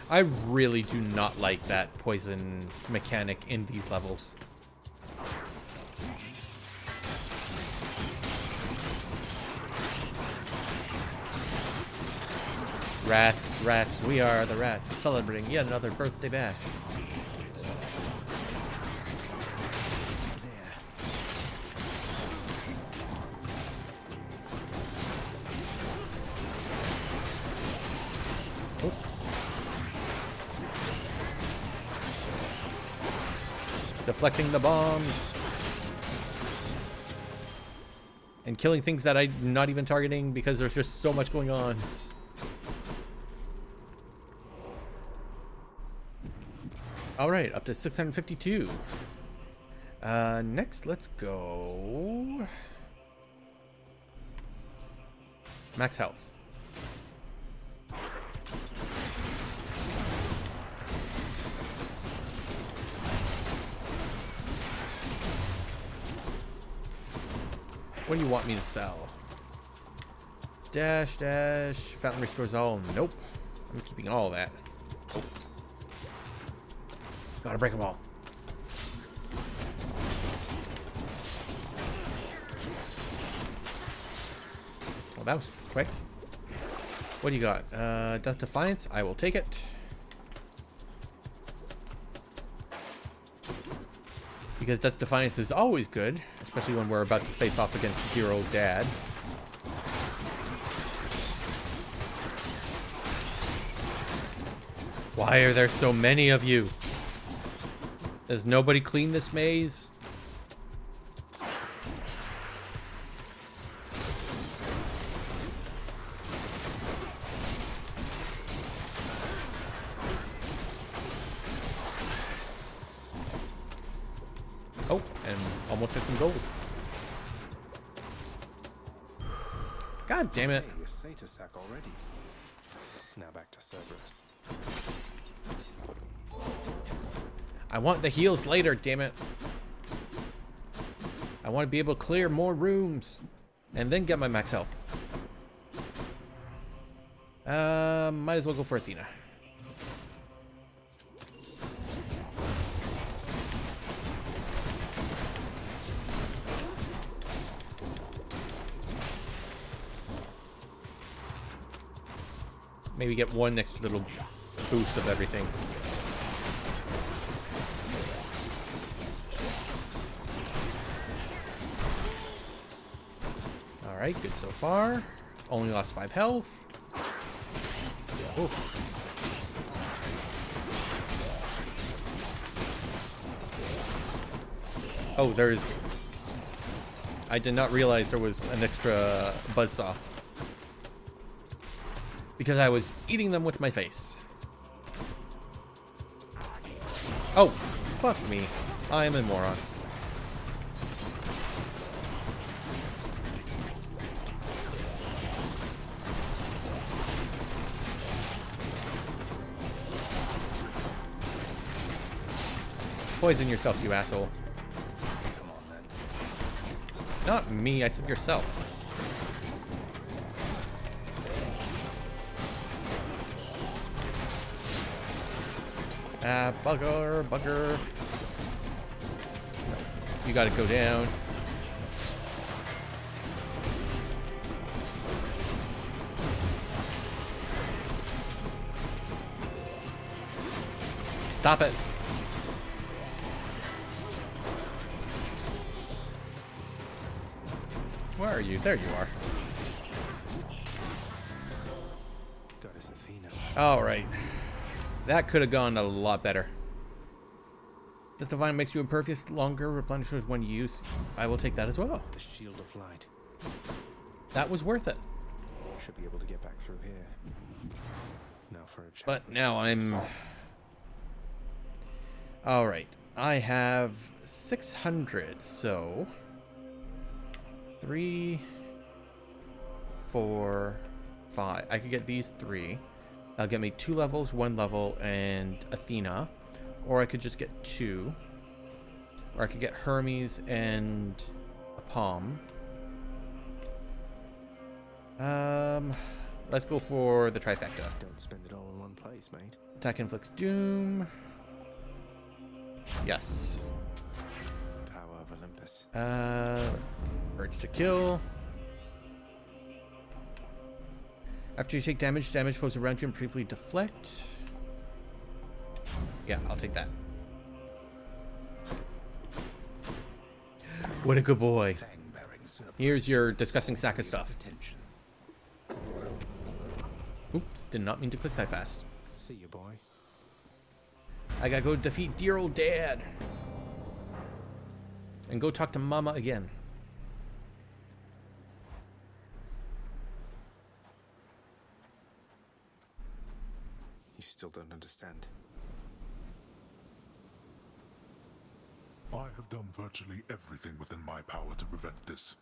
Speaker 1: I really do not like that poison mechanic in these levels. Rats, rats, we are the rats, celebrating yet another birthday bash. Oh. Deflecting the bombs. And killing things that I'm not even targeting because there's just so much going on. Alright, up to 652. Next, let's go... Max health. What do you want me to sell? Dash, dash, fountain restores all. Nope. I'm keeping all that. Oh. Gotta break them all. Well, that was quick. What do you got? Death Defiance? I will take it. Because Death Defiance is always good, especially when we're about to face off against dear old dad. Why are there so many of you? Does nobody clean this maze? Oh, and almost got some gold. God damn it.
Speaker 2: Hey, you're Satyr already. Now back to Cerberus.
Speaker 1: I want the heals later, damn it. I want to be able to clear more rooms and then get my max health. Might as well go for Athena. Maybe get one extra little boost of everything. Alright, good so far. Only lost 5 health. Oh. Oh, there's... I did not realize there was an extra buzzsaw. Because I was eating them with my face. Oh, fuck me. I am a moron. Poison yourself, you asshole.
Speaker 2: Come on, then.
Speaker 1: Not me, I said yourself. Ah, bugger, bugger. No, you gotta go down. Stop it. Where are you? There you are.
Speaker 2: Goddess Athena.
Speaker 1: Alright. That could have gone a lot better. The divine makes you impervious longer, replenishes when you use. I will take that as well.
Speaker 2: The shield of light.
Speaker 1: That was worth it.
Speaker 2: Should be able to get back through here. Now for a chance.
Speaker 1: But now I'm... Alright. I have 600, so... 3, 4, 5. I could get these 3. That'll get me 2 levels, 1 level, and Athena. Or I could just get 2. Or I could get Hermes and a Palm. Let's go for the trifecta.
Speaker 2: Don't spend it all in one place, mate.
Speaker 1: Attack inflicts doom. Yes.
Speaker 2: Power of Olympus.
Speaker 1: Urge to kill. After you take damage, damage flows around you and briefly deflect. Yeah, I'll take that. What a good boy. Here's your disgusting sack of stuff. Oops, did not mean to click that fast.
Speaker 2: See you, boy.
Speaker 1: I gotta go defeat dear old dad. And go talk to mama again.
Speaker 2: You still don't understand.
Speaker 7: I have done virtually everything within my power to prevent this.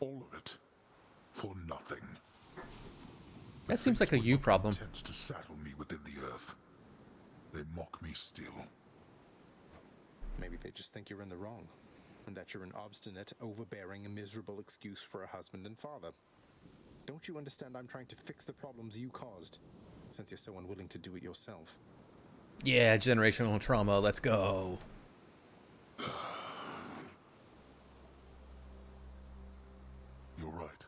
Speaker 7: All of it. For nothing.
Speaker 1: That seems like a you problem.
Speaker 7: Intent to saddle me within the earth. They mock me still.
Speaker 2: Maybe they just think you're in the wrong. And that you're an obstinate, overbearing, and miserable excuse for a husband and father. Don't you understand I'm trying to fix the problems you caused? Since you're so unwilling to do it yourself.
Speaker 1: Yeah, generational trauma. Let's go.
Speaker 7: You're right.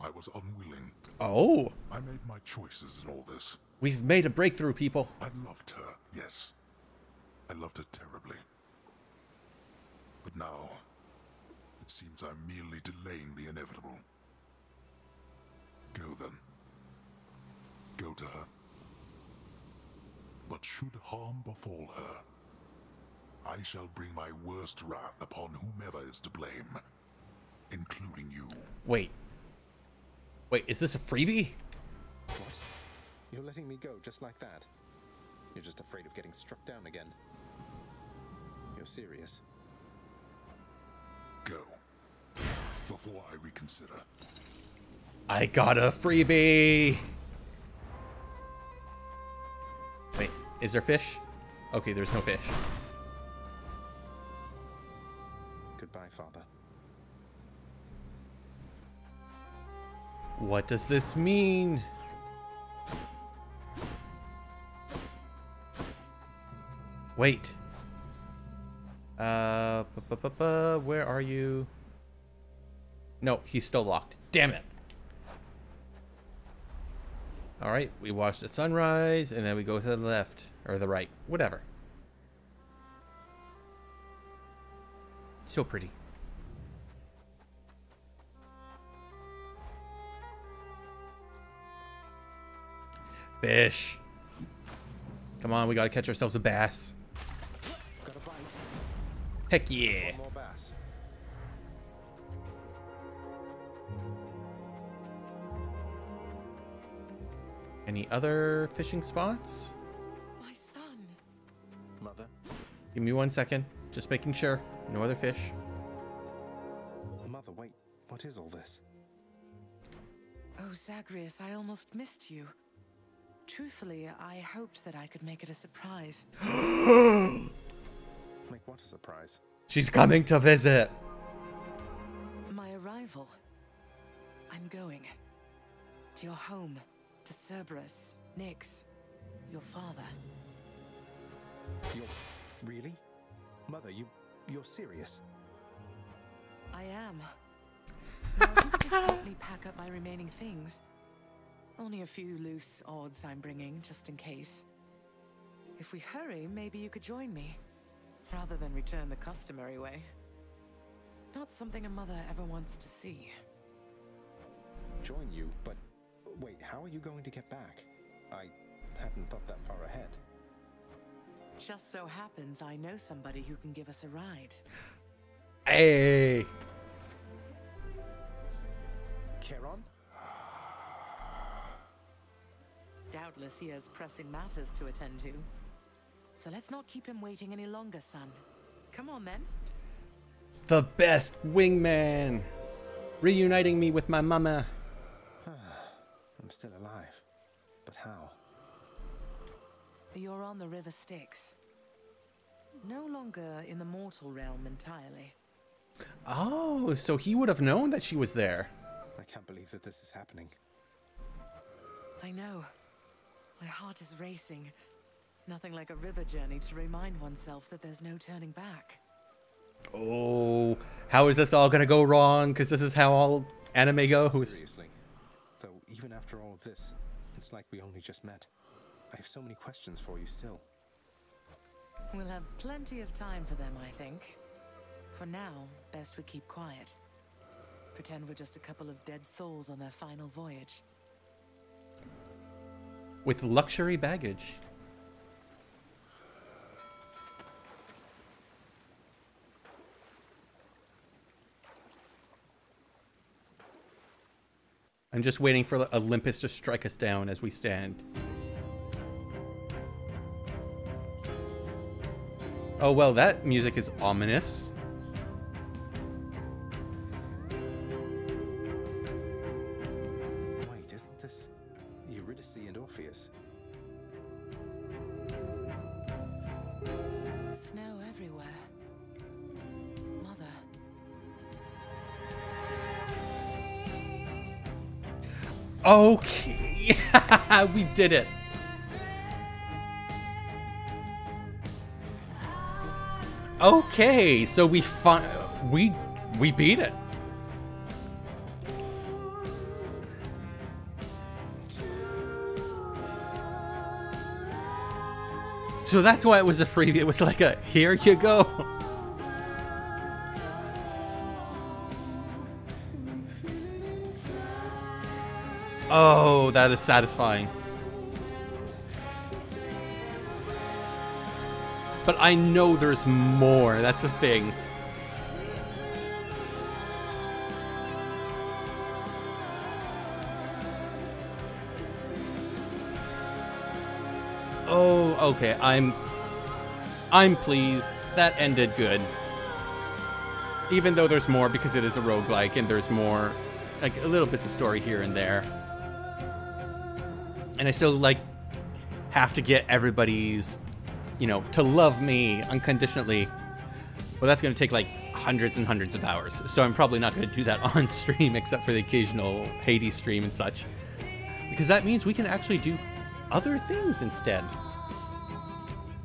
Speaker 7: I was unwilling.
Speaker 1: Oh.
Speaker 7: I made my choices in all this.
Speaker 1: We've made a breakthrough, people.
Speaker 7: I loved her, yes. I loved her terribly. But now, it seems I'm merely delaying the inevitable. Go then. Go to her. But should harm befall her, I shall bring my worst wrath upon whomever is to blame, including you.
Speaker 1: Wait. Wait, is this a freebie?
Speaker 2: What? You're letting me go just like that? You're just afraid of getting struck down again. You're serious?
Speaker 7: Go. Before I reconsider.
Speaker 1: I got a freebie! Wait, is there fish? Okay, there's no fish.
Speaker 2: Goodbye, Father.
Speaker 1: What does this mean? Wait. Where are you? No, he's still locked. Damn it. Alright, we watch the sunrise, and then we go to the left, or the right, whatever. So pretty. Fish. Come on, we gotta catch ourselves a bass.
Speaker 2: Got a bite.
Speaker 1: Heck yeah.
Speaker 2: One more bass.
Speaker 1: Any other fishing spots?
Speaker 8: My son.
Speaker 2: Mother?
Speaker 1: Give me 1 second. Just making sure. No other fish.
Speaker 2: Mother, wait. What is all this?
Speaker 8: Oh, Zagreus, I almost missed you. Truthfully, I hoped that I could make it a surprise.
Speaker 2: Make what a surprise?
Speaker 1: She's coming to visit.
Speaker 8: My arrival. I'm going. To your home. To Cerberus. Nyx. Your father.
Speaker 2: You're... really? Mother, you're serious?
Speaker 8: I am. Now, if you could just help me pack up my remaining things. Only a few loose odds I'm bringing, just in case. If we hurry, maybe you could join me, rather than return the customary way. Not something a mother ever wants to see.
Speaker 2: Join you? But wait, how are you going to get back? I hadn't thought that far ahead.
Speaker 8: Just so happens I know somebody who can give us a ride.
Speaker 1: Hey!
Speaker 2: Charon?
Speaker 8: Doubtless he has pressing matters to attend to. So let's not keep him waiting any longer, son. Come on, then.
Speaker 1: The best wingman! Reuniting me with my mama.
Speaker 2: I'm still alive. But how?
Speaker 8: You're on the River Styx. No longer in the mortal realm entirely.
Speaker 1: Oh, so he would have known that she was there.
Speaker 2: I can't believe that this is happening.
Speaker 8: I know. My heart is racing. Nothing like a river journey to remind oneself that there's no turning back.
Speaker 1: Oh, how is this all gonna go wrong? Because this is how all anime goes.
Speaker 2: Seriously. Though, even after all of this, it's like we only just met. I have so many questions for you still.
Speaker 8: We'll have plenty of time for them, I think. For now, best we keep quiet. Pretend we're just a couple of dead souls on their final voyage.
Speaker 1: With luxury baggage. I'm just waiting for Olympus to strike us down as we stand. Oh, well, that music is ominous.
Speaker 2: Wait, isn't this Eurydice and Orpheus?
Speaker 8: Snow everywhere. Mother.
Speaker 1: Okay. We did it. Okay, so we beat it. So that's why it was a freebie. It was like a, here you go. Oh, that is satisfying. But I know there's more. That's the thing. Oh, okay. I'm pleased. That ended good. Even though there's more because it is a roguelike and there's more, like, a little bits of story here and there. And I still, like, have to get everybody's, you know, to love me unconditionally. Well, that's going to take like hundreds and hundreds of hours. So I'm probably not going to do that on stream except for the occasional Hades stream and such. Because that means we can actually do other things instead.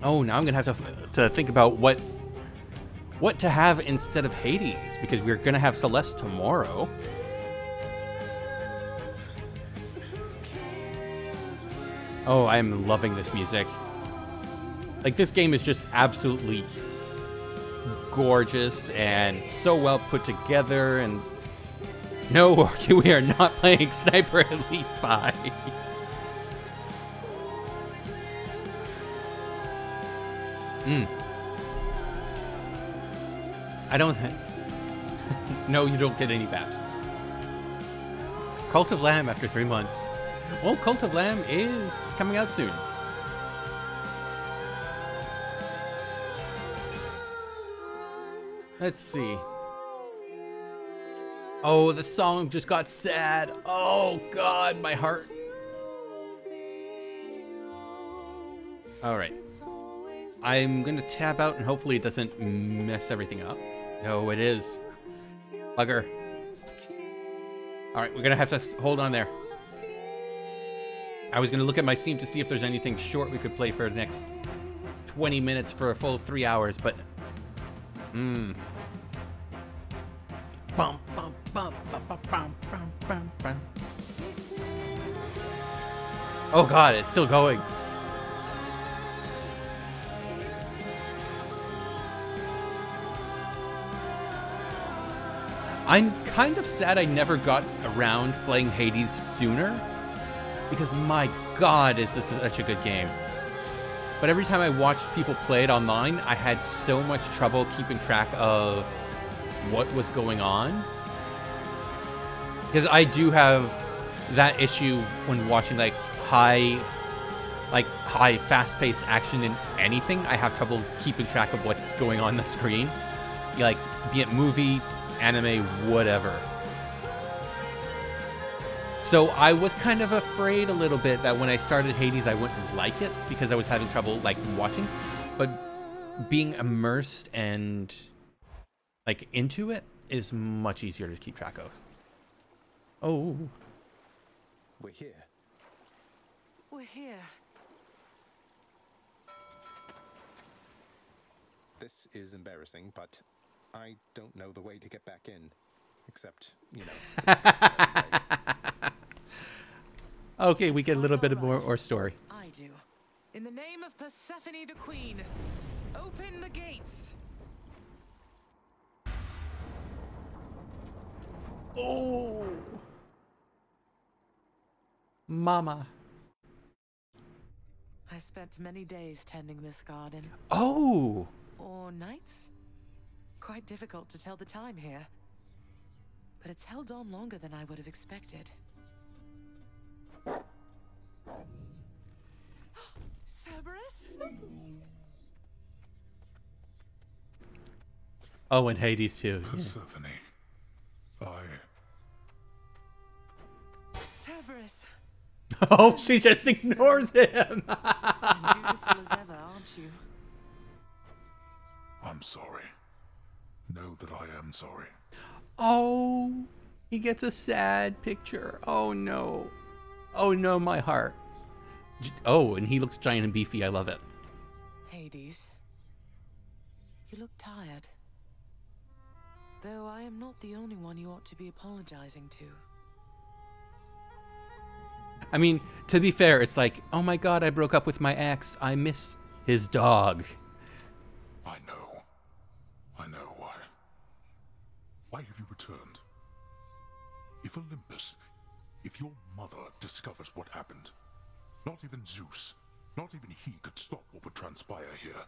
Speaker 1: Oh, now I'm going to have to think about what to have instead of Hades. Because we're going to have Celeste tomorrow. Oh, I'm loving this music. Like, this game is just absolutely gorgeous and so well put together. And no, we are not playing Sniper Elite 5. I don't... No, you don't get any VAPs. Cult of Lamb after 3 months. Well, Cult of Lamb is coming out soon. Let's see. Oh, the song just got sad. Oh, God, my heart. All right. I'm going to tab out and hopefully it doesn't mess everything up. No, it is. Bugger. All right, we're going to have to hold on there. I was going to look at my Steam to see if there's anything short we could play for the next 20 minutes for a full 3 hours, but... Bum, bum, bum, bum, bum, bum, bum, bum. Oh God, it's still going. I'm kind of sad I never got around playing Hades sooner, because my God, is this such a good game. But every time I watched people play it online, I had so much trouble keeping track of what was going on. Because I do have that issue when watching like high fast-paced action in anything. I have trouble keeping track of what's going on the screen. Like, be it movie, anime, whatever. So I was kind of afraid a little bit that when I started Hades, I wouldn't like it because I was having trouble like watching, but being immersed and like into it is much easier to keep track of. Oh.
Speaker 2: We're here.
Speaker 8: We're here.
Speaker 2: This is embarrassing, but I don't know the way to get back in. Except, you know.
Speaker 1: Okay, we get a little bit of more story.
Speaker 8: I do. In the name of Persephone the Queen, open the gates.
Speaker 1: Oh. Mama.
Speaker 8: I spent many days tending this garden.
Speaker 1: Oh.
Speaker 8: Or nights? Quite difficult to tell the time here. But it's held on longer than I would have expected. Cerberus?
Speaker 1: Oh, and Hades too.
Speaker 7: Persephone.
Speaker 8: Cerberus.
Speaker 1: Oh, she just ignores him.
Speaker 8: Dutiful as ever, aren't you?
Speaker 7: I'm sorry. Know that I am sorry.
Speaker 1: Oh, he gets a sad picture. Oh no. Oh no, my heart. Oh, and he looks giant and beefy. I love it.
Speaker 8: Hades, you look tired. Though I am not the only one you ought to be apologizing to.
Speaker 1: I mean, to be fair, it's like, oh my God, I broke up with my ex. I miss his dog.
Speaker 7: I know why. Why have you returned? If Olympus, if your mother discovers what happened, not even Zeus, not even he could stop what would transpire here.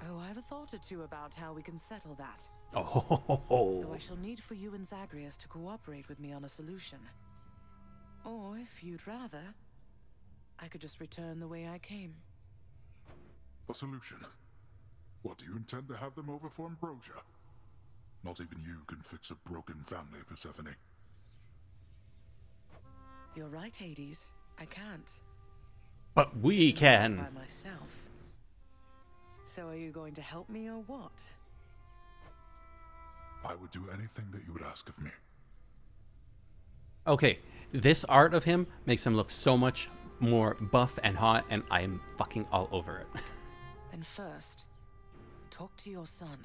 Speaker 8: Oh, I have a thought or two about how we can settle that.
Speaker 1: Oh.
Speaker 8: Though I shall need for you and Zagreus to cooperate with me on a solution. Or, if you'd rather, I could just return the way I came.
Speaker 7: A solution? What, do you intend to have them over for ambrosia? Not even you can fix a broken family, Persephone.
Speaker 8: You're right, Hades. I can't.
Speaker 1: But we can.
Speaker 8: By myself. So are you going to help me or what?
Speaker 7: I would do anything that you would ask of me.
Speaker 1: Okay, this art of him makes him look so much more buff and hot, and I'm fucking all over it.
Speaker 8: Then first, talk to your son.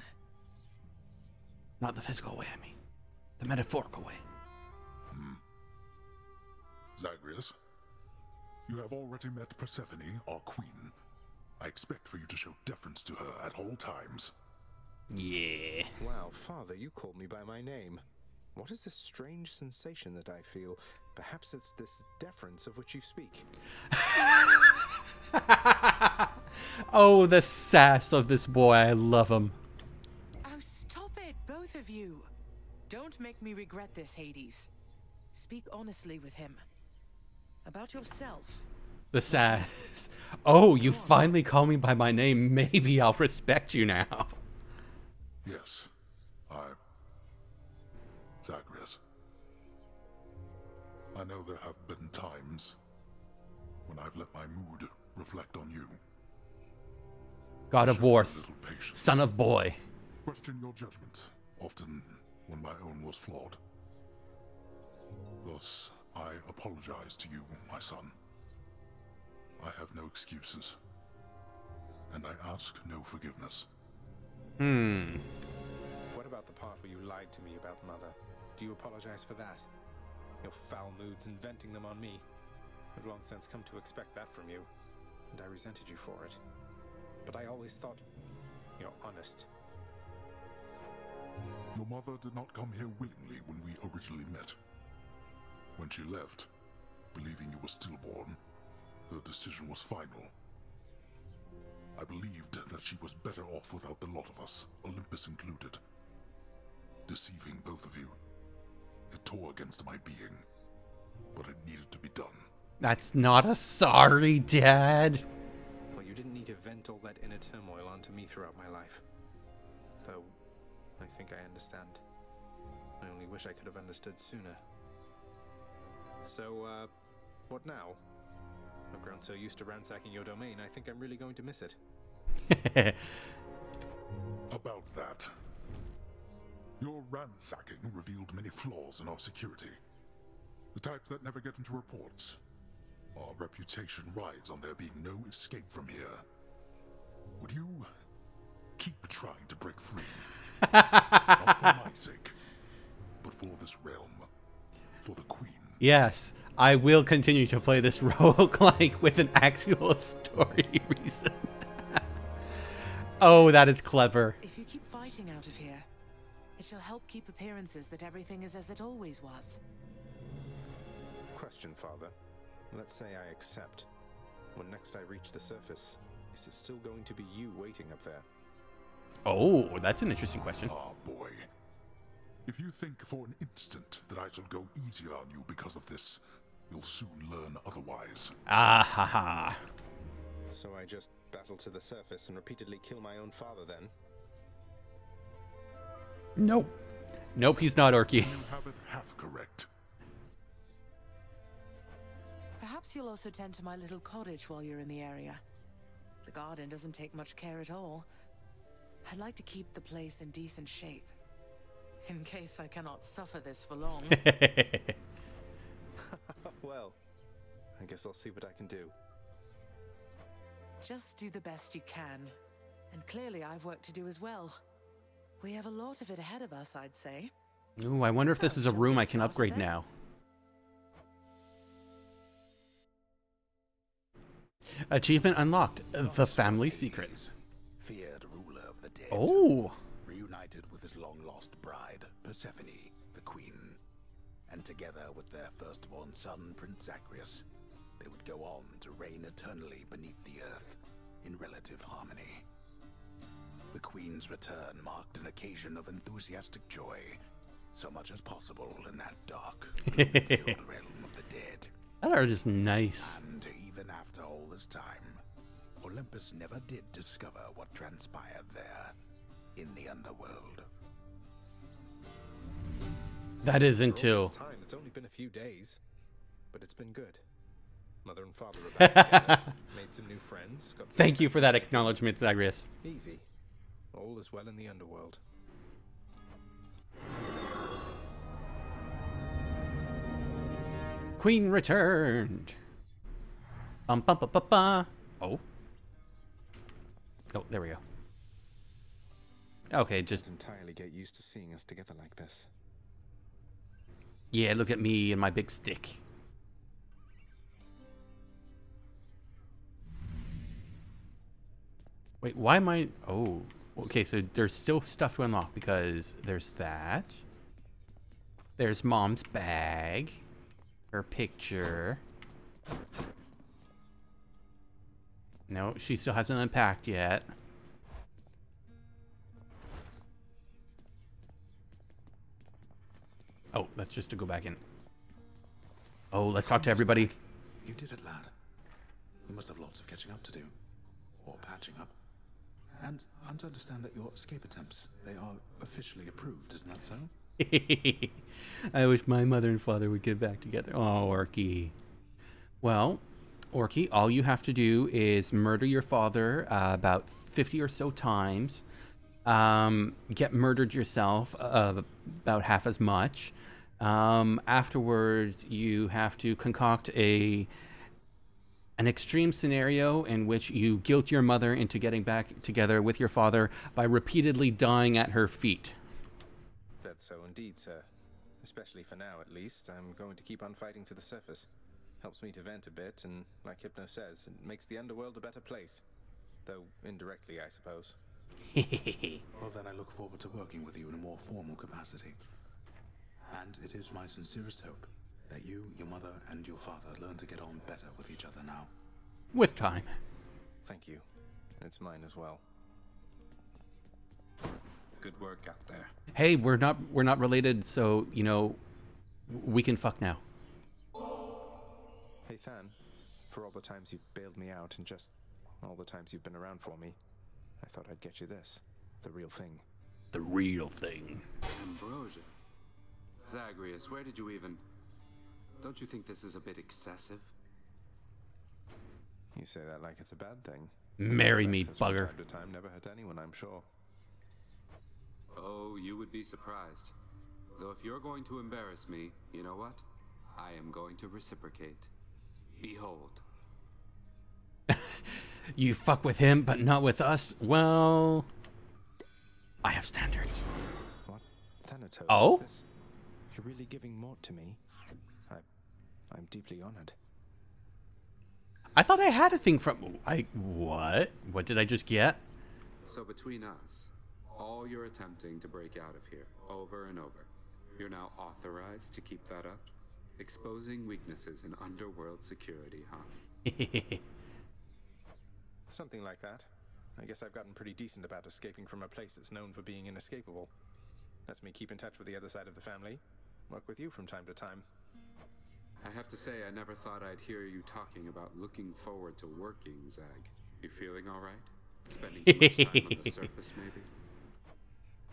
Speaker 1: Not the physical way, I mean. The metaphorical way.
Speaker 7: Zagreus, you have already met Persephone, our queen. I expect for you to show deference to her at all times.
Speaker 1: Yeah.
Speaker 2: Wow, Father, you called me by my name. What is this strange sensation that I feel? Perhaps it's this deference of which you speak.
Speaker 1: Oh, the sass of this boy. I love him.
Speaker 8: Oh, stop it, both of you. Don't make me regret this, Hades. Speak honestly with him. About yourself.
Speaker 1: The sass. Oh, you finally call me by my name. Maybe I'll respect you now.
Speaker 7: Yes, Zagreus. I know there have been times when I've let my mood reflect on you.
Speaker 1: God of War, son of boy.
Speaker 7: Question your judgment, often when my own was flawed. Thus, I apologize to you, my son. I have no excuses, and I ask no forgiveness.
Speaker 2: What about the part where you lied to me about Mother? Do you apologize for that? Your foul moods and venting them on me. I've long since come to expect that from you, and I resented you for it. But I always thought you're honest.
Speaker 7: Your mother did not come here willingly when we originally met. When she left, believing you were stillborn, her decision was final. I believed that she was better off without the lot of us, Olympus included. Deceiving both of you. It tore against my being, but it needed to be done.
Speaker 1: That's not a sorry, Dad.
Speaker 2: Well, you didn't need to vent all that inner turmoil onto me throughout my life. Though, I think I understand. I only wish I could have understood sooner. So, what now? I've grown so used to ransacking your domain, I think I'm really going to miss it.
Speaker 7: About that. Your ransacking revealed many flaws in our security. The types that never get into reports. Our reputation rides on there being no escape from here. Would you keep trying to break free? Not for my sake, but for this realm. For the Queen.
Speaker 1: Yes, I will continue to play this roguelike with an actual story reason. Oh, that is clever.
Speaker 8: If you keep fighting out of here, it shall help keep appearances that everything is as it always was.
Speaker 2: Question, Father. Let's say I accept. When next I reach the surface, is it still going to be you waiting up there?
Speaker 1: Oh, that's an interesting question.
Speaker 7: Ah, boy. If you think for an instant that I shall go easier on you because of this, you'll soon learn otherwise.
Speaker 1: Ah, ha, ha.
Speaker 2: So I just battle to the surface and repeatedly kill my own father then?
Speaker 1: Nope. Nope, he's not Orky.
Speaker 7: You have it half correct.
Speaker 8: Perhaps you'll also tend to my little cottage while you're in the area. The garden doesn't take much care at all. I'd like to keep the place in decent shape. In case I cannot suffer this for long.
Speaker 2: Well, I guess I'll see what I can do.
Speaker 8: Just do the best you can. And clearly I've work to do as well. We have a lot of it ahead of us, I'd say.
Speaker 1: Ooh, I wonder if this is a room I can upgrade now. Achievement unlocked. The family secret.
Speaker 4: Feared ruler of the dead.
Speaker 1: Oh.
Speaker 4: Reunited with his long-lost bride, Persephone, the queen. And together with their firstborn son, Prince Zagreus, they would go on to reign eternally beneath the earth, in relative harmony. The queen's return marked an occasion of enthusiastic joy, so much as possible in that dark, filled realm of the dead.
Speaker 1: That art is nice.
Speaker 4: And even after all this time, Olympus never did discover what transpired there, in the underworld.
Speaker 1: That isn't
Speaker 2: For all
Speaker 1: too.
Speaker 2: this time, it's only been a few days, but it's been good. Mother and father are back together, made some new friends. Got
Speaker 1: Thank you for that acknowledgement, Zagreus.
Speaker 2: Easy. All is well in the underworld.
Speaker 1: Queen returned. Bum, bum, bum, bum, bum. Oh. Oh, there we go. Okay, just
Speaker 2: entirely get used to seeing us together like this.
Speaker 1: yeah. Look at me and my big stick. Wait, why am I? Oh, okay. So there's still stuff to unlock because there's that. There's Mom's bag, her picture. No, she still hasn't unpacked yet. Oh, that's just to go back in. Oh, let's talk to everybody.
Speaker 4: You did it, lad. You must have lots of catching up to do. Or patching up. And I'm to understand that your escape attempts, they are officially approved, isn't that so?
Speaker 1: I wish my mother and father would get back together. Oh, Orky. Well, Orky, all you have to do is murder your father about 50 or so times. Get murdered yourself about half as much. Afterwards, you have to concoct an extreme scenario in which you guilt your mother into getting back together with your father by repeatedly dying at her feet.
Speaker 2: That's so indeed, sir. Especially for now, at least. I'm going to keep on fighting to the surface. Helps me to vent a bit, and like Hypno says, it makes the underworld a better place. Though indirectly, I suppose.
Speaker 4: Well, then I look forward to working with you in a more formal capacity. And it is my sincerest hope that you, your mother, and your father learn to get on better with each other now.
Speaker 1: With time.
Speaker 2: Thank you. It's mine as well.
Speaker 10: Good work out there.
Speaker 1: Hey, we're not related, so you know we can fuck now.
Speaker 2: Hey, Than. For all the times you've bailed me out and just all the times you've been around for me, I thought I'd get you this. The real thing.
Speaker 1: The real thing.
Speaker 10: Ambrosia. Zagreus, where did you even... Don't you think this is a bit excessive?
Speaker 2: You say that like it's a bad thing.
Speaker 1: Marry me,
Speaker 2: Access from
Speaker 1: bugger.
Speaker 2: Time to time never hurt anyone, I'm sure.
Speaker 10: Oh, you would be surprised. Though if you're going to embarrass me, you know what? I am going to reciprocate. Behold.
Speaker 1: You fuck with him, but not with us? Well, I have standards.
Speaker 2: What? Thanatos,
Speaker 1: Oh?
Speaker 2: is this? You're really giving more to me? I'm deeply honored.
Speaker 1: I thought I had a thing from... What? What did I just get?
Speaker 10: So between us, all you're attempting to break out of here, over and over, you're now authorized to keep that up? Exposing weaknesses in underworld security, huh?
Speaker 2: Something like that. I guess I've gotten pretty decent about escaping from a place that's known for being inescapable. Lets me keep in touch with the other side of the family. Work with you from time to time.
Speaker 10: I have to say, I never thought I'd hear you talking about looking forward to working, Zag. You feeling all right? Spending too much time on the surface, maybe?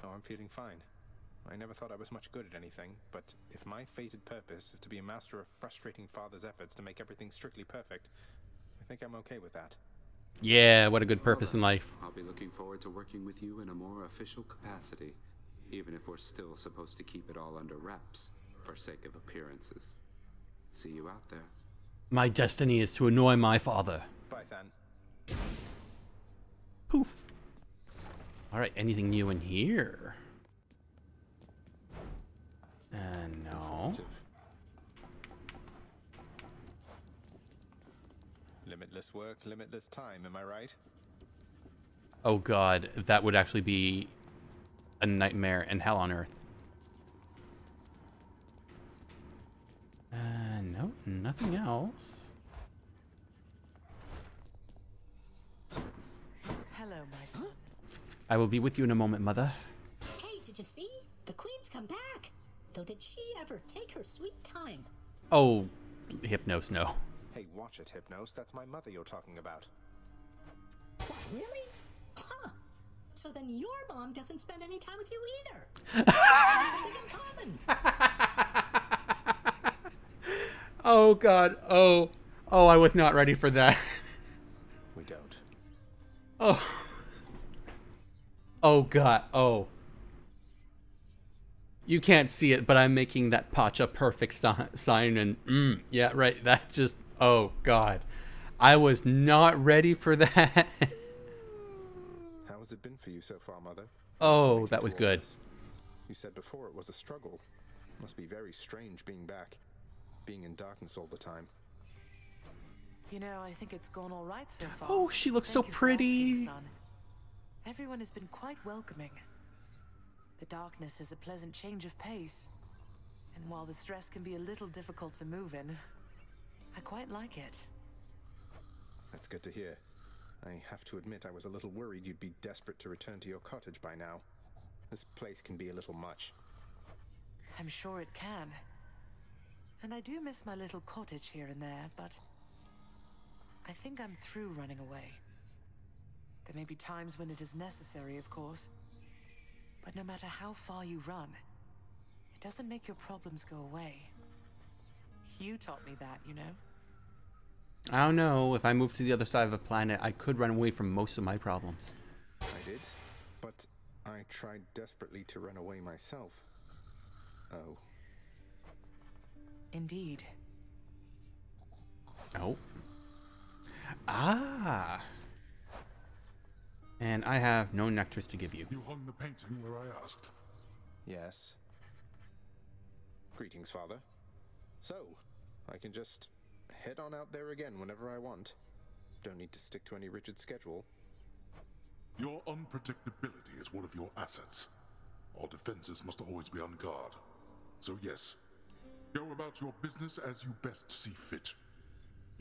Speaker 2: Oh, I'm feeling fine. I never thought I was much good at anything, but if my fated purpose is to be a master of frustrating father's efforts to make everything strictly perfect, I think I'm okay with that.
Speaker 1: Yeah, what a good purpose in life.
Speaker 10: I'll be looking forward to working with you in a more official capacity, even if we're still supposed to keep it all under wraps, for sake of appearances. See you out there.
Speaker 1: My destiny is to annoy my father.
Speaker 2: Bye, Than.
Speaker 1: Poof. Alright, anything new in here? No.
Speaker 2: Limitless work, limitless time, am I right?
Speaker 1: Oh god, that would actually be a nightmare and hell on earth. No, nothing else.
Speaker 20: Hello, my son.
Speaker 1: I will be with you in a moment, mother.
Speaker 21: Hey, did you see? The Queen's come back. Though did she ever take her sweet time?
Speaker 1: Oh, Hypnos, no.
Speaker 2: Hey, watch it, Hypnos. That's my mother you're talking about.
Speaker 21: What, really? Huh. So then your mom doesn't spend any time with you either. Something in common.
Speaker 1: Oh god, oh, I was not ready for that.
Speaker 2: We don't.
Speaker 1: Oh god, oh. You can't see it, but I'm making that Pacha perfect sign and yeah, right, that just, oh god. I was not ready for that.
Speaker 2: How has it been for you so far, Mother?
Speaker 1: Oh, that was good.
Speaker 2: You said before it was a struggle. Must be very strange being back. Being in darkness all the time.
Speaker 20: You know, I think it's gone all right so far.
Speaker 1: Oh, she looks so
Speaker 20: Thank you for asking,
Speaker 1: pretty.
Speaker 20: son. Everyone has been quite welcoming. The darkness is a pleasant change of pace. And while the stress can be a little difficult to move in, I quite like it.
Speaker 2: That's good to hear. I have to admit I was a little worried you'd be desperate to return to your cottage by now. This place can be a little much.
Speaker 20: I'm sure it can. And I do miss my little cottage here and there, but I think I'm through running away. There may be times when it is necessary, of course. But no matter how far you run, it doesn't make your problems go away. You taught me that, you know?
Speaker 1: I don't know. If I moved to the other side of the planet, I could run away from most of my problems.
Speaker 2: I did, but I tried desperately to run away myself. Oh.
Speaker 20: Indeed.
Speaker 1: Oh. Ah. And I have no nectars to give you.
Speaker 7: You hung the painting where I asked.
Speaker 2: Yes. Greetings, Father. So, I can just head on out there again whenever I want. Don't need to stick to any rigid schedule.
Speaker 7: Your unpredictability is one of your assets. Our defenses must always be on guard. So yes, go about your business as you best see fit.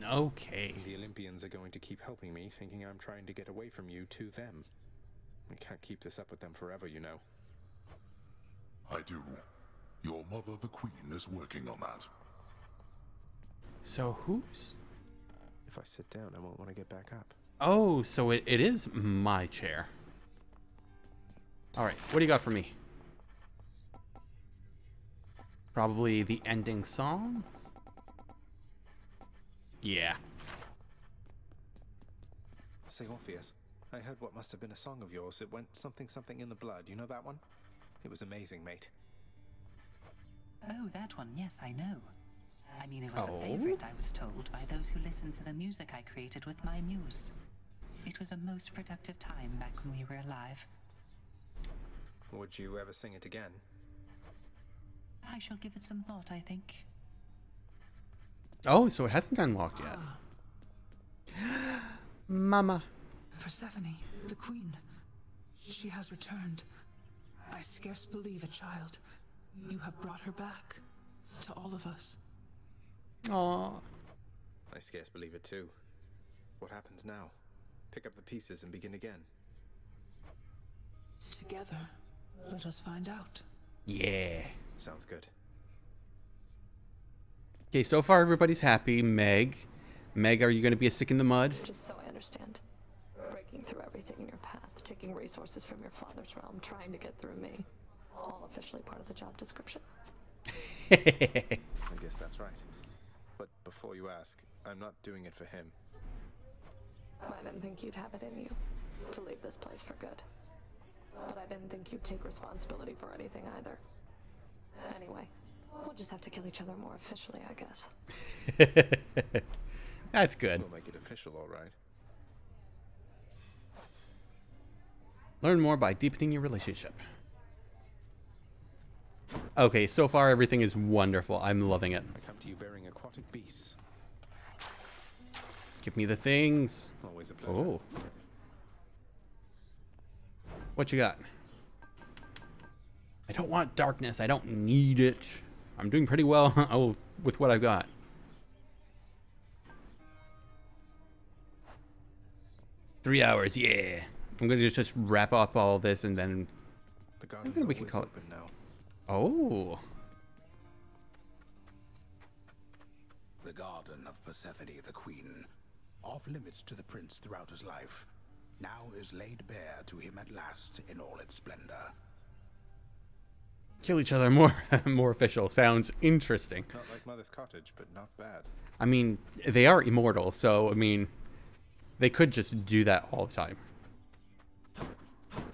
Speaker 1: Okay.
Speaker 2: The Olympians are going to keep helping me, thinking I'm trying to get away from you to them. We can't keep this up with them forever, you know.
Speaker 7: I do. Your mother, the Queen, is working on that.
Speaker 1: So who's...
Speaker 2: If I sit down, I won't want to get back up.
Speaker 1: Oh, so it is my chair. Alright, what do you got for me? Probably the ending song? Yeah.
Speaker 2: Say, Orpheus, I heard what must have been a song of yours. It went something something in the blood. You know that one? It was amazing, mate.
Speaker 5: Oh, that one. Yes, I know. I mean, it was
Speaker 1: Oh?
Speaker 5: a favorite, I was told, by those who listened to the music I created with my muse. It was a most productive time back when we were alive.
Speaker 2: Would you ever sing it again?
Speaker 5: I shall give it some thought, I think.
Speaker 1: Oh, so it hasn't unlocked yet. Mama.
Speaker 6: Persephone, the queen. She has returned. I scarce believe it, child. You have brought her back. To all of us.
Speaker 1: Aww.
Speaker 2: I scarce believe it too. What happens now? Pick up the pieces and begin again.
Speaker 6: Together, let us find out.
Speaker 1: Yeah.
Speaker 2: Sounds good.
Speaker 1: Okay, so far everybody's happy. Meg, are you going to be a stick in the mud?
Speaker 14: Just so I understand. Breaking through everything in your path, taking resources from your father's realm, trying to get through me. All officially part of the job description.
Speaker 2: I guess that's right. But before you ask, I'm not doing it for him.
Speaker 14: I didn't think you'd have it in you to leave this place for good. But I didn't think you'd take responsibility for anything either. Anyway, we'll just have to kill each other more officially, I guess.
Speaker 1: That's good.
Speaker 2: We'll make it official, all right.
Speaker 1: Learn more by deepening your relationship. Okay, so far everything is wonderful. I'm loving it.
Speaker 2: I come to you bearing aquatic beasts.
Speaker 1: Give me the things.
Speaker 2: Always a pleasure.
Speaker 1: Oh. What you got? I don't want darkness. I don't need it. I'm doing pretty well with what I've got.3 hours, yeah. I'm gonna just wrap up all this and then
Speaker 2: The garden's
Speaker 1: we can
Speaker 2: always
Speaker 1: call it.
Speaker 2: open now.
Speaker 1: Oh.
Speaker 4: The garden of Persephone, the queen, off limits to the prince throughout his life, now is laid bare to him at last in all its splendor.
Speaker 1: Kill each other more more official. Sounds interesting.
Speaker 2: Not like Mother's cottage, but not bad.
Speaker 1: I mean, they are immortal, so I mean, they could just do that all the time.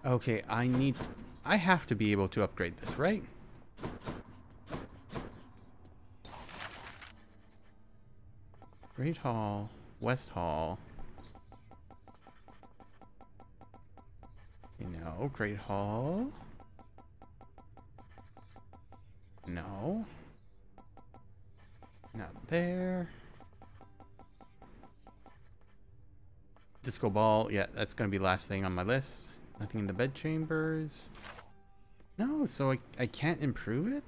Speaker 1: Okay, I have to be able to upgrade this, right? Great Hall, West Hall. No, Great Hall. No. Not there. Disco ball. Yeah, that's going to be last thing on my list. Nothing in the bed chambers. No, so I can't improve it?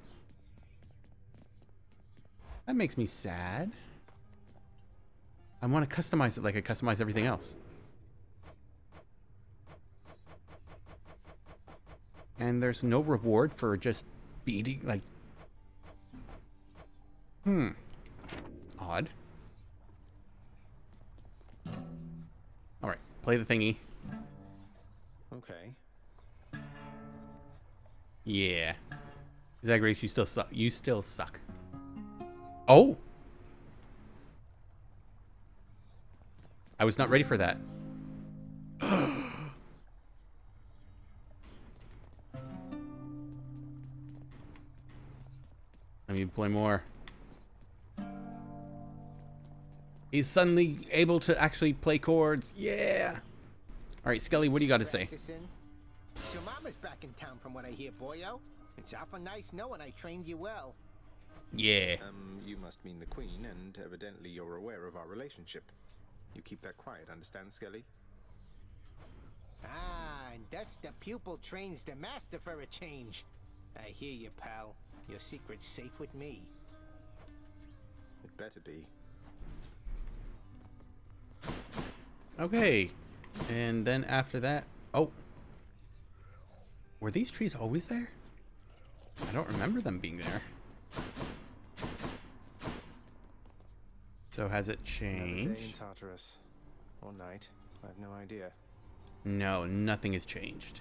Speaker 1: That makes me sad. I want to customize it like I customize everything else. And there's no reward for just beating, like... Odd. Alright, play the thingy.
Speaker 2: Okay.
Speaker 1: Yeah. Zagreus, you still suck. You still suck. Oh! I was not ready for that. Let me play more. He's suddenly able to actually play chords. Yeah! Alright, Skelly, what do you got to say?
Speaker 16: So Mama's back in town from what I hear, boyo. It's awful nice knowing I trained you well.
Speaker 1: Yeah.
Speaker 2: You must mean the Queen, and evidently you're aware of our relationship. You keep that quiet, understand, Skelly?
Speaker 16: Ah, and thus the pupil trains the master for a change. I hear you, pal. Your secret's safe with me.
Speaker 2: It better be.
Speaker 1: Okay. And then after that... Oh. Were these trees always there? I don't remember them being there. So has it changed?
Speaker 2: Another day in Tartarus. Or night. I have no idea.
Speaker 1: No, nothing has changed.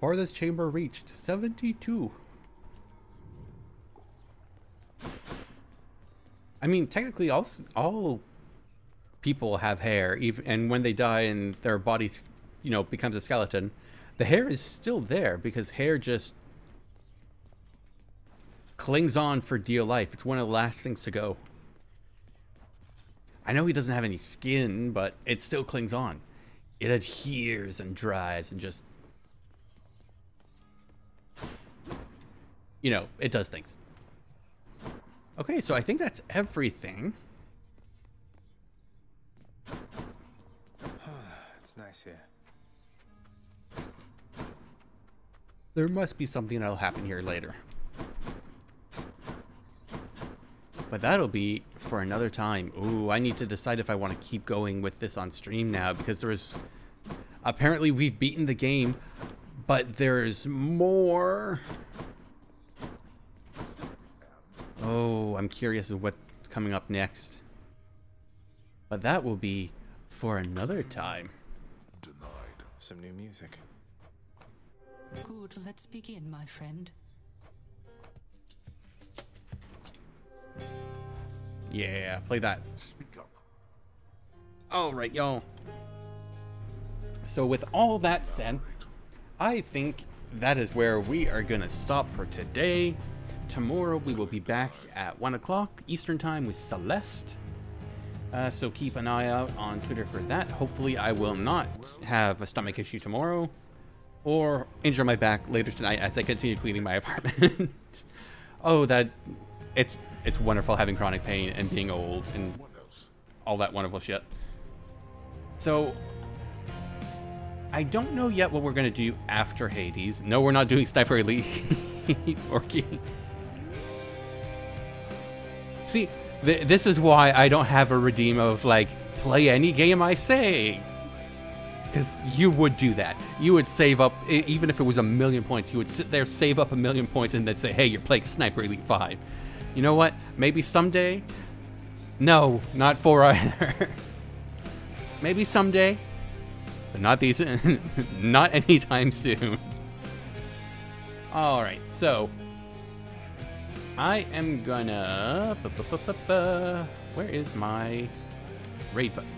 Speaker 1: Farthest chamber reached, 72. I mean, technically, all people have hair, even and when they die and their body, you know, becomes a skeleton, the hair is still there because hair just clings on for dear life. It's one of the last things to go. I know he doesn't have any skin, but it still clings on. It adheres and dries and just, you know, it does things. Okay, so I think that's everything.
Speaker 2: It's nice here.
Speaker 1: There must be something that'll happen here later. But that'll be for another time. Ooh, I need to decide if I want to keep going with this on stream now, because there's... Apparently we've beaten the game, but there's more. Oh, I'm curious of what's coming up next. But that will be for another time.
Speaker 2: Denied. Some new music.
Speaker 5: Good, let's begin, my friend.
Speaker 1: Yeah, play that.
Speaker 7: Speak up.
Speaker 1: All right, y'all. So with all that said, I think that is where we are going to stop for today. Tomorrow we will be back at 1 o'clock Eastern Time with Celeste. So keep an eye out on Twitter for that. Hopefully I will not have a stomach issue tomorrow or injure my back later tonight as I continue cleaning my apartment. Oh, it's wonderful having chronic pain and being old and all that wonderful shit. So I don't know yet what we're going to do after Hades. No, we're not doing Sniper Elite Orky. See, this is why I don't have a redeem of, like, play any game I say. Because you would do that. You would save up, even if it was 1,000,000 points, you would sit there, save up 1,000,000 points, and then say, hey, you're playing Sniper Elite 5. You know what? Maybe someday. No, not 4 either. Maybe someday. But not these, not anytime soon. Alright, so I am gonna... Where is my raid button?